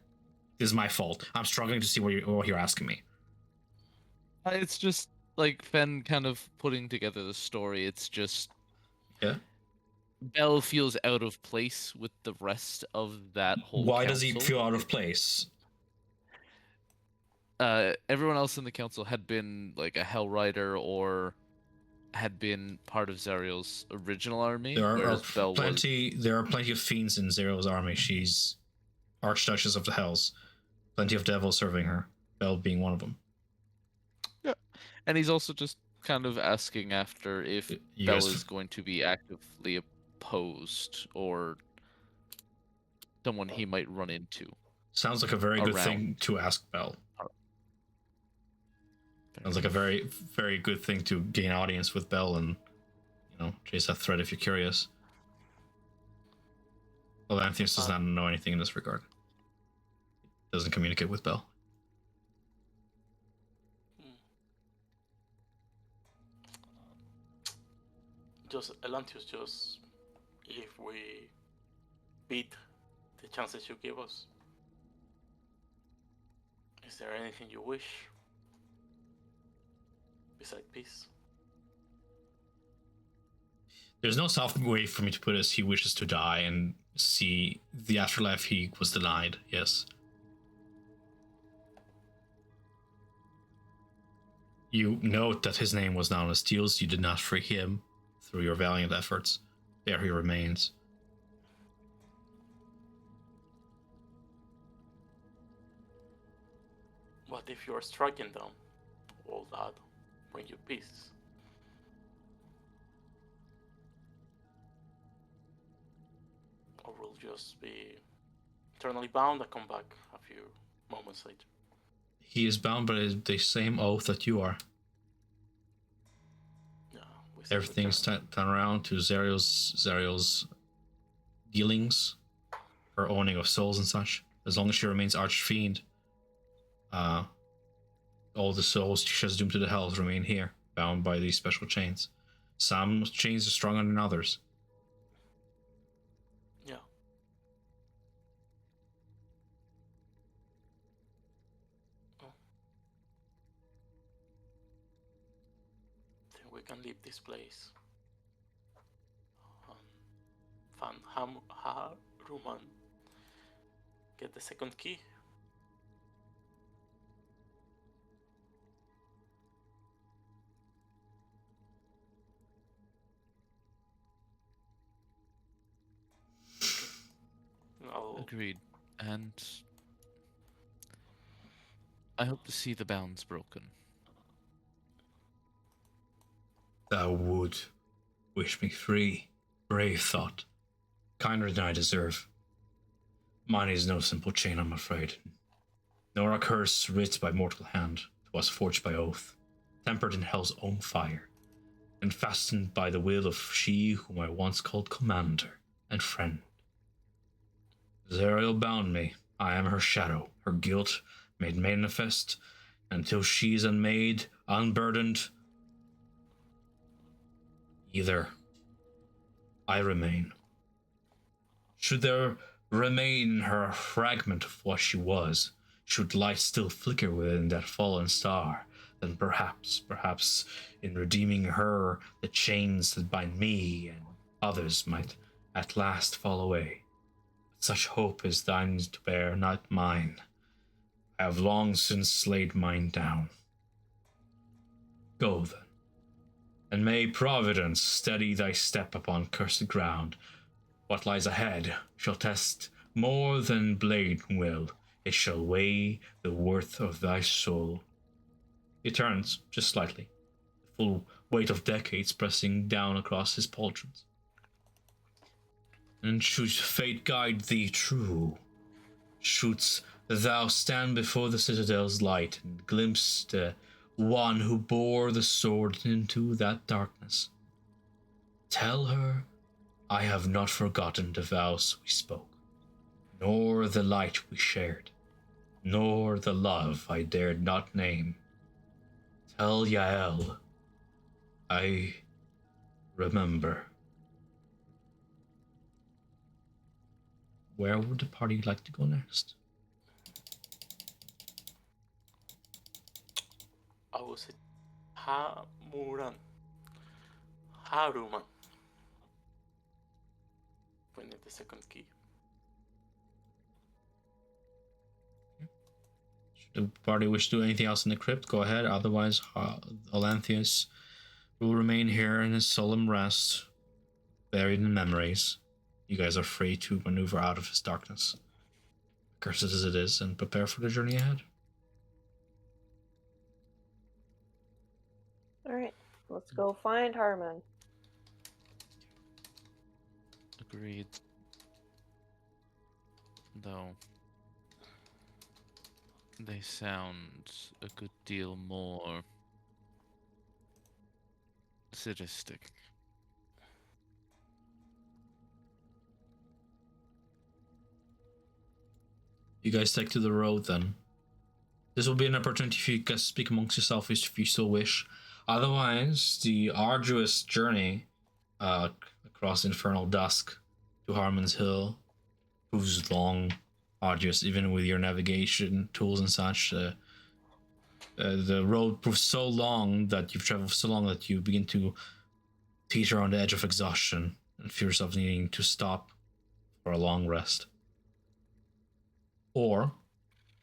This is my fault. I'm struggling to see what you're asking me. It's just like Fen kind of putting together the story. It's just Yeah. Bell feels out of place with the rest of that whole. Why does he council. feel out of place? Everyone else in the council had been like a Hell Rider or had been part of Zerial's original army. There are Bell plenty. There are plenty of fiends in Zero's army. She's Archduchess of the Hells. Plenty of devils serving her. Bell being one of them. Yeah, and he's also just kind of asking after if Bell is going to be actively opposed or someone he might run into. Sounds like a very good thing to ask Bell. Sounds like a very, very good thing to gain audience with Bell and, chase that threat if you're curious. Well, Olanthius does not know anything in this regard. Doesn't communicate with Bell. Olanthius, if we beat the chances you give us, is there anything you wish besides peace? There's no soft way for me to put it as he wishes to die and see the afterlife he was denied, yes. You note that his name was now on the steels. You did not free him through your valiant efforts. There he remains. What if you're striking them? All that bring you peace. Or will just be eternally bound and come back a few moments later? He is bound by the same oath that you are. Yeah, everything's done around to Zerial's dealings, her owning of souls and such. As long as she remains Archfiend, all the souls she has doomed to the hells remain here, bound by these special chains. Some chains are stronger than others. Yeah. Oh. Then we can leave this place. Haruman, get the second key. Agreed. And I hope to see the bounds broken. Thou would wish me free. Brave thought. Kinder than I deserve. Mine is no simple chain, I'm afraid. Nor a curse writ by mortal hand. 'Twas forged by oath, tempered in hell's own fire, and fastened by the will of she whom I once called commander and friend. Zerial bound me. I am her shadow, her guilt made manifest, until she is unmade, unburdened. Either I remain. Should there remain in her a fragment of what she was, should light still flicker within that fallen star, then perhaps, in redeeming her, the chains that bind me and others might at last fall away. But such hope is thine to bear, not mine. I have long since laid mine down. Go then, and may Providence steady thy step upon cursed ground. What lies ahead shall test more than blade will. It shall weigh the worth of thy soul. He turns, just slightly, the full weight of decades pressing down across his pauldrons. And should fate guide thee true, shouldst thou stand before the citadel's light and glimpse the one who bore the sword into that darkness, tell her I have not forgotten the vows we spoke, nor the light we shared, nor the love I dared not name. Tell Yael I remember. Where would the party like to go next? I will say Hamuran. Haruman. We need the second key. Should the party wish to do anything else in the crypt, go ahead. Otherwise, Olanthius will remain here in his solemn rest, buried in memories. You guys are free to maneuver out of his darkness, cursed as it is, and prepare for the journey ahead. Alright, let's go find Harmon. Agreed. Though they sound a good deal more sadistic. You guys take to the road then. This will be an opportunity for you guys to speak amongst yourselves if you still wish. Otherwise, the arduous journey across infernal dusk to Harmon's Hill proves long, arduous, even with your navigation tools and such. The road proves so long that you've traveled so long that you begin to teeter on the edge of exhaustion and feel yourself needing to stop for a long rest. Or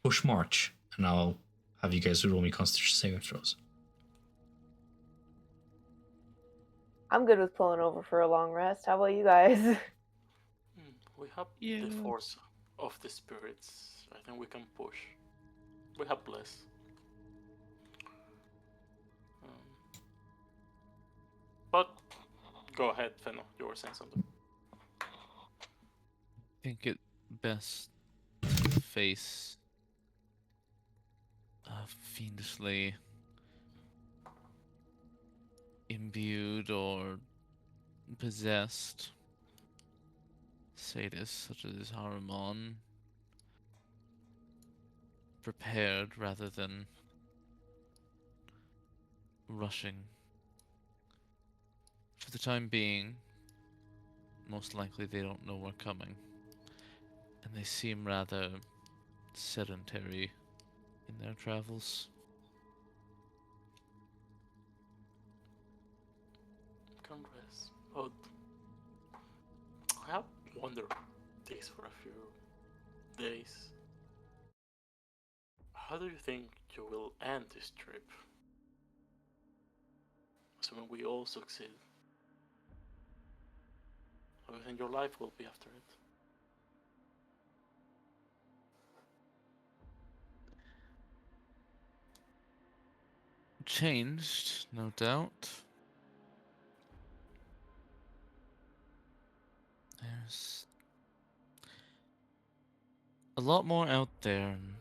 push march, and I'll have you guys roll me Constitution saving throws. I'm good with pulling over for a long rest. How about you guys? We have the force of the spirits. I think we can push. We have bless. But go ahead, Fenno. You were saying something. I think it best to face a fiendishly imbued or possessed sadist such as Haruman, prepared rather than rushing. For the time being, most likely they don't know we're coming, and they seem rather sedentary in their travels. Can rest, but I have wondered this for a few days. How do you think you will end this trip? Assuming we all succeed. How do you think your life will be after it? Changed, no doubt. There's a lot more out there, and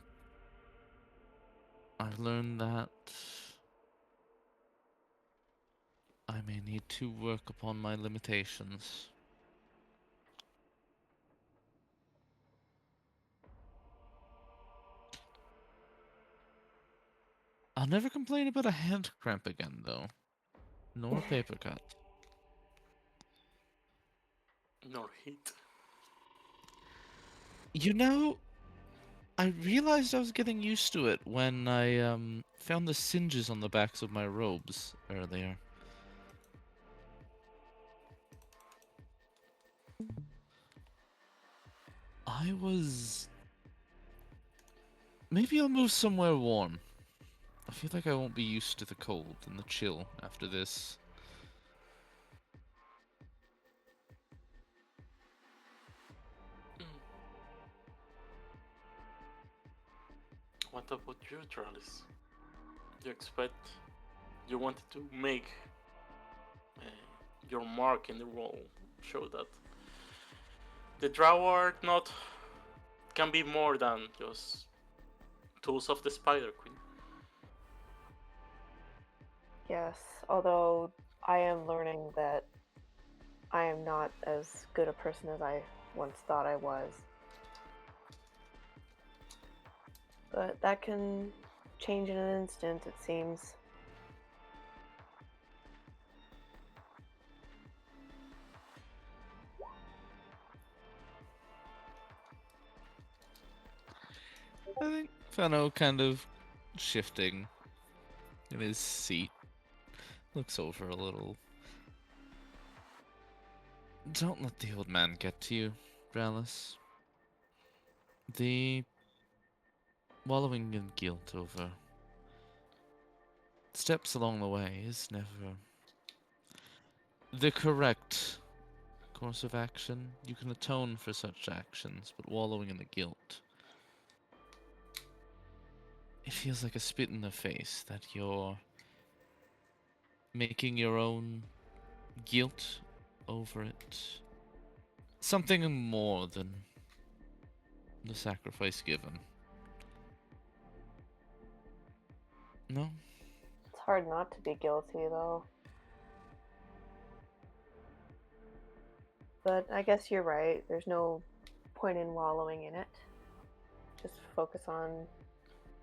I've learned that I may need to work upon my limitations. I'll never complain about a hand cramp again, though. Nor a paper cut. Nor heat. You know, I realized I was getting used to it when I found the singes on the backs of my robes earlier. I was... Maybe I'll move somewhere warm. I feel like I won't be used to the cold and the chill after this. What about you, Tralis? You wanted to make your mark in the role, show that the Drow are not can be more than just tools of the Spider Queen. Yes, although I am learning that I am not as good a person as I once thought I was. But that can change in an instant, it seems. I think Fano kind of shifting in his seat. Looks over a little. Don't let the old man get to you, Bralis. The wallowing in guilt over steps along the way is never the correct course of action. You can atone for such actions, but wallowing in the guilt, it feels like a spit in the face that you're making your own guilt over it something more than the sacrifice given. No? It's hard not to be guilty, though. But I guess you're right. There's no point in wallowing in it. Just focus on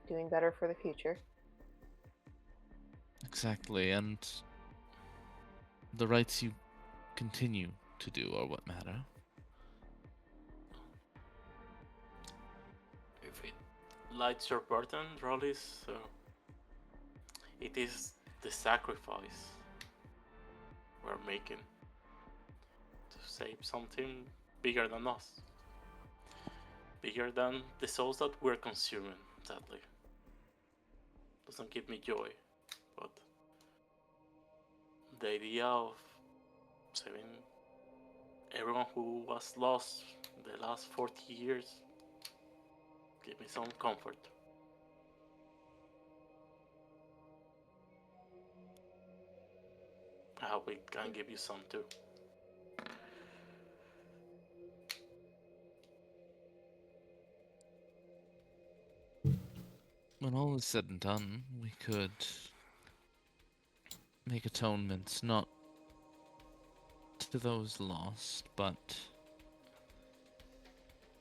doing better for the future. Exactly, and the rites you continue to do are what matter. If it lights your burden, Rollis, it is the sacrifice we're making to save something bigger than us. Bigger than the souls that we're consuming, sadly. Doesn't give me joy, but the idea of saving everyone who was lost the last 40 years give me some comfort. I hope it can give you some too. When all is said and done, we could make atonements not to those lost, but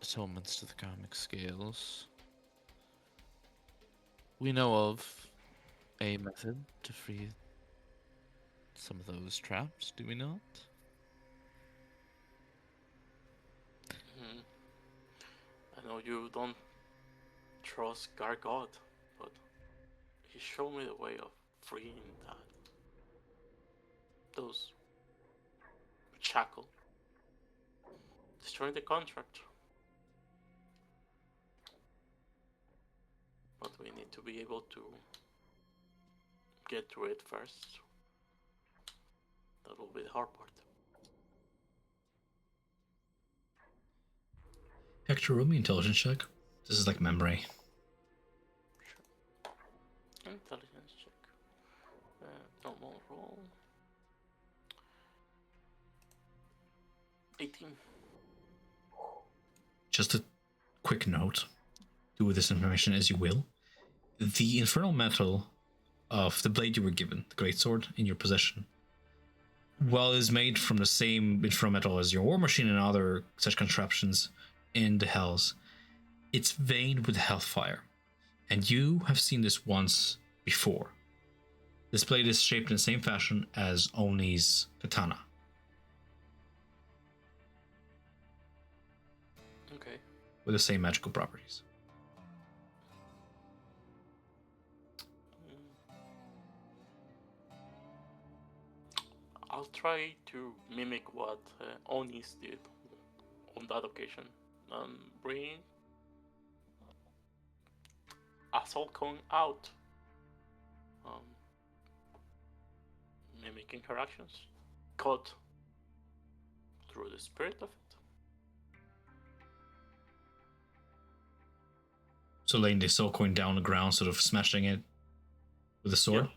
atonements to the karmic scales. We know of a method to free some of those traps, do we not? I know you don't trust Gargot, but he showed me the way of freeing those shackle, destroying the contract. But we need to be able to get through it first. That will be the hard part. Hector, roll me intelligence check. This is like memory. Sure. Intelligence check. Normal roll. 18. Just a quick note. Do with this information as you will. The infernal metal of the blade you were given, the greatsword in your possession, while it is made from the same infernal metal as your war machine and other such contraptions in the hells, it's veined with hellfire. And you have seen this once before. This blade is shaped in the same fashion as Oni's katana. Okay. With the same magical properties. I'll try to mimic what Onis did on that occasion. Bring a soul coin out. Mimicking her actions. Caught through the spirit of it. So laying the soul coin down on the ground, sort of smashing it with a sword. Yeah.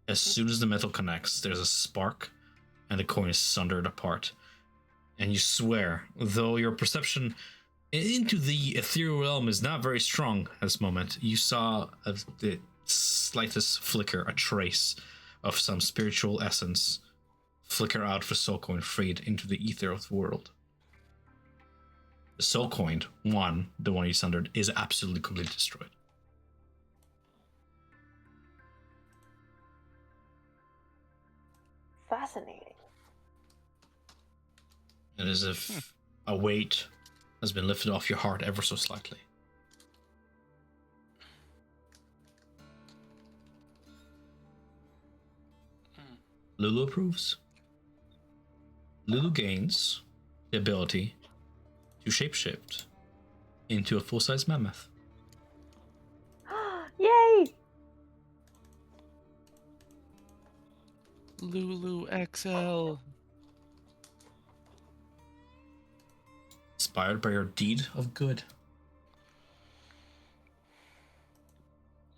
As soon as the metal connects, there's a spark, and the coin is sundered apart. And you swear, though your perception into the ethereal realm is not very strong at this moment, you saw the slightest flicker, a trace of some spiritual essence flicker out of the soul coin, freed into the ether of the world. The soul coin, the one you sundered, is absolutely completely destroyed. Fascinating. It is as if a weight has been lifted off your heart ever so slightly. Lulu approves. Lulu gains the ability to shapeshift into a full-size mammoth. Yay! Lulu XL. Inspired by your deed of good.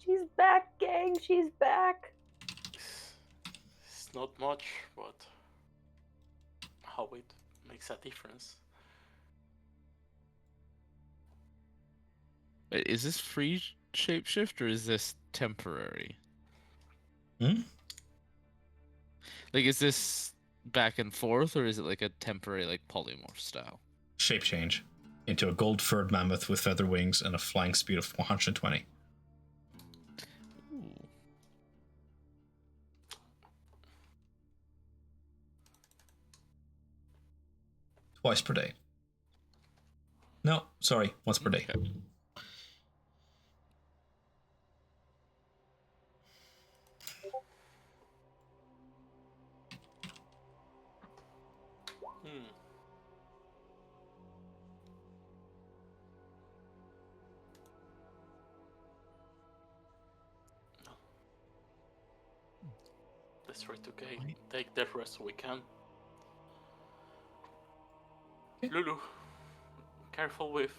She's back, gang. She's back. It's not much, but how it makes a difference. Wait, is this free shapeshift or is this temporary? Hmm? Like, is this back and forth or is it like a temporary, like, polymorph style? Shape change into a gold-furred mammoth with feather wings and a flying speed of 120. Ooh. Twice per day. No, sorry, once per day. Okay. Let's try to take the rest we can. Okay. Lulu, careful with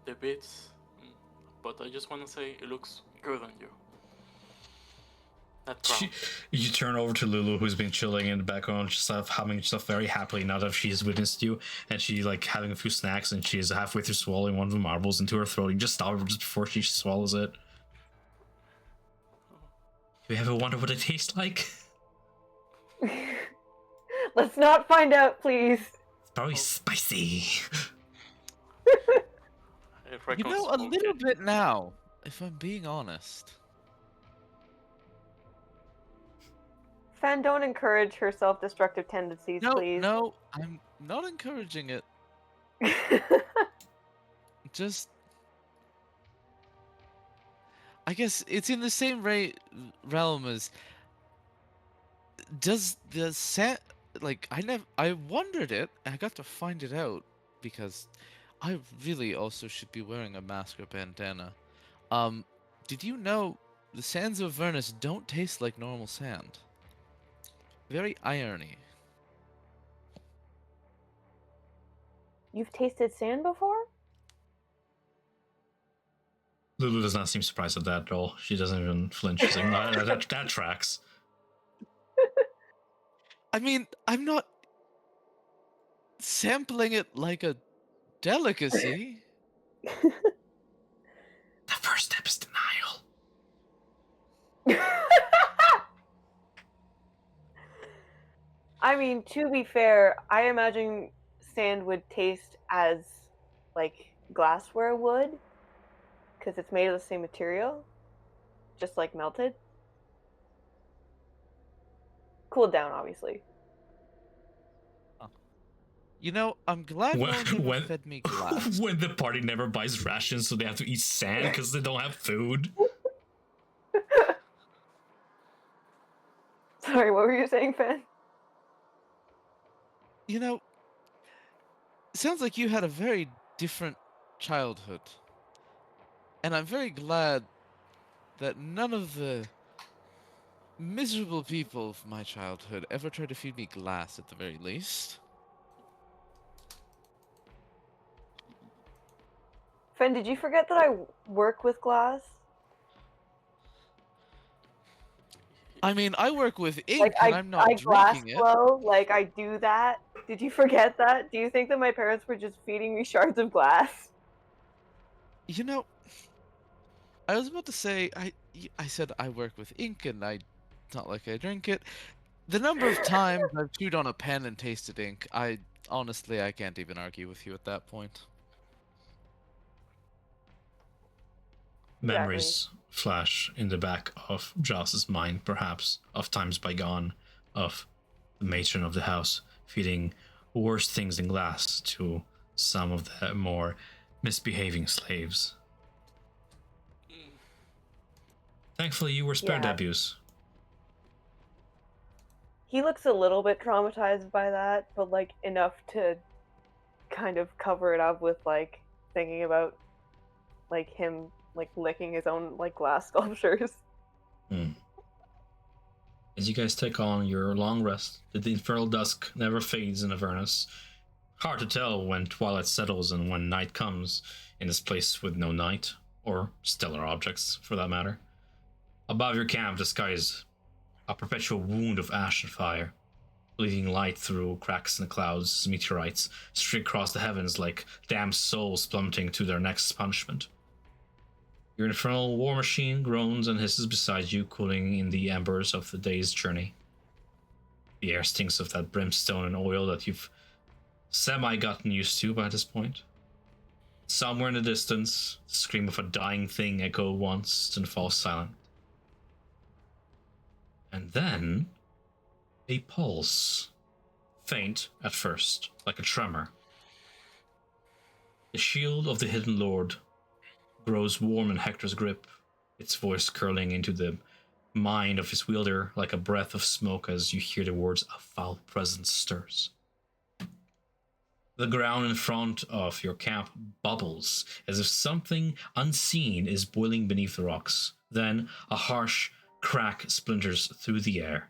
the bits, but I just want to say it looks good on you. That crown. You turn over to Lulu, who's been chilling in the background, just sort of humming stuff very happily now that she's witnessed you, and she's like having a few snacks, and she's halfway through swallowing one of the marbles into her throat. You just stop her just before she swallows it. Do you ever wonder what it tastes like? Let's not find out, please. It's probably spicy. You know, a little bit now, if I'm being honest. Fan, don't encourage her self-destructive tendencies, please. No, I'm not encouraging it. Just, I guess it's in the same realm as. Does the sand, like, I wondered it, and I got to find it out because I really also should be wearing a mask or bandana. Did you know the sands of Avernus don't taste like normal sand? Very irony. You've tasted sand before? Lulu does not seem surprised at that at all. She doesn't even flinch. She's like, no, that tracks. I mean, I'm not sampling it like a delicacy. The first step is denial. I mean, to be fair, I imagine sand would taste as like glassware would, because it's made of the same material, just like melted. cooled down, obviously. You know, I'm glad no one's ever When fed me glass. when the party never buys rations, so they have to eat sand because they don't have food. Sorry, what were you saying, Fen? You know, it sounds like you had a very different childhood. And I'm very glad that none of the miserable people of my childhood ever tried to feed me glass at the very least. Fen, did you forget that I work with glass? I mean, I work with ink Like, and I'm not I glass drinking it. blow, like, I do that. Did you forget that? Do you think that my parents were just feeding me shards of glass? You know, I was about to say, I said I work with ink and it's not like I drink it. The number of times I've chewed on a pen and tasted ink, honestly, I can't even argue with you at that point. Memories flash in the back of Jos's mind, perhaps, of times bygone, of the matron of the house feeding worse things than glass to some of the more misbehaving slaves. Thankfully, you were spared Yeah. abuse. He looks a little bit traumatized by that, but, like, enough to kind of cover it up with, like, thinking about, like, him, like, licking his own, like, glass sculptures. As you guys take on your long rest, the infernal dusk never fades in Avernus. Hard to tell when twilight settles and when night comes in this place with no night, or stellar objects, for that matter. Above your camp, the sky is a perpetual wound of ash and fire, bleeding light through cracks in the clouds as meteorites streak across the heavens like damned souls plummeting to their next punishment. Your infernal war machine groans and hisses beside you, cooling in the embers of the day's journey. The air stinks of that brimstone and oil that you've semi-gotten used to by this point. Somewhere in the distance, the scream of a dying thing echoed once, then falls silent. And then, a pulse. Faint at first, like a tremor. The shield of the hidden lord grows warm in Hector's grip, its voice curling into the mind of his wielder like a breath of smoke as you hear the words "a foul presence stirs." The ground in front of your camp bubbles as if something unseen is boiling beneath the rocks. Then a harsh crack splinters through the air,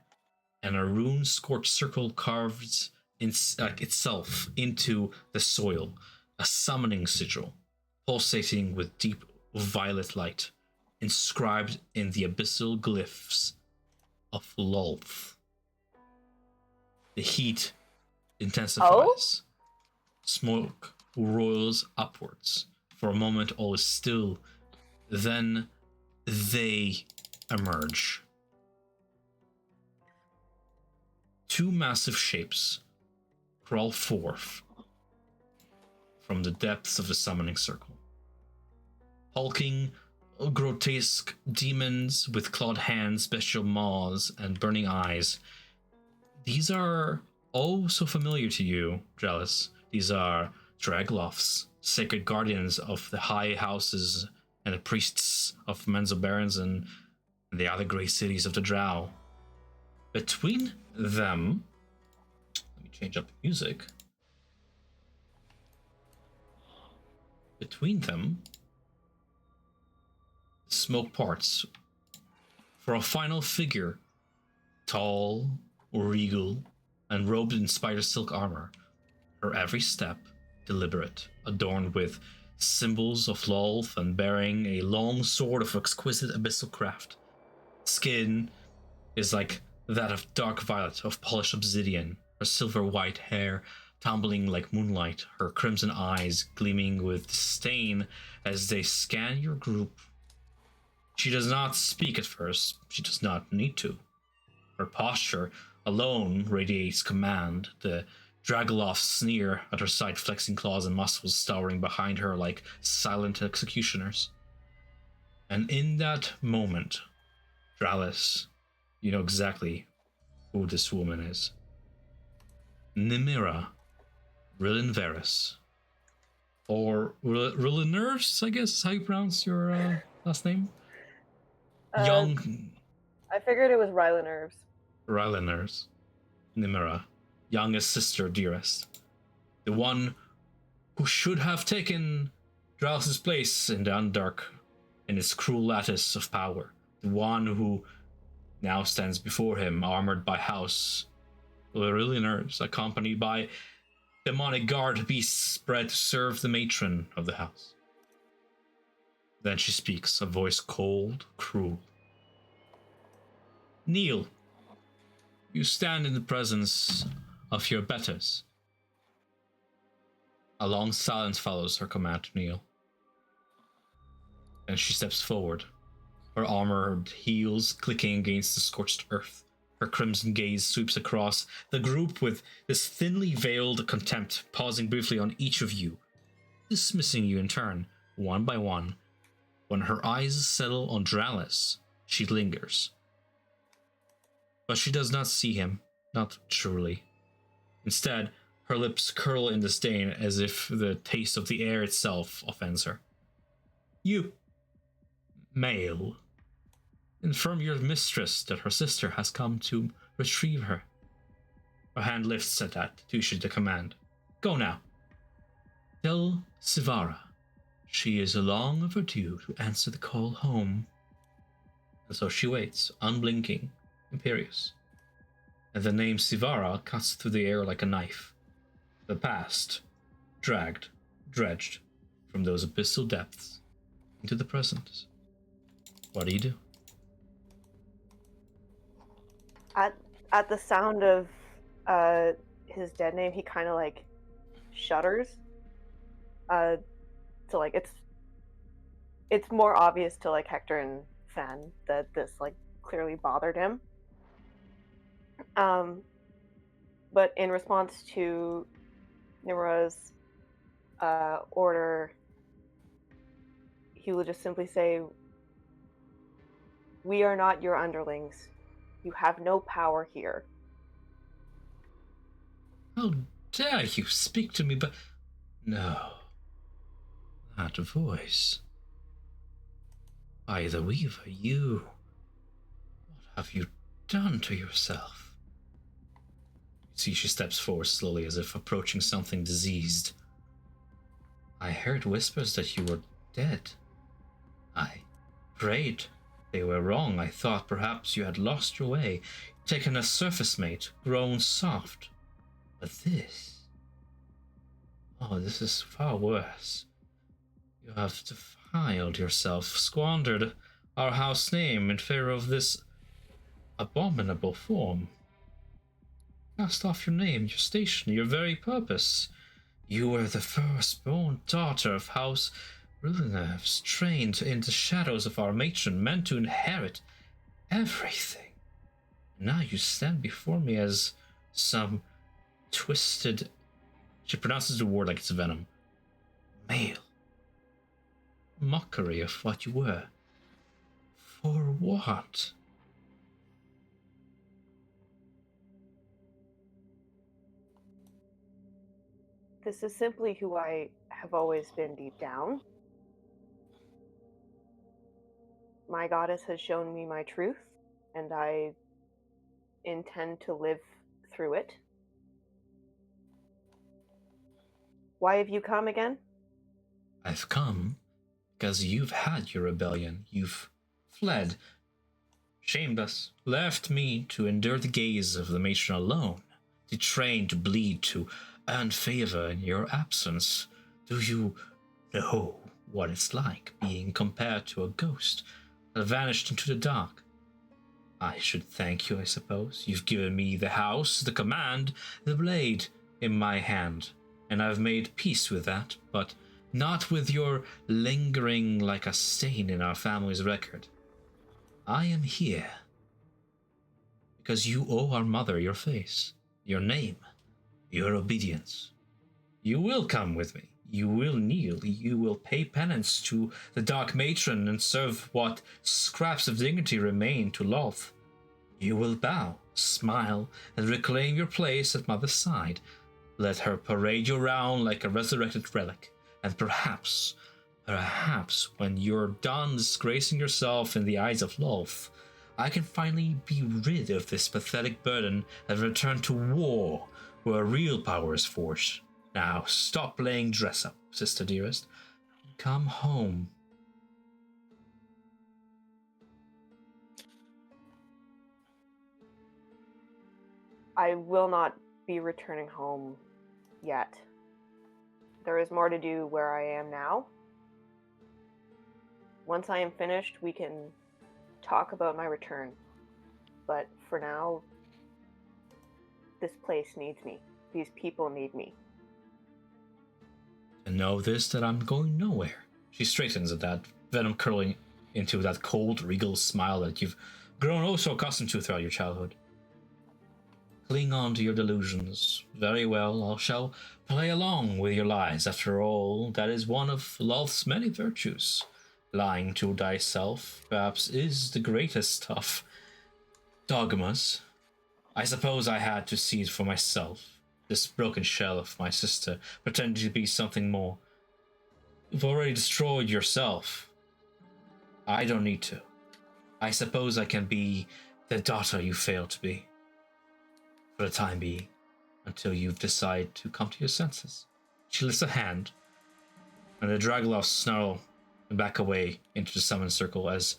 and a rune-scorched circle carves itself into the soil, a summoning sigil, pulsating with deep violet light, inscribed in the abyssal glyphs of Lolth. The heat intensifies. Smoke roils upwards. For a moment, all is still. Then they emerge. Two massive shapes crawl forth from the depths of the summoning circle. Hulking, grotesque demons with clawed hands, bestial maws, and burning eyes. These are oh so familiar to you, Jealous. These are Dragloths, sacred guardians of the high houses and the priests of Menzoberran's and the other great cities of the Drow. Between them, let me change up the music. Between them, smoke parts for a final figure, tall, regal, and robed in spider silk armor. Her every step deliberate, adorned with symbols of Lolth and bearing a long sword of exquisite abyssal craft. Skin is like that of dark violet of polished obsidian, her silver white hair tumbling like moonlight, her crimson eyes gleaming with disdain as they scan your group. She does not speak at first, she does not need to. Her posture alone radiates command, the Dragoloth sneer at her side, flexing claws and muscles towering behind her like silent executioners. And in that moment, Dralis, you know exactly who this woman is. Nimira Rillinveris. Or Rilliners, I guess is how you pronounce your last name? Young I figured it was Ryla Nerves. Rylaners. Nimira. Youngest sister, dearest. The one who should have taken Drows's place in the Underdark in its cruel lattice of power. The one who now stands before him, armored by House Rilliners, accompanied by demonic guard beasts bred to serve the matron of the house. Then she speaks, a voice cold, cruel. Kneel. You stand in the presence of your betters. A long silence follows her command to kneel. Then she steps forward, her armored heels clicking against the scorched earth. Her crimson gaze sweeps across the group with this thinly veiled contempt, pausing briefly on each of you, dismissing you in turn, one by one. When her eyes settle on Dralis, she lingers. But she does not see him, not truly. Instead, her lips curl in disdain as if the taste of the air itself offends her. You, male, inform your mistress that her sister has come to retrieve her. Her hand lifts at that to issue the command. Go now. Tell Sivara she is long overdue to answer the call home. And so she waits, unblinking, imperious. And the name Sivara cuts through the air like a knife. The past, dragged, dredged from those abyssal depths into the present. What do you do? At the sound of his dead name, he kind of like shudders. So like it's more obvious to like Hector and Fan that this like clearly bothered him. But in response to Nimra's order, he will just simply say, "We are not your underlings. You have no power here." How dare you speak to me, but... No. That voice. By the Weaver, you... What have you done to yourself? You see, she steps forward slowly as if approaching something diseased. I heard whispers that you were dead. I prayed they were wrong. I thought perhaps you had lost your way, taken a surface mate, grown soft. But this... Oh, this is far worse. You have defiled yourself, squandered our house name in favor of this abominable form. Cast off your name, your station, your very purpose. You were the firstborn daughter of House Rulinerves, trained in the shadows of our matron, meant to inherit everything. Now you stand before me as some twisted... She pronounces the word like it's venom. Male. Mockery of what you were. For what? This is simply who I have always been deep down. My goddess has shown me my truth, and I intend to live through it. Why have you come again? I've come because you've had your rebellion. You've fled, shamed us, left me to endure the gaze of the matron alone, to train, to bleed, to earn favor in your absence. Do you know what it's like being compared to a ghost that vanished into the dark? I should thank you, I suppose. You've given me the house, the command, the blade in my hand, and I've made peace with that, but not with your lingering like a stain in our family's record. I am here because you owe our mother your face, your name, your obedience. You will come with me. You will kneel. You will pay penance to the Dark Matron and serve what scraps of dignity remain to Lolth. You will bow Smile and reclaim your place at Mother's side. Let her parade you around like a resurrected relic, and perhaps, when you're done disgracing yourself in the eyes of Lolth, I can finally be rid of this pathetic burden and return to war, where real power is forged. Now, stop playing dress-up, sister dearest. Come home. I will not be returning home yet. There is more to do where I am now. Once I am finished, we can talk about my return. But for now, this place needs me. These people need me. And know this, that I'm going nowhere. She straightens at that, venom curling into that cold, regal smile that you've grown oh so accustomed to throughout your childhood. Cling on to your delusions. Very well, I shall play along with your lies. After all, that is one of Lolth's many virtues. Lying to thyself, perhaps, is the greatest of dogmas. I suppose I had to see it for myself. This broken shell of my sister, pretending to be something more. You've already destroyed yourself. I don't need to. I suppose I can be the daughter you failed to be. For the time being, until you decide to come to your senses. She lifts a hand, and the Dragloffs snarl and back away into the summon circle as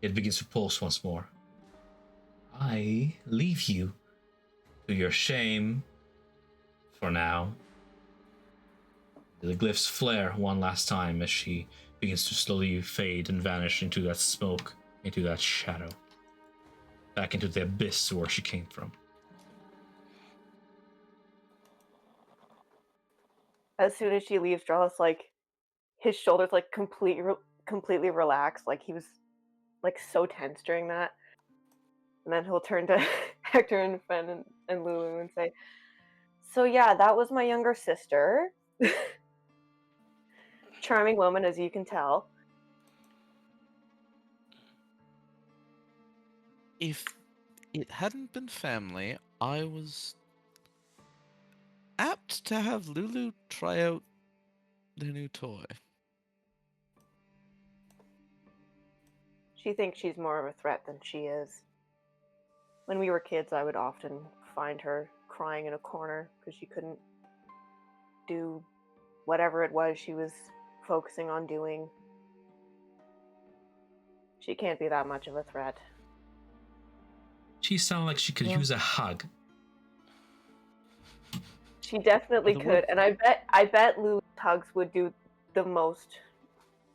it begins to pulse once more. I leave you to your shame for now. The glyphs flare one last time as she begins to slowly fade and vanish into that smoke, into that shadow, back into the abyss where she came from. As soon as she leaves, Jarla's like, his shoulders like completely relaxed, like he was like so tense during that. And then he'll turn to Hector and Fen and Lulu and say, "So yeah, that was my younger sister. Charming woman, as you can tell." If it hadn't been family, I was apt to have Lulu try out their new toy. She thinks she's more of a threat than she is. When we were kids, I would often find her crying in a corner because she couldn't do whatever it was she was focusing on doing. She can't be that much of a threat. She sounded like she could use a hug. She definitely could, and I bet Lulu's hugs would do the most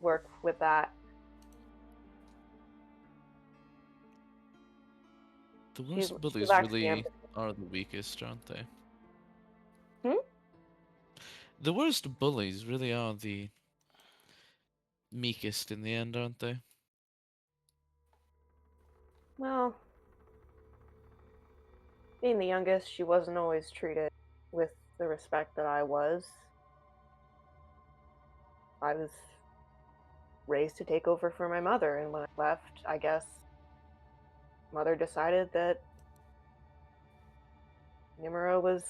work with that. The worst bullies really are the weakest, aren't they? The worst bullies really are the meekest in the end, aren't they? Well, being the youngest, she wasn't always treated with the respect that I was. I was raised to take over for my mother, and when I left, I guess Mother decided that Nimura was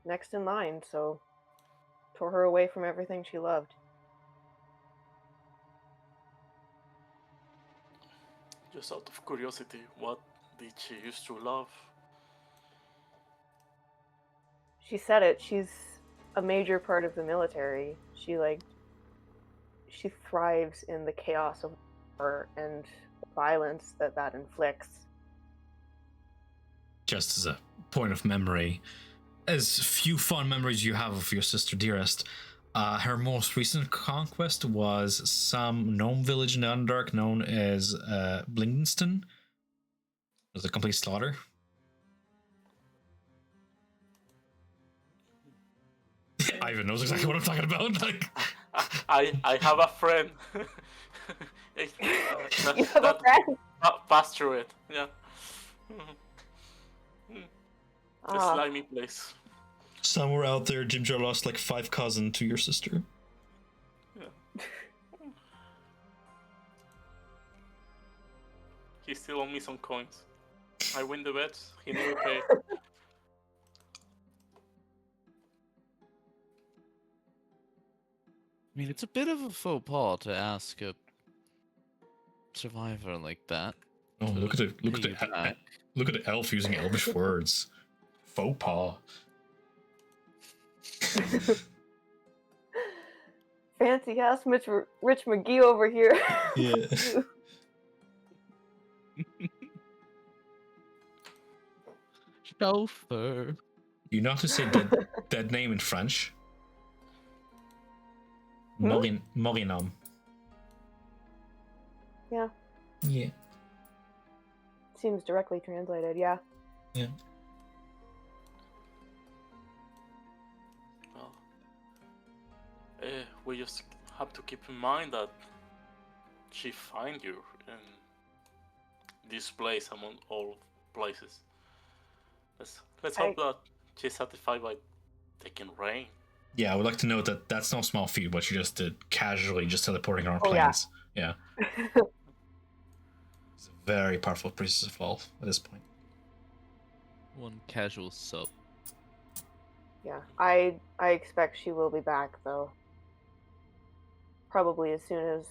next in line, so tore her away from everything she loved. Just out of curiosity, what did she used to love? She said it. She's a major part of the military. She thrives in the chaos of war and violence that inflicts. Just as a point of memory, as few fond memories you have of your sister dearest, her most recent conquest was some gnome village in the Underdark known as Blingdenston. It was a complete slaughter. Ivan knows exactly what I'm talking about. Like, I have a friend. You have a friend? Passed through it, yeah. A slimy place. Somewhere out there, Jimjar lost like 5 cousins to your sister. Yeah. He still owes me some coins. I win the bets. He never paid. I mean, it's a bit of a faux pas to ask a survivor like that. Oh, look at pay you back. look at the elf using elvish words. Faux pas. Fancy ass Rich McGee over here. Yeah. Chauffeur. You know how to say dead name in French? Morinum. Yeah, Yeah. seems directly translated. Yeah. Yeah. Well, we just have to keep in mind that she find you in this place among all places. Let's hope that she's satisfied by taking rain. Yeah, I would like to note that that's no small feat what she just did, casually just teleporting around Oh, yeah. planes. Yeah. It's a very powerful priestess of all at this point. One casual sub. Yeah, I expect she will be back though. Probably as soon as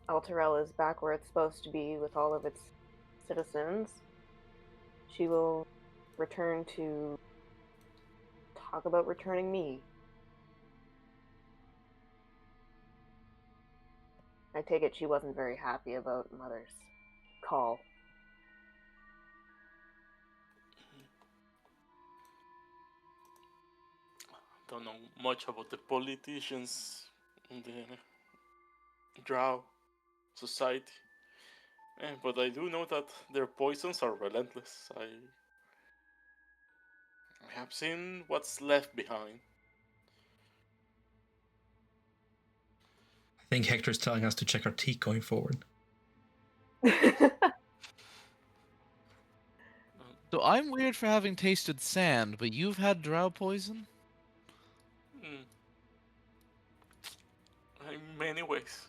Alterella is back where it's supposed to be with all of its citizens. She will return to talk about returning me. I take it she wasn't very happy about Mother's call. Don't know much about the politicians in the Drow society. But I do know that their poisons are relentless. I have seen what's left behind. I think Hector's telling us to check our teeth going forward. So I'm weird for having tasted sand, but you've had drow poison? In many ways.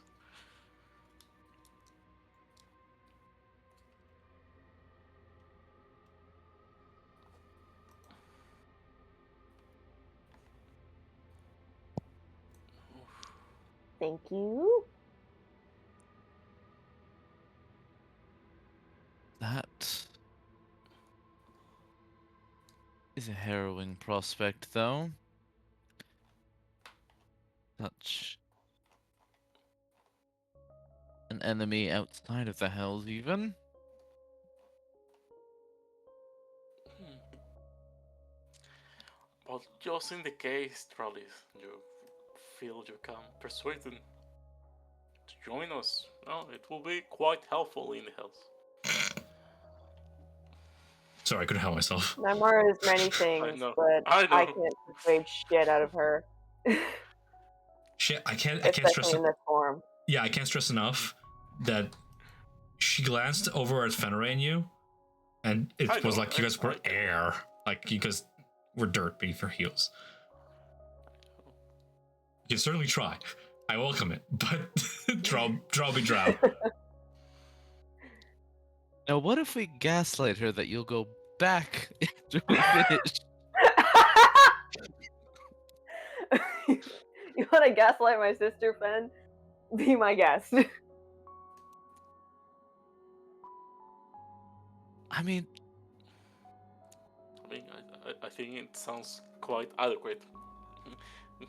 Thank you. That is a harrowing prospect, though. Such an enemy outside of the Hells, even. But just in the case, Trollis, you feel you can persuade them to join us, it will be quite helpful in the Hells. Sorry, I couldn't help myself. Naimara is many things, know. but I know. I can't persuade shit out of her. Shit, I can't Especially stress in this form. Yeah, I can't stress enough that she glanced over at Fenrir and you, and it was like you guys were air. Like you guys were dirt beneath her heels. You can certainly try. I welcome it, but drow be drow. Now, what if we gaslight her that you'll go back after we finish? You want to gaslight my sister, Fen? Be my guest. I mean, I think it sounds quite adequate.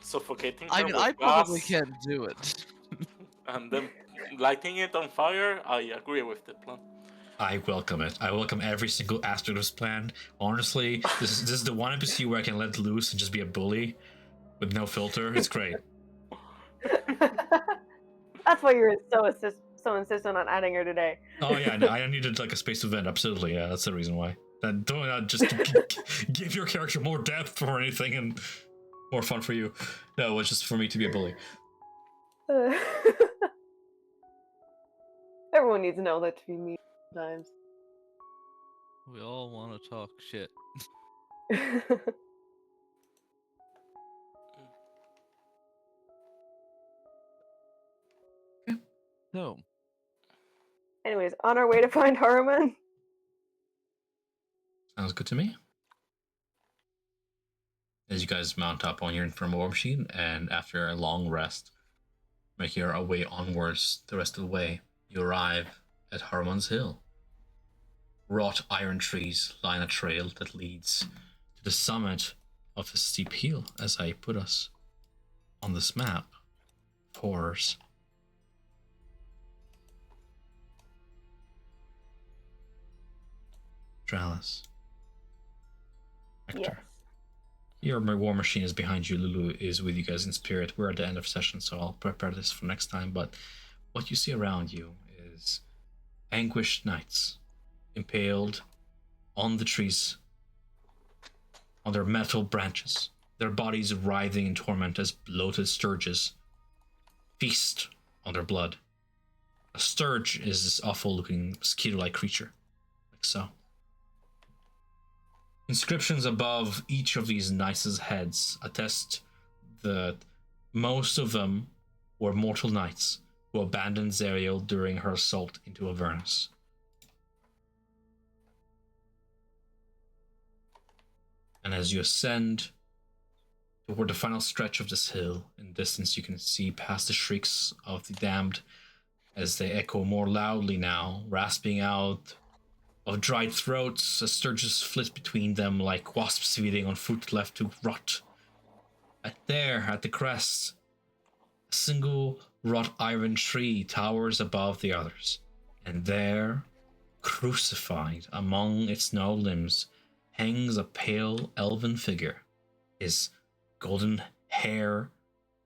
Suffocating her I mean, with I probably gas can't do it. and then lighting it on fire. I agree with the plan. I welcome it. I welcome every single aspect of this plan. Honestly, this is the one NPC where I can let loose and just be a bully with no filter. It's great. That's why you're so insistent on adding her today. Oh yeah, no, I needed like a space event. Absolutely, yeah, that's the reason why. Don't just give your character more depth or anything and more fun for you. No, it's just for me to be a bully. Everyone needs to know that to be me sometimes. We all want to talk shit. So, Anyways, on our way to find Haruman. Sounds good to me. As you guys mount up on your infernal war machine, and after a long rest, make your way onwards the rest of the way, you arrive at Harmon's Hill. Wrought iron trees line a trail that leads to the summit of a steep hill, as I put us on this map. Horrors. Dralis. Hector. Yes. Your war machine is behind you. Lulu is with you guys in spirit. We're at the end of session, so I'll prepare this for next time. But what you see around you is anguished knights, impaled on the trees, on their metal branches, their bodies writhing in torment as bloated sturges feast on their blood. A sturge is this awful-looking mosquito-like creature, like so. Inscriptions above each of these knights' heads attest that most of them were mortal knights who abandoned Zariel during her assault into Avernus. And as you ascend toward the final stretch of this hill, in the distance you can see past the shrieks of the damned as they echo more loudly now, rasping out of dried throats as sturges flit between them like wasps feeding on fruit left to rot. At the crest, a single wrought iron tree towers above the others, and there, crucified among its gnarled limbs, hangs a pale elven figure, his golden hair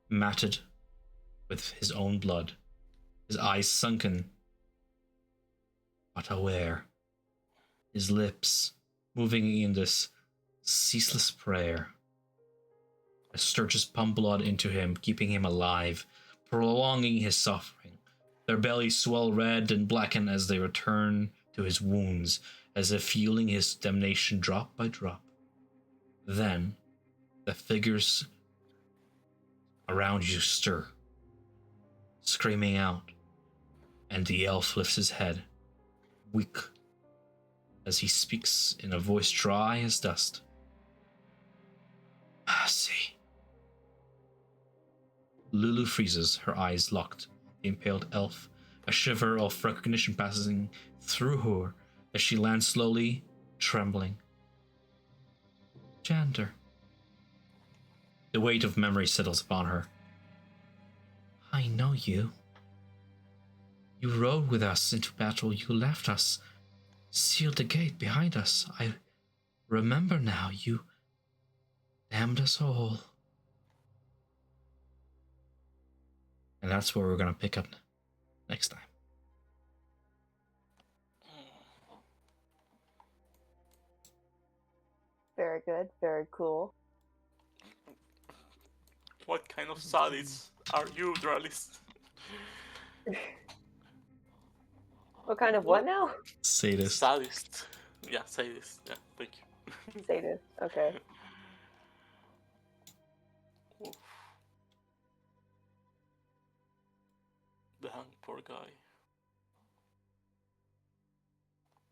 matted with his own blood, his eyes sunken but aware, his lips moving in this ceaseless prayer. As sturges pump blood into him, keeping him alive, prolonging his suffering. Their bellies swell red and blacken as they return to his wounds, as if fueling his damnation drop by drop. Then, the figures around you stir, screaming out, and the elf lifts his head, weak, as he speaks in a voice dry as dust. See. Lulu freezes, her eyes locked. The impaled elf, a shiver of recognition passing through her as she lands slowly, trembling. Jander. The weight of memory settles upon her. I know you. You rode with us into battle. You left us, sealed the gate behind us. I remember now. You damned us all. And that's where we're going to pick up next time. Very good. Very cool. What kind of sadist are you, Dralis? What kind of what now? Sadist. Sadist. Yeah, sadist. Yeah, thank you. Sadist. Okay. Oof. Dang, poor guy.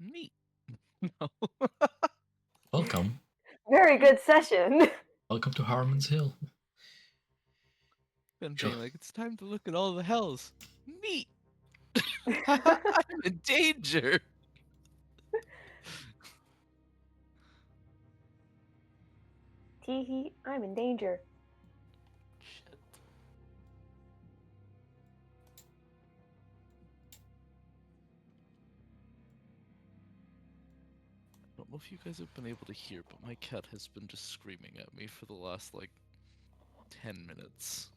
Neat. No. Welcome. Very good session. Welcome to Harmon's Hill. Been Sure. being like, it's time to look at all the hells. Neat. I'm in danger. Teehee, I'm in danger. Shit. I don't know if you guys have been able to hear, but my cat has been just screaming at me for the last, 10 minutes.